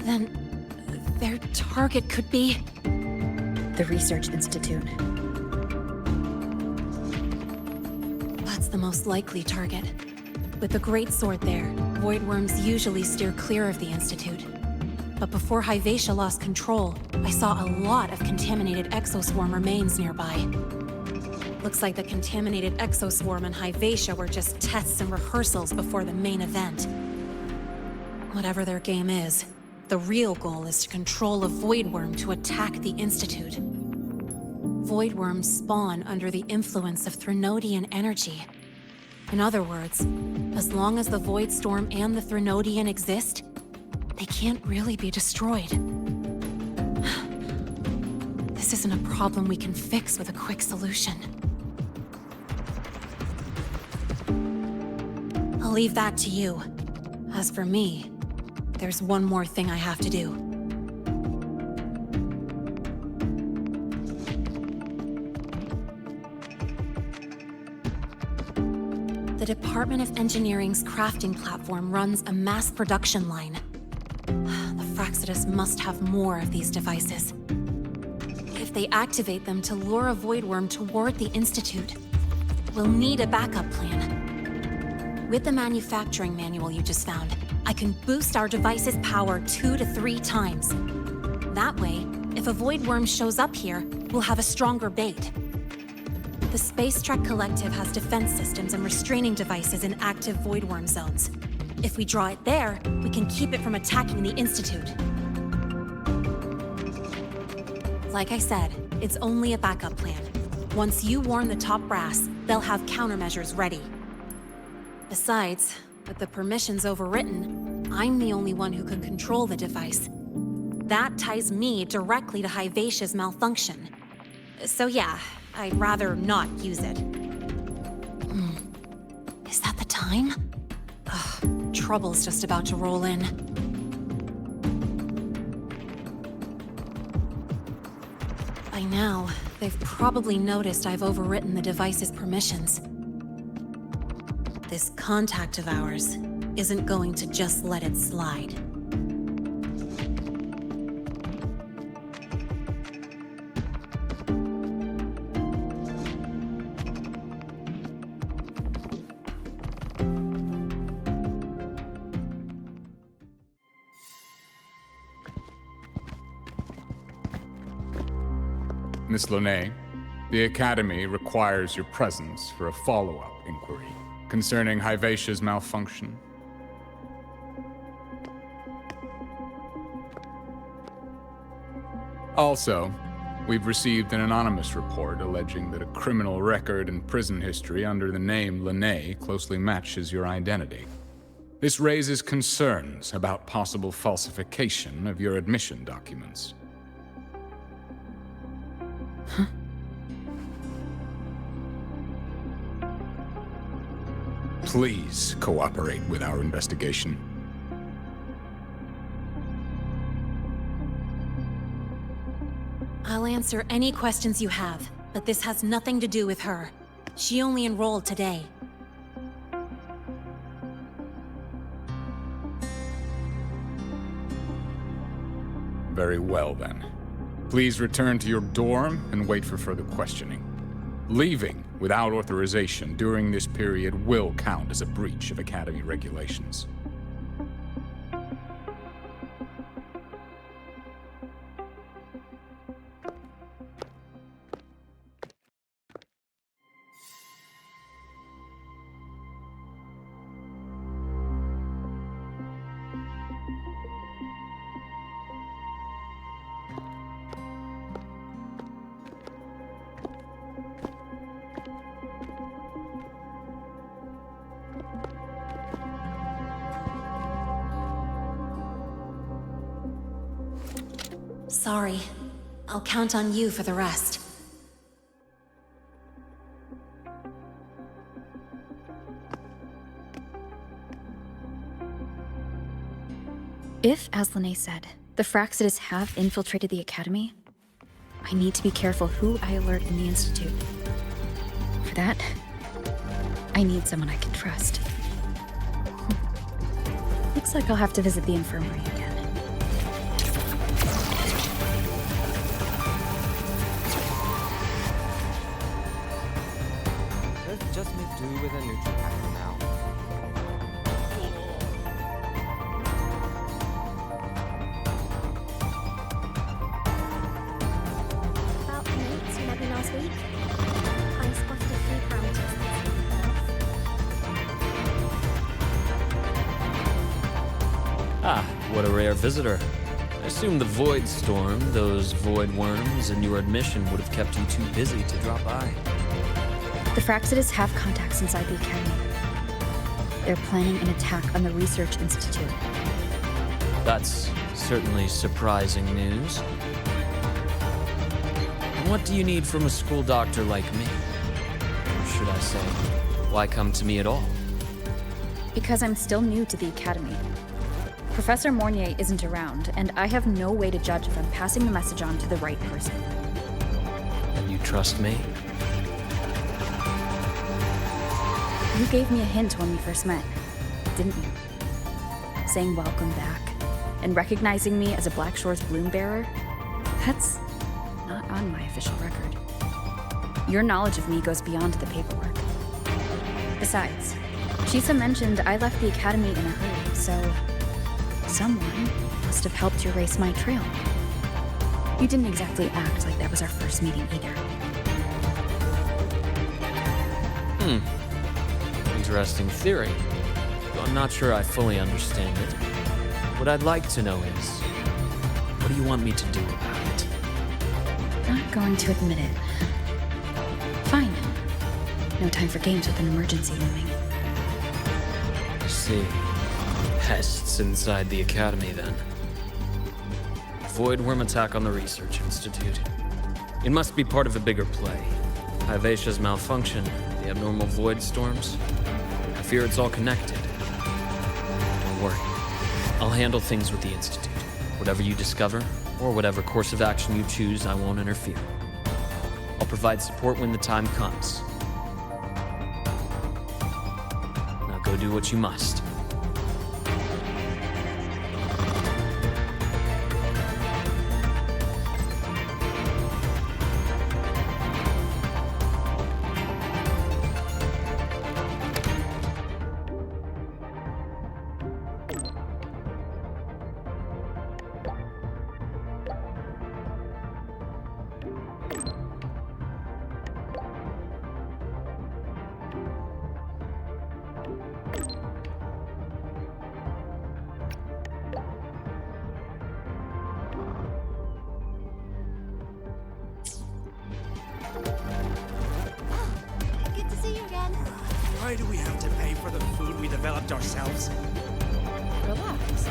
then their target could be... the Research Institute. That's the most likely target. With the Great Sword there, void worms usually steer clear of the Institute. But before Hyvatia lost control, I saw a lot of contaminated exoswarm remains nearby. Looks like the contaminated exoswarm and Hyvatia were just tests and rehearsals before the main event. Whatever their game is, the real goal is to control a void worm to attack the Institute. Void worms spawn under the influence of Threnodian energy. In other words, as long as the Void Storm and the Threnodian exist, they can't really be destroyed. This isn't a problem we can fix with a quick solution. I'll leave that to you. As for me, there's one more thing I have to do. The Department of Engineering's crafting platform runs a mass production line. The Fraxidus must have more of these devices. If they activate them to lure a void worm toward the Institute, we'll need a backup plan. With the manufacturing manual you just found, I can boost our device's power 2 to 3 times. That way, if a void worm shows up here, we'll have a stronger bait. The Space Trek Collective has defense systems and restraining devices in active void worm zones. If we draw it there, we can keep it from attacking the Institute. Like I said, it's only a backup plan. Once you warn the top brass, they'll have countermeasures ready. Besides, with the permissions overwritten, I'm the only one who can control the device. That ties me directly to Hyvatia's malfunction. So yeah, I'd rather not use it. Is that the time? Ugh, trouble's just about to roll in. By now, they've probably noticed I've overwritten the device's permissions. This contact of ours isn't going to just let it slide. Miss Linnae, the Academy requires your presence for a follow-up inquiry concerning Hivacia's malfunction. Also, we've received an anonymous report alleging that a criminal record and prison history under the name Linnae closely matches your identity. This raises concerns about possible falsification of your admission documents. Huh? Please cooperate with our investigation. I'll answer any questions you have, but this has nothing to do with her. She only enrolled today. Very well, then. Please return to your dorm and wait for further questioning. Leaving without authorization during this period will count as a breach of Academy regulations. Sorry. I'll count on you for the rest. If, as Linnae said, the Fraxidus have infiltrated the Academy, I need to be careful who I alert in the Institute. For that, I need someone I can trust. Looks like I'll have to visit the infirmary again. Let's just make do with a neutral pack for now. About the notes you met me last week, I spotted a few characters. Ah, what a rare visitor. I assume the Void Storm, those void worms, and your admission would have kept you too busy to drop by. The Fraxidus have contacts inside the Academy. They're planning an attack on the Research Institute. That's certainly surprising news. What do you need from a school doctor like me? Or should I say, why come to me at all? Because I'm still new to the Academy. Professor Mornier isn't around, and I have no way to judge if I'm passing the message on to the right person. And you trust me? You gave me a hint when we first met, didn't you? Saying welcome back, and recognizing me as a Black Shore's bloom bearer? That's not on my official record. Your knowledge of me goes beyond the paperwork. Besides, Chisa mentioned I left the Academy in a hurry, so someone must have helped you erase my trail. You didn't exactly act like that was our first meeting either. Interesting theory. Though I'm not sure I fully understand it. What I'd like to know is, what do you want me to do about it? Not going to admit it. Fine. No time for games with an emergency looming. I see. Pests inside the Academy, then. Void worm attack on the Research Institute. It must be part of a bigger play. Hivacia's malfunction, the abnormal void storms. I fear it's all connected. Don't worry. I'll handle things with the Institute. Whatever you discover, or whatever course of action you choose, I won't interfere. I'll provide support when the time comes. Now go do what you must. Why do we have to pay for the food we developed ourselves? Relax.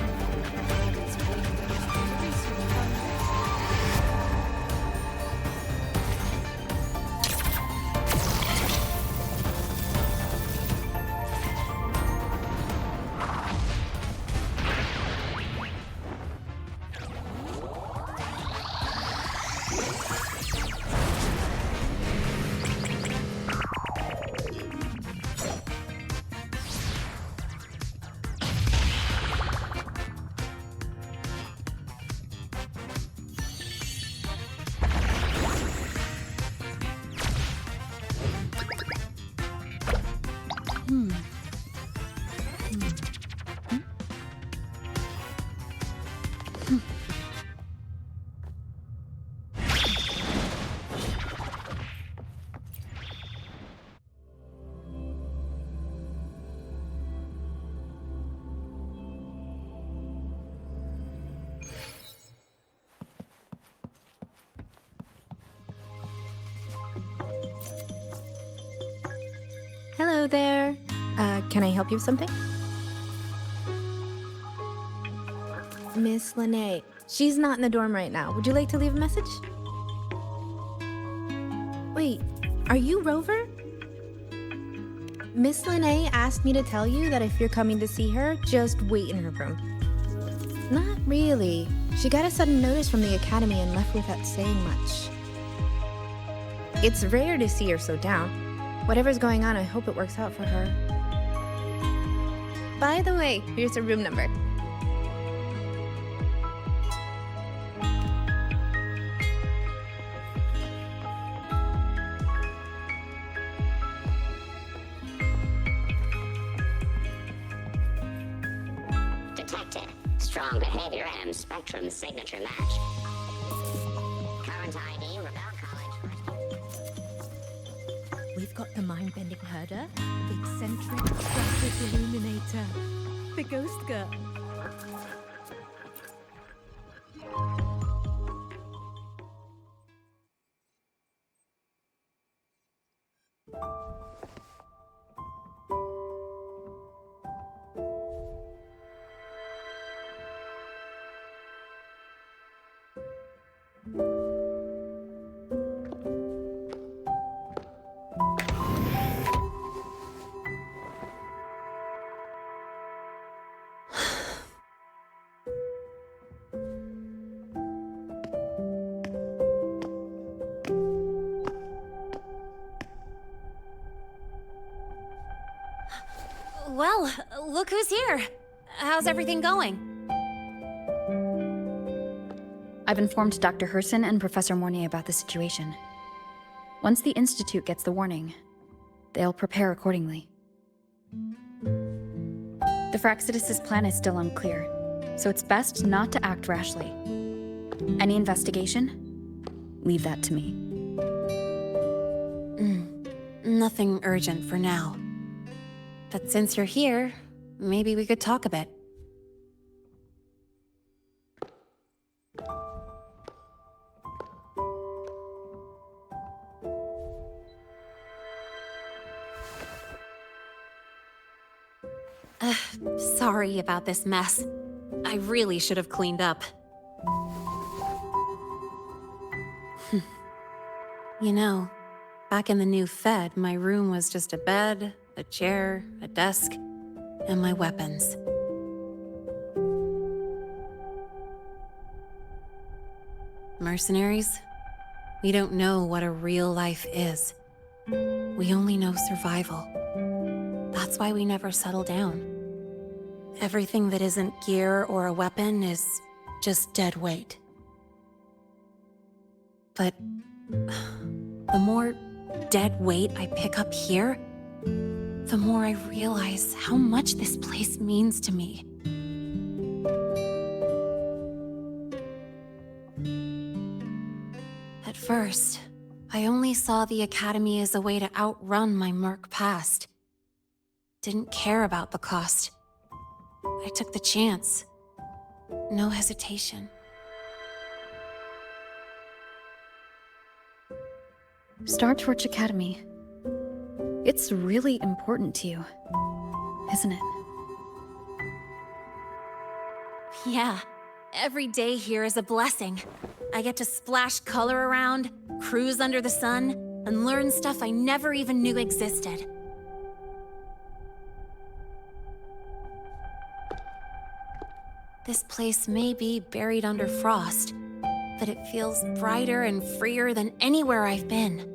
Hello there. Can I help you with something? Miss Lene. She's not in the dorm right now. Would you like to leave a message? Wait, are you Rover? Miss Lene asked me to tell you that if you're coming to see her, just wait in her room. Not really. She got a sudden notice from the academy and left without saying much. It's rare to see her so down. Whatever's going on, I hope it works out for her. By the way, here's her room number. Detected. Strong behavior and spectrum signature match. Current ID, Rebel College. We've got the mind-bending herder, the eccentric graphic illuminator, the ghost girl. Well, look who's here. How's everything going? I've informed Dr. Herson and Professor Mornay about the situation. Once the Institute gets the warning, they'll prepare accordingly. The Fraxidus' plan is still unclear, so it's best not to act rashly. Any investigation? Leave that to me. Nothing urgent for now. But since you're here, maybe we could talk a bit. Sorry about this mess. I really should have cleaned up. You know, back in the new Fed, my room was just a bed, a chair, a desk, and my weapons. Mercenaries? We don't know what a real life is. We only know survival. That's why we never settle down. Everything that isn't gear or a weapon is just dead weight. But the more dead weight I pick up here, the more I realize how much this place means to me. At first, I only saw the Academy as a way to outrun my merc past. Didn't care about the cost. I took the chance. No hesitation. Star Torch Academy. It's really important to you, isn't it? Yeah, every day here is a blessing. I get to splash color around, cruise under the sun, and learn stuff I never even knew existed. This place may be buried under frost, but it feels brighter and freer than anywhere I've been.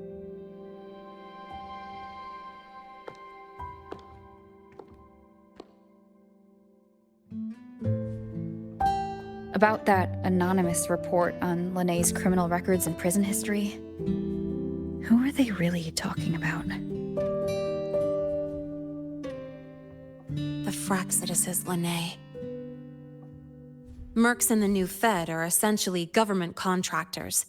About that anonymous report on Linnéa's criminal records and prison history, who are they really talking about? The Fraxituses Linné. Mercs in the new Fed are essentially government contractors.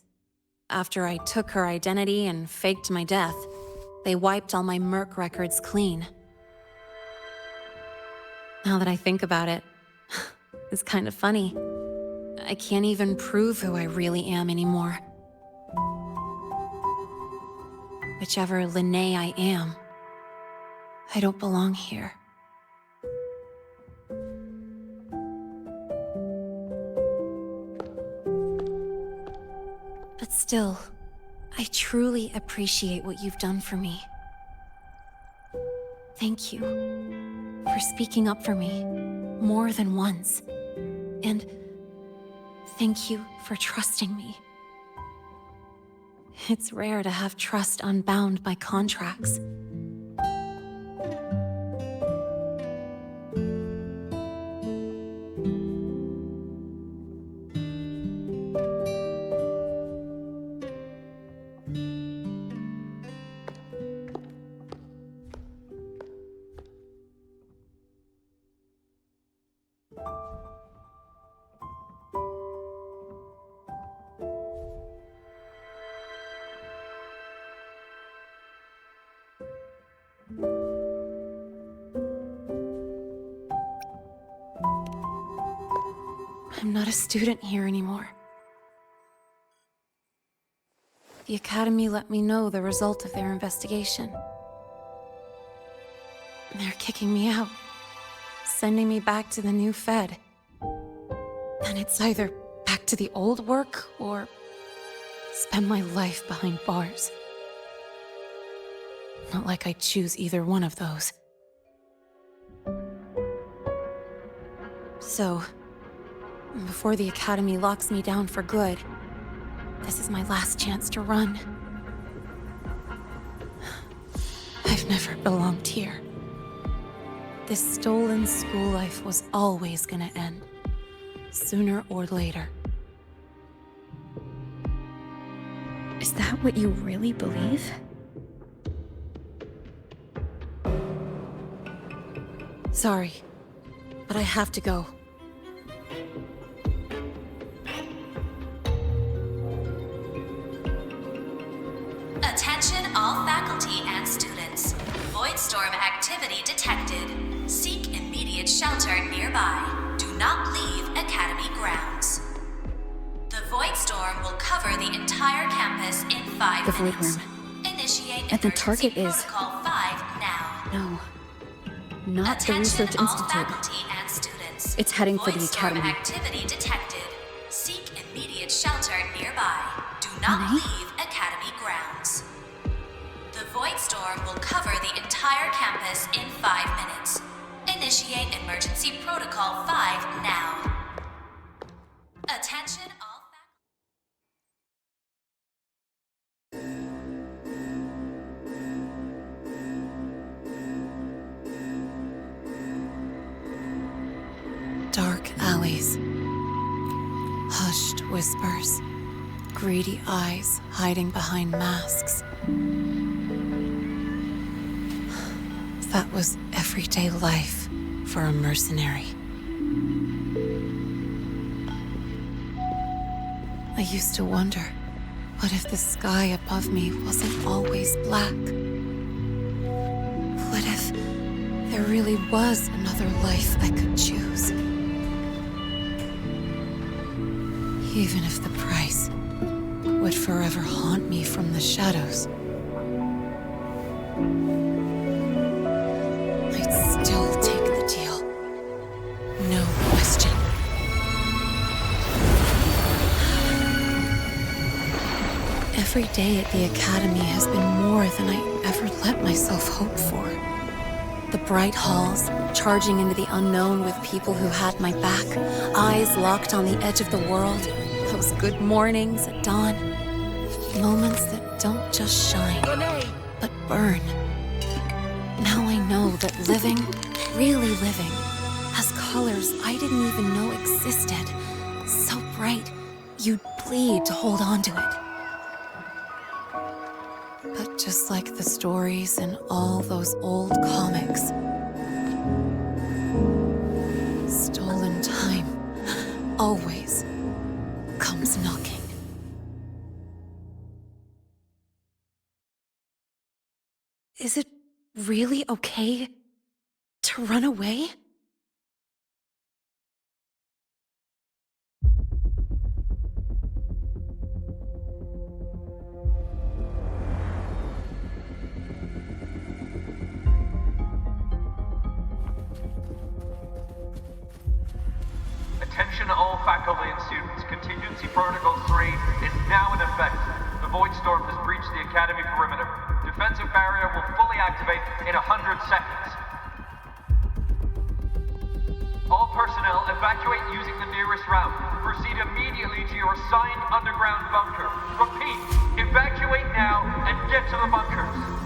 After I took her identity and faked my death, they wiped all my Merc records clean. Now that I think about it, it's kind of funny. I can't even prove who I really am anymore. Whichever Linné I am, I don't belong here. But still, I truly appreciate what you've done for me. Thank you for speaking up for me more than once. And thank you for trusting me. It's rare to have trust unbound by contracts. I'm not a student here anymore. The Academy let me know the result of their investigation. They're kicking me out, sending me back to the new Fed. And it's either back to the old work or spend my life behind bars. Not like I choose either one of those. So, before the Academy locks me down for good, this is my last chance to run. I've never belonged here. This stolen school life was always gonna end, sooner or later. Is that what you really believe? Sorry, but I have to go. Attention all faculty and students. Voidstorm activity detected. Seek immediate shelter nearby. Do not leave Academy grounds. The Voidstorm will cover the entire campus in 5 The Void minutes. Worm. Initiate And the emergency target is... protocol 5 now. No. Not the Attention Research all Institute. faculty and students. It's heading for the Voidstorm Academy. activity detected. Seek immediate shelter nearby. Do not leave Academy grounds. The Voidstorm will cover the entire campus in 5 minutes. Initiate emergency protocol 5 now. Attention all Dark alleys. Hushed whispers. Greedy eyes hiding behind masks. That was everyday life for a mercenary. I used to wonder, what if the sky above me wasn't always black? What if there really was another life I could choose? Even if the price would forever haunt me from the shadows. Every day at the Academy has been more than I ever let myself hope for. The bright halls, charging into the unknown with people who had my back, eyes locked on the edge of the world, those good mornings at dawn, moments that don't just shine, but burn. Now I know that living, really living, has colors I didn't even know existed. So bright, you'd bleed to hold on to it. But just like the stories in all those old comics, stolen time always comes knocking. Is it really okay to run away? Attention all faculty and students. Contingency Protocol 3 is now in effect. The Void Storm has breached the Academy perimeter. Defensive barrier will fully activate in 100 seconds. All personnel evacuate using the nearest route. Proceed immediately to your assigned underground bunker. Repeat, evacuate now and get to the bunkers.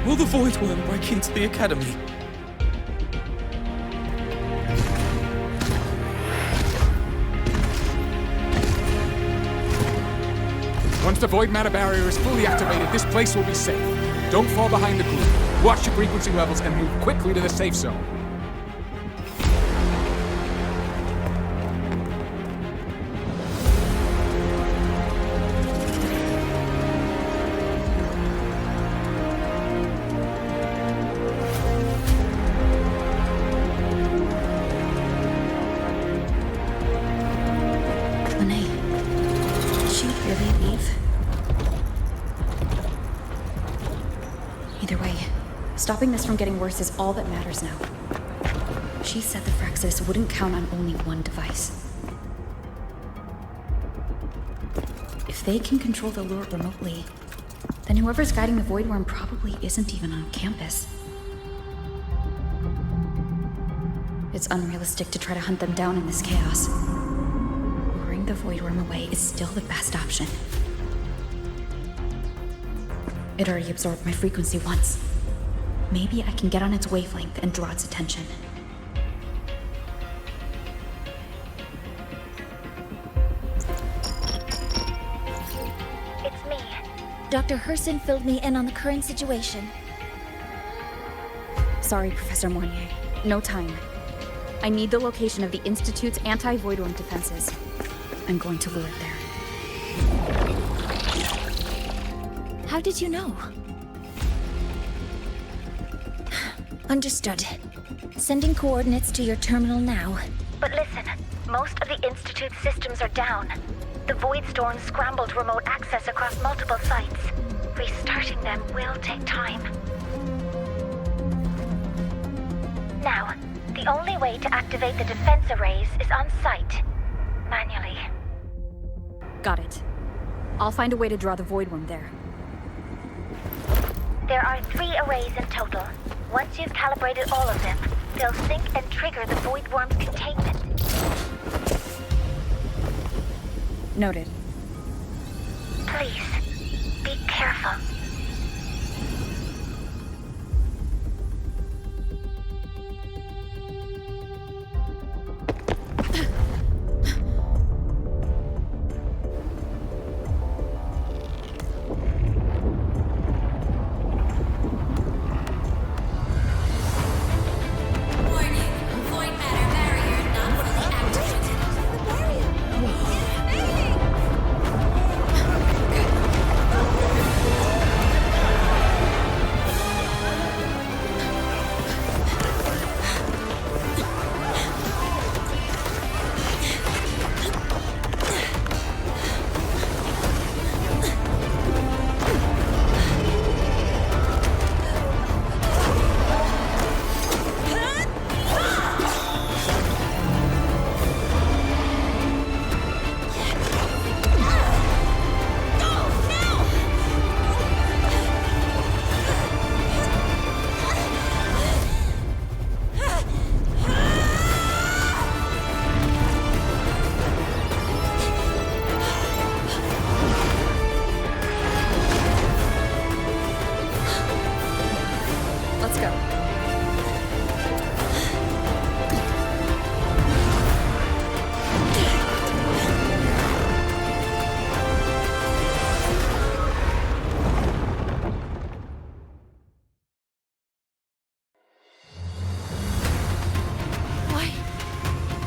Will the Void Worm break into the Academy? Once the Void Matter Barrier is fully activated, this place will be safe. Don't fall behind the group. Watch your frequency levels and move quickly to the safe zone. Either way, stopping this from getting worse is all that matters now. She said the Fraxis wouldn't count on only one device. If they can control the lure remotely, then whoever's guiding the Void Worm probably isn't even on campus. It's unrealistic to try to hunt them down in this chaos. Luring the Void Worm away is still the best option. It already absorbed my frequency once. Maybe I can get on its wavelength and draw its attention. It's me. Dr. Herson filled me in on the current situation. Sorry, Professor Mornier. No time. I need the location of the Institute's anti-Void Worm defenses. I'm going to lure it there. How did you know? Understood. Sending coordinates to your terminal now. But listen, most of the Institute's systems are down. The Void Storm scrambled remote access across multiple sites. Restarting them will take time. Now, the only way to activate the defense arrays is on site, manually. Got it. I'll find a way to draw the Void Worm there. There are 3 arrays in total. Once you've calibrated all of them, they'll sync and trigger the Void Worm's containment. Noted. Please, be careful.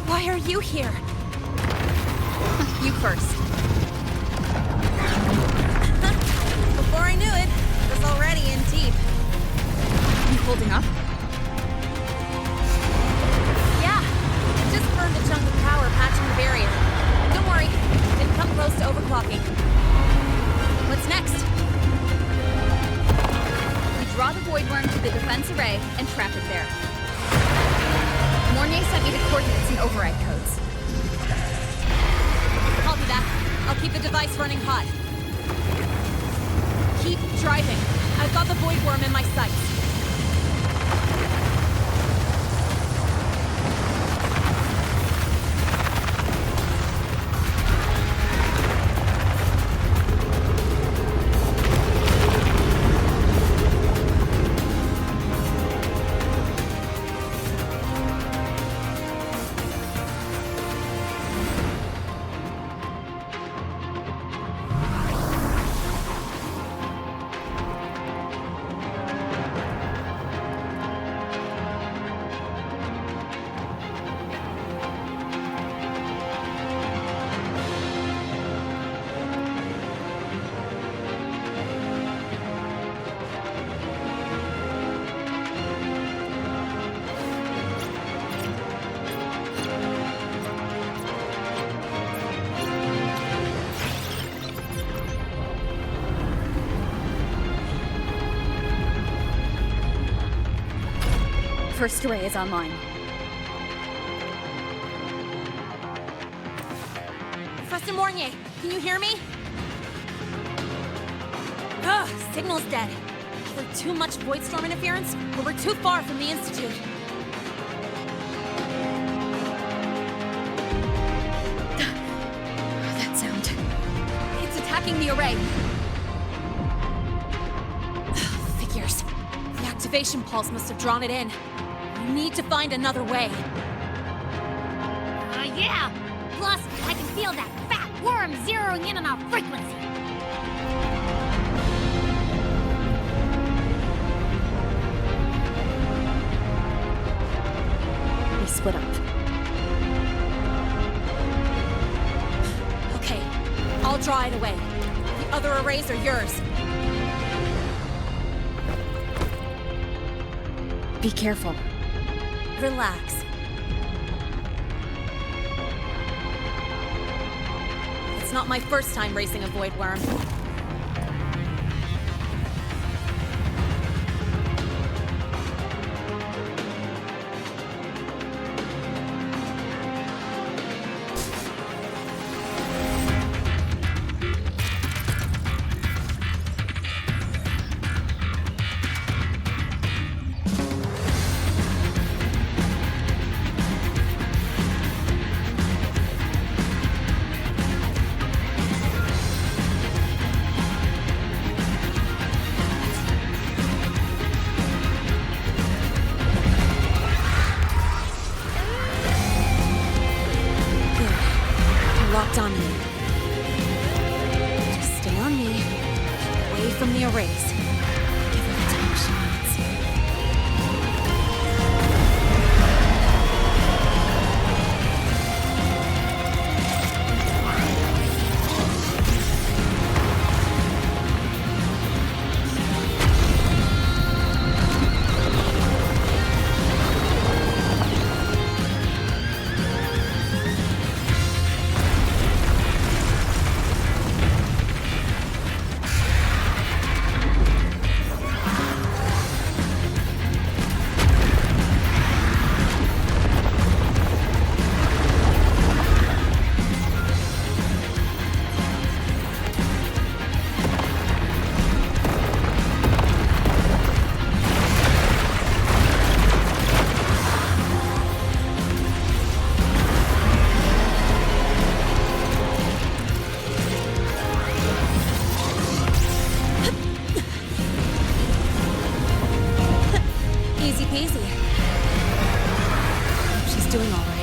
Why are you here? You first. Before I knew it, I was already in deep. You holding up? Yeah. Just burned a chunk of power patching the barrier. Don't worry, didn't come close to overclocking. What's next? We draw the Void Worm to the defense array and trap it there. Mornier sent me the coordinates and override codes. Copy that. I'll keep the device running hot. Keep driving. I've got the Void Worm in my sights. First array is online. Professor Mornier, can you hear me? Ugh, signal's dead. Either too much void storm interference, or we're too far from the Institute. That sound. It's attacking the array. Figures. The activation pulse must have drawn it in. We need to find another way. Yeah! Plus, I can feel that fat worm zeroing in on our frequency. We split up. Okay, I'll draw it away. The other arrays are yours. Be careful. Relax. It's not my first time racing a void worm. Easy peasy. She's doing all right.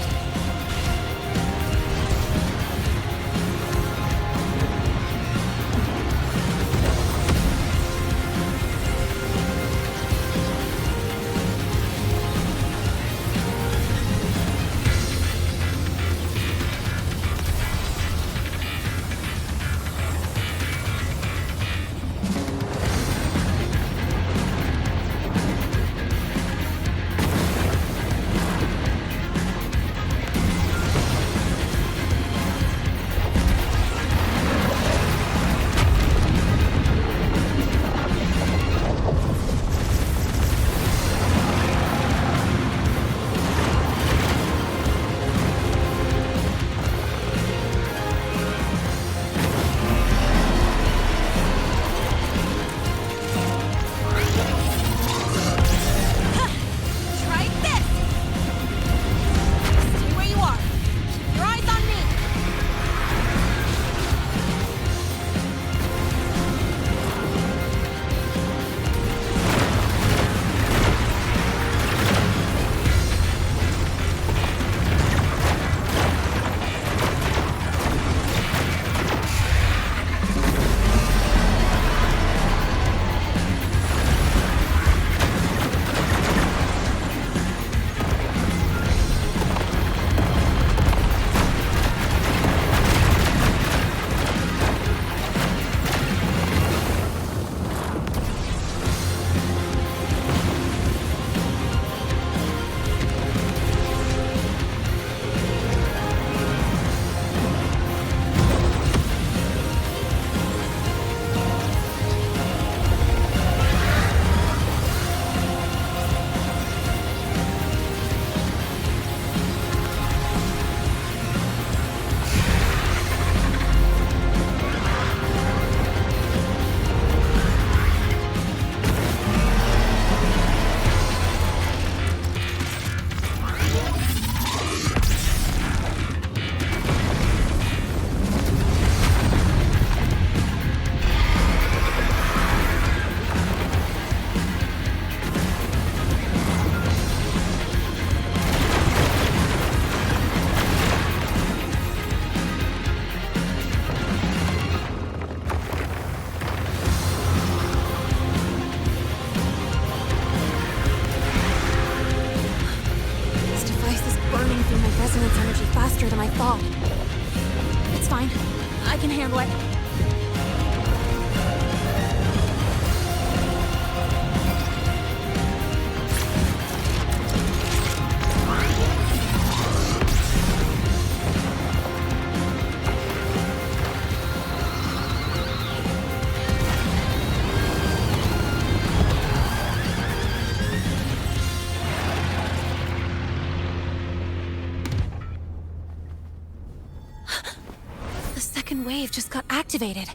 Wave just got activated.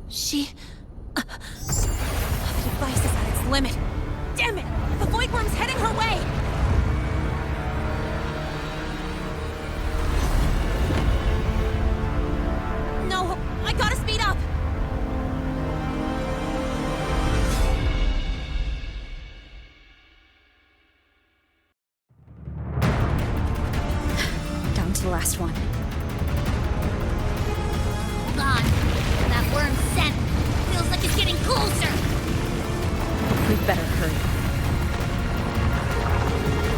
The device is at its limit. Damn it! The Void Worm's heading her way! No, I gotta speed up! Down to the last one. That worm's scent feels like it's getting closer. We'd better hurry.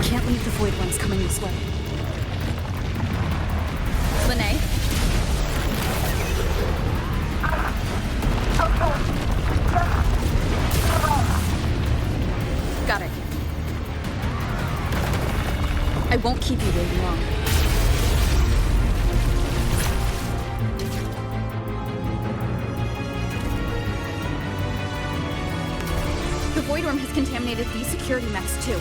Can't leave the Void Ones coming this way. Lene? Got it. I won't keep you waiting long. The Void Worm has contaminated these security mechs too.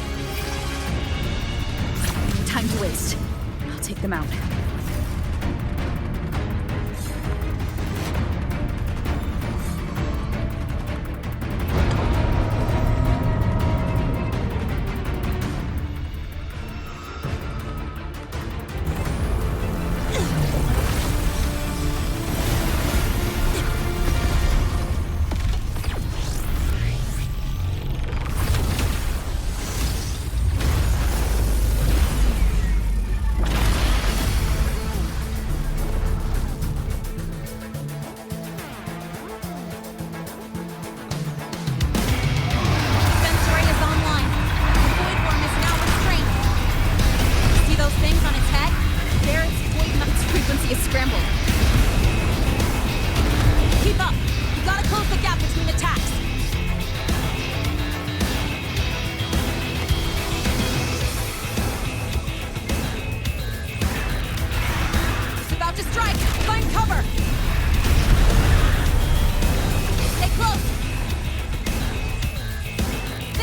No time to waste. I'll take them out.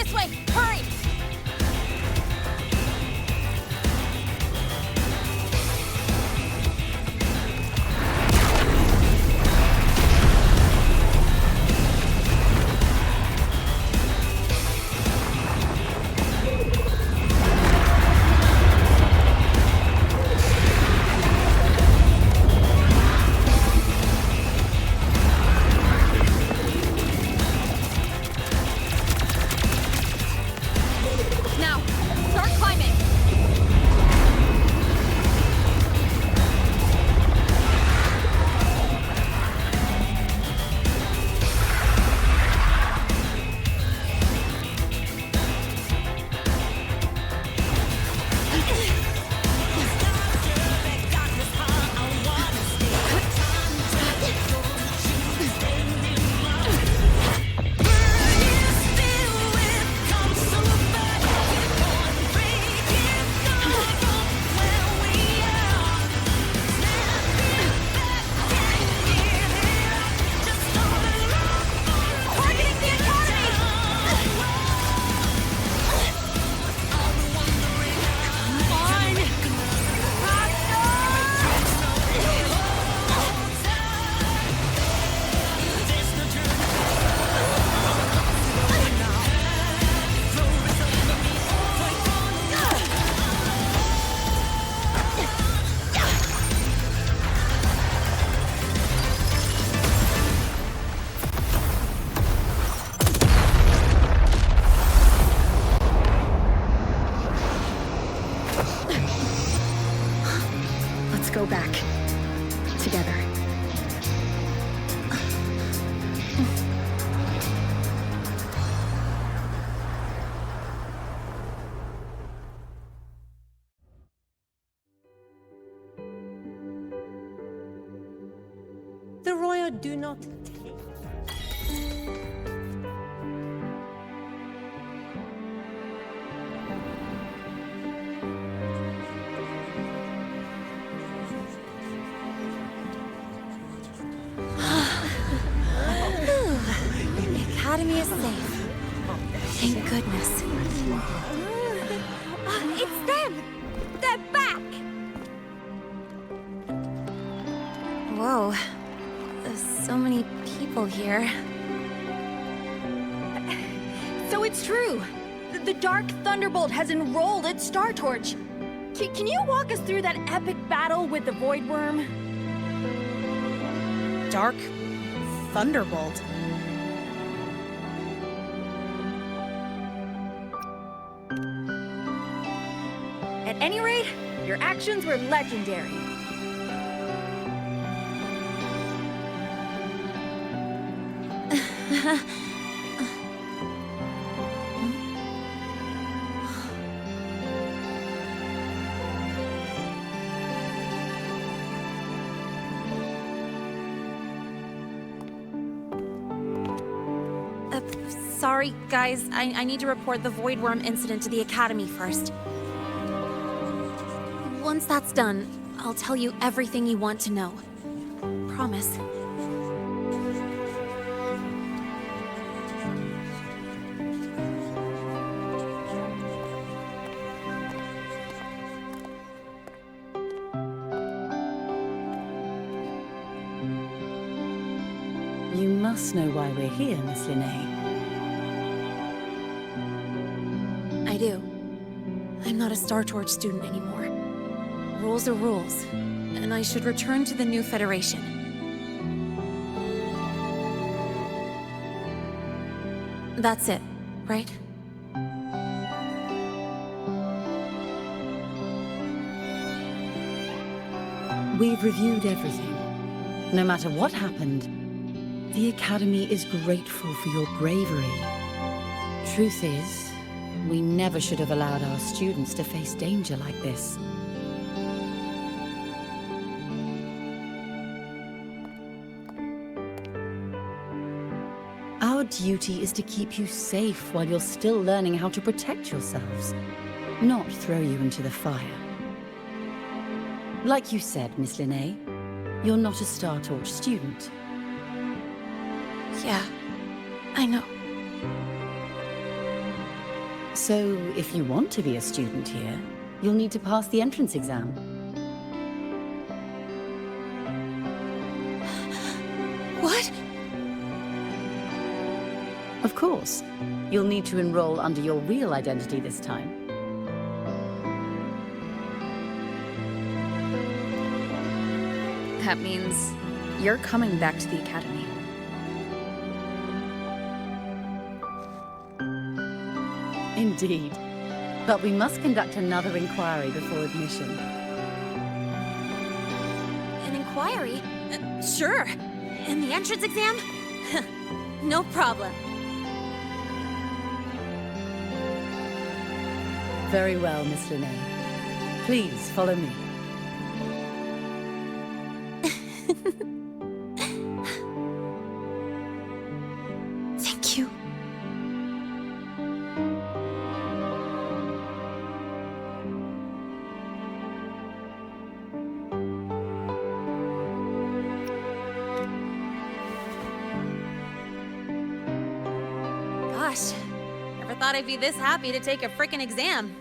This way! Hurry! Go back. Together. The Royal do not Academy is safe. Thank goodness. It's them! They're back! Whoa. There's so many people here. So it's true! The Dark Thunderbolt has enrolled at Star Torch! Can you walk us through that epic battle with the Void Worm? Dark Thunderbolt? At any rate, your actions were legendary. Sorry, guys. I need to report the Void Worm incident to the Academy first. Once that's done, I'll tell you everything you want to know. Promise. You must know why we're here, Miss Linnae. I do. I'm not a Star Torch student anymore. Rules are rules, and I should return to the new Federation. That's it, right? We've reviewed everything. No matter what happened, the Academy is grateful for your bravery. Truth is, we never should have allowed our students to face danger like this. Our duty is to keep you safe while you're still learning how to protect yourselves, not throw you into the fire. Like you said, Miss Linnae, you're not a Star Torch student. Yeah, I know. So, if you want to be a student here, you'll need to pass the entrance exam. What? Of course. You'll need to enroll under your real identity this time. That means you're coming back to the academy. Indeed. But we must conduct another inquiry before admission. An inquiry? Sure. And the entrance exam? No problem. Very well, Miss Linnae. Please follow me. Thank you. Gosh, never thought I'd be this happy to take a frickin' exam.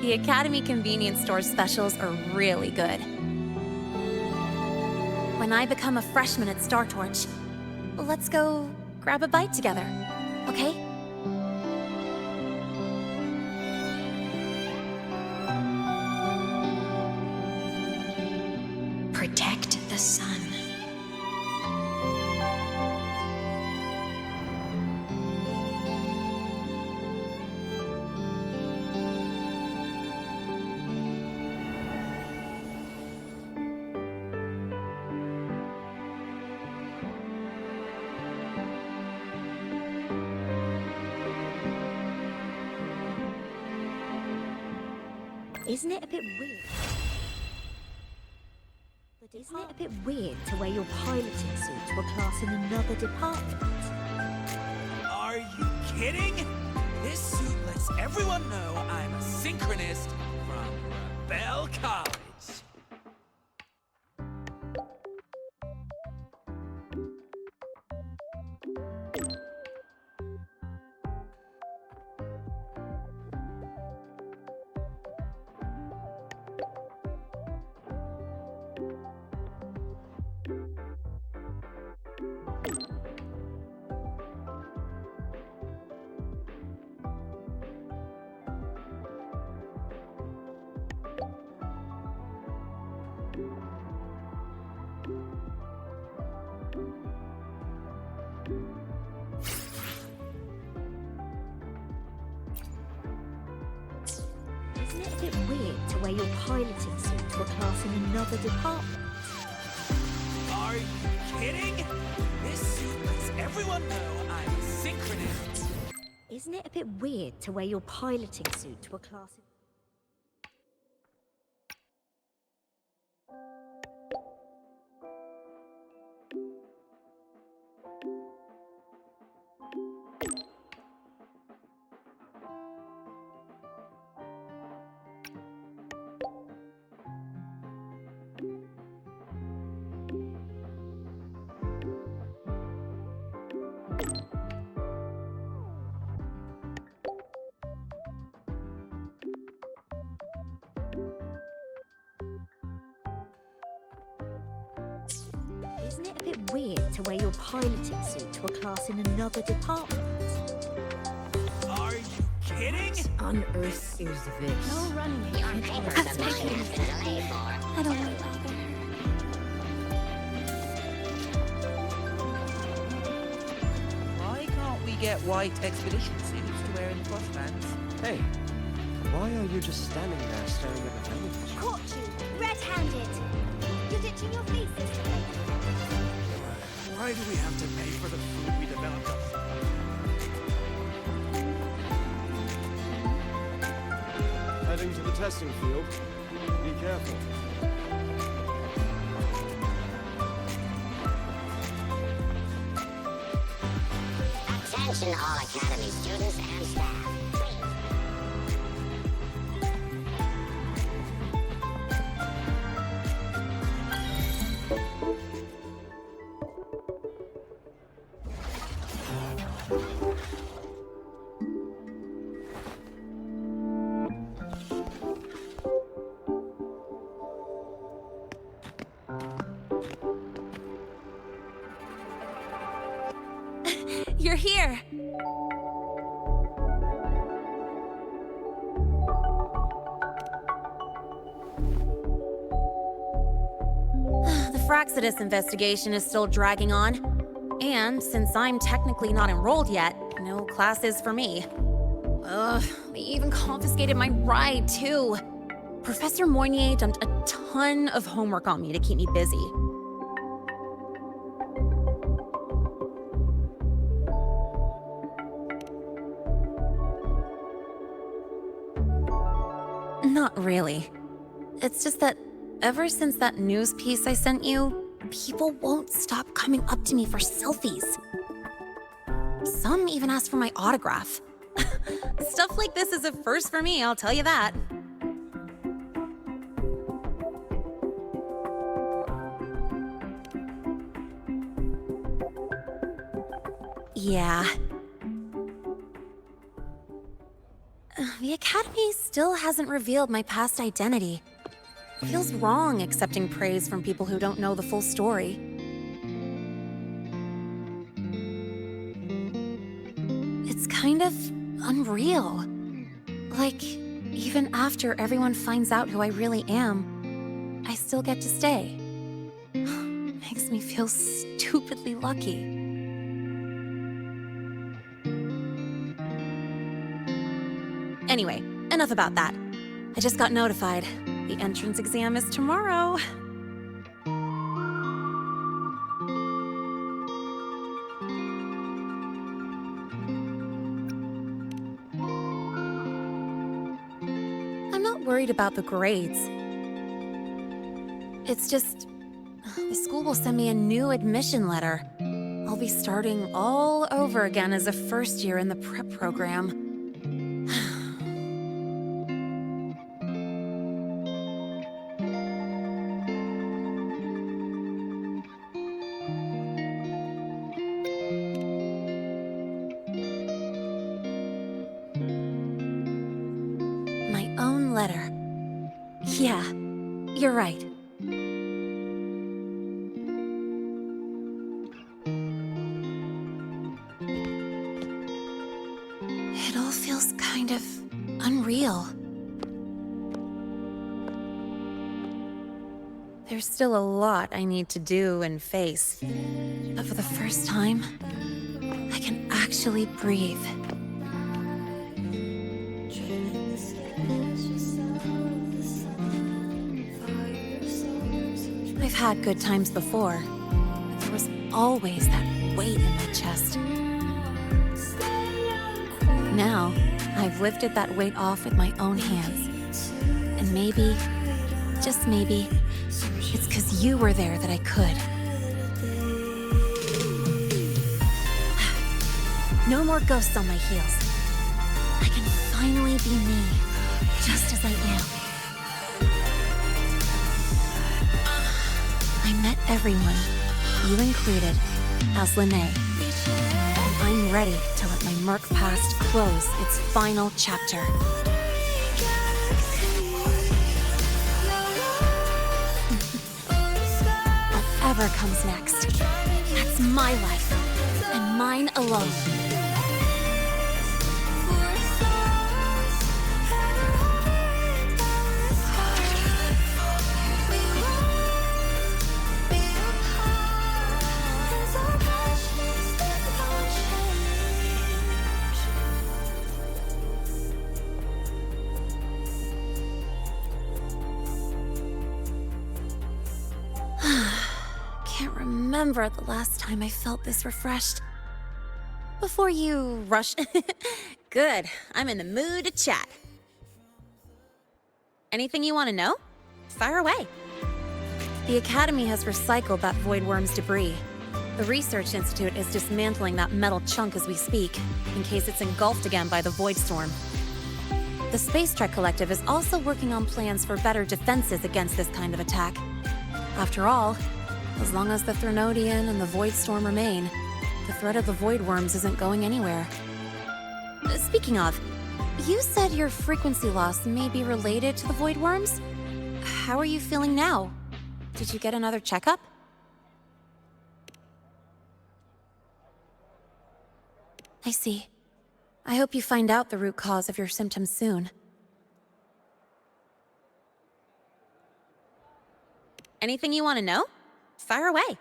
The Academy convenience store specials are really good. When I become a freshman at Star Torch, let's go grab a bite together, okay? Protect the sun. Isn't it a bit weird? Isn't it a bit weird to wear your piloting suit to a class in another department? Are you kidding? This suit lets everyone know I'm a synchronist from Rebel College. Isn't it a bit weird to wear your piloting suit to a class in another department? Are you kidding? This suit lets everyone know I'm a synchronist. Isn't it a bit weird to wear your piloting suit to a class in... Isn't it a bit weird to wear your piloting suit to a class in another department? Are you kidding? What on earth is this? No running. I don't want to bother. Why can't we get white expedition suits to wear in the crossbands? Hey, why are you just standing there staring at the vending machine? Caught you, red-handed. You're ditching your thesis. Why do we have to pay for the food we developed ourselves? Heading to the testing field. Be careful. Attention! Attention all Academy students and staff. You're here! The Fraxidus investigation is still dragging on. And since I'm technically not enrolled yet, no classes for me. Ugh, they even confiscated my ride, too. Professor Moynier dumped a ton of homework on me to keep me busy. Not really. It's just that ever since that news piece I sent you, people won't stop coming up to me for selfies. Some even ask for my autograph. Stuff like this is a first for me, I'll tell you that. Yeah. The Academy still hasn't revealed my past identity. It feels wrong accepting praise from people who don't know the full story. It's kind of unreal. Like, even after everyone finds out who I really am, I still get to stay. Makes me feel stupidly lucky. Anyway, enough about that. I just got notified. The entrance exam is tomorrow. I'm not worried about the grades. It's just, the school will send me a new admission letter. I'll be starting all over again as a first year in the prep program. Letter. Yeah, you're right. It all feels kind of unreal. There's still a lot I need to do and face, but for the first time, I can actually breathe. I've had good times before, but there was always that weight in my chest. Now, I've lifted that weight off with my own hands. And maybe, just maybe, it's 'cause you were there that I could. No more ghosts on my heels. I can finally be me, just as I am. I met everyone, you included, as Lene. And I'm ready to let my Merc past close its final chapter. Whatever comes next, that's my life, and mine alone. Remember the last time I felt this refreshed. Before you rush... Good, I'm in the mood to chat. Anything you want to know? Fire away. The Academy has recycled that Void Worm's debris. The Research Institute is dismantling that metal chunk as we speak, in case it's engulfed again by the Void Storm. The Space Trek Collective is also working on plans for better defenses against this kind of attack. After all, as long as the Threnodian and the Void Storm remain, the threat of the Void Worms isn't going anywhere. Speaking of, you said your frequency loss may be related to the Void Worms? How are you feeling now? Did you get another checkup? I see. I hope you find out the root cause of your symptoms soon. Anything you want to know? Fire away.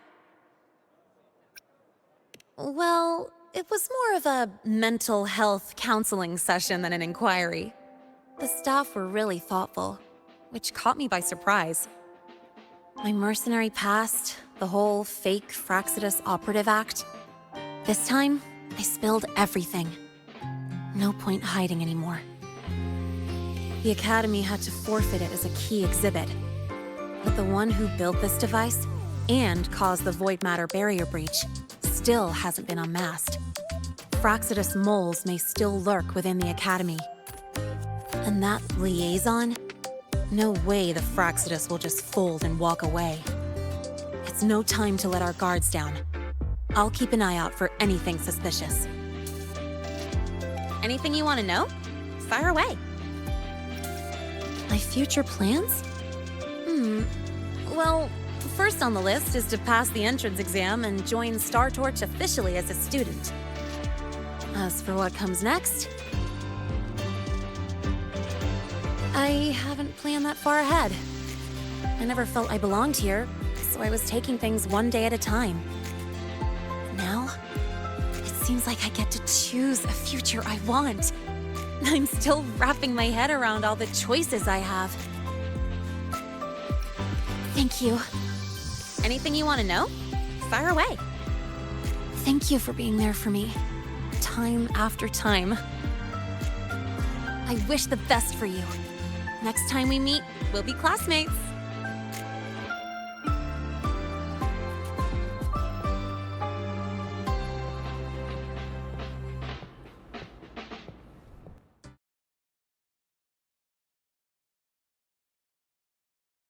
Well, it was more of a mental health counseling session than an inquiry. The staff were really thoughtful, which caught me by surprise. My mercenary past, the whole fake Fraxidus operative act. This time, I spilled everything. No point hiding anymore. The Academy had to forfeit it as a key exhibit. But the one who built this device, and caused the void matter barrier breach, still hasn't been unmasked. Fraxidus moles may still lurk within the Academy. And that liaison? No way the Fraxidus will just fold and walk away. It's no time to let our guards down. I'll keep an eye out for anything suspicious. Anything you want to know? Fire away. My future plans? Well, first on the list is to pass the entrance exam and join Star Torch officially as a student. As for what comes next, I haven't planned that far ahead. I never felt I belonged here, so I was taking things one day at a time. Now, it seems like I get to choose a future I want. I'm still wrapping my head around all the choices I have. Thank you. Anything you want to know? Fire away. Thank you for being there for me, time after time. I wish the best for you. Next time we meet, we'll be classmates.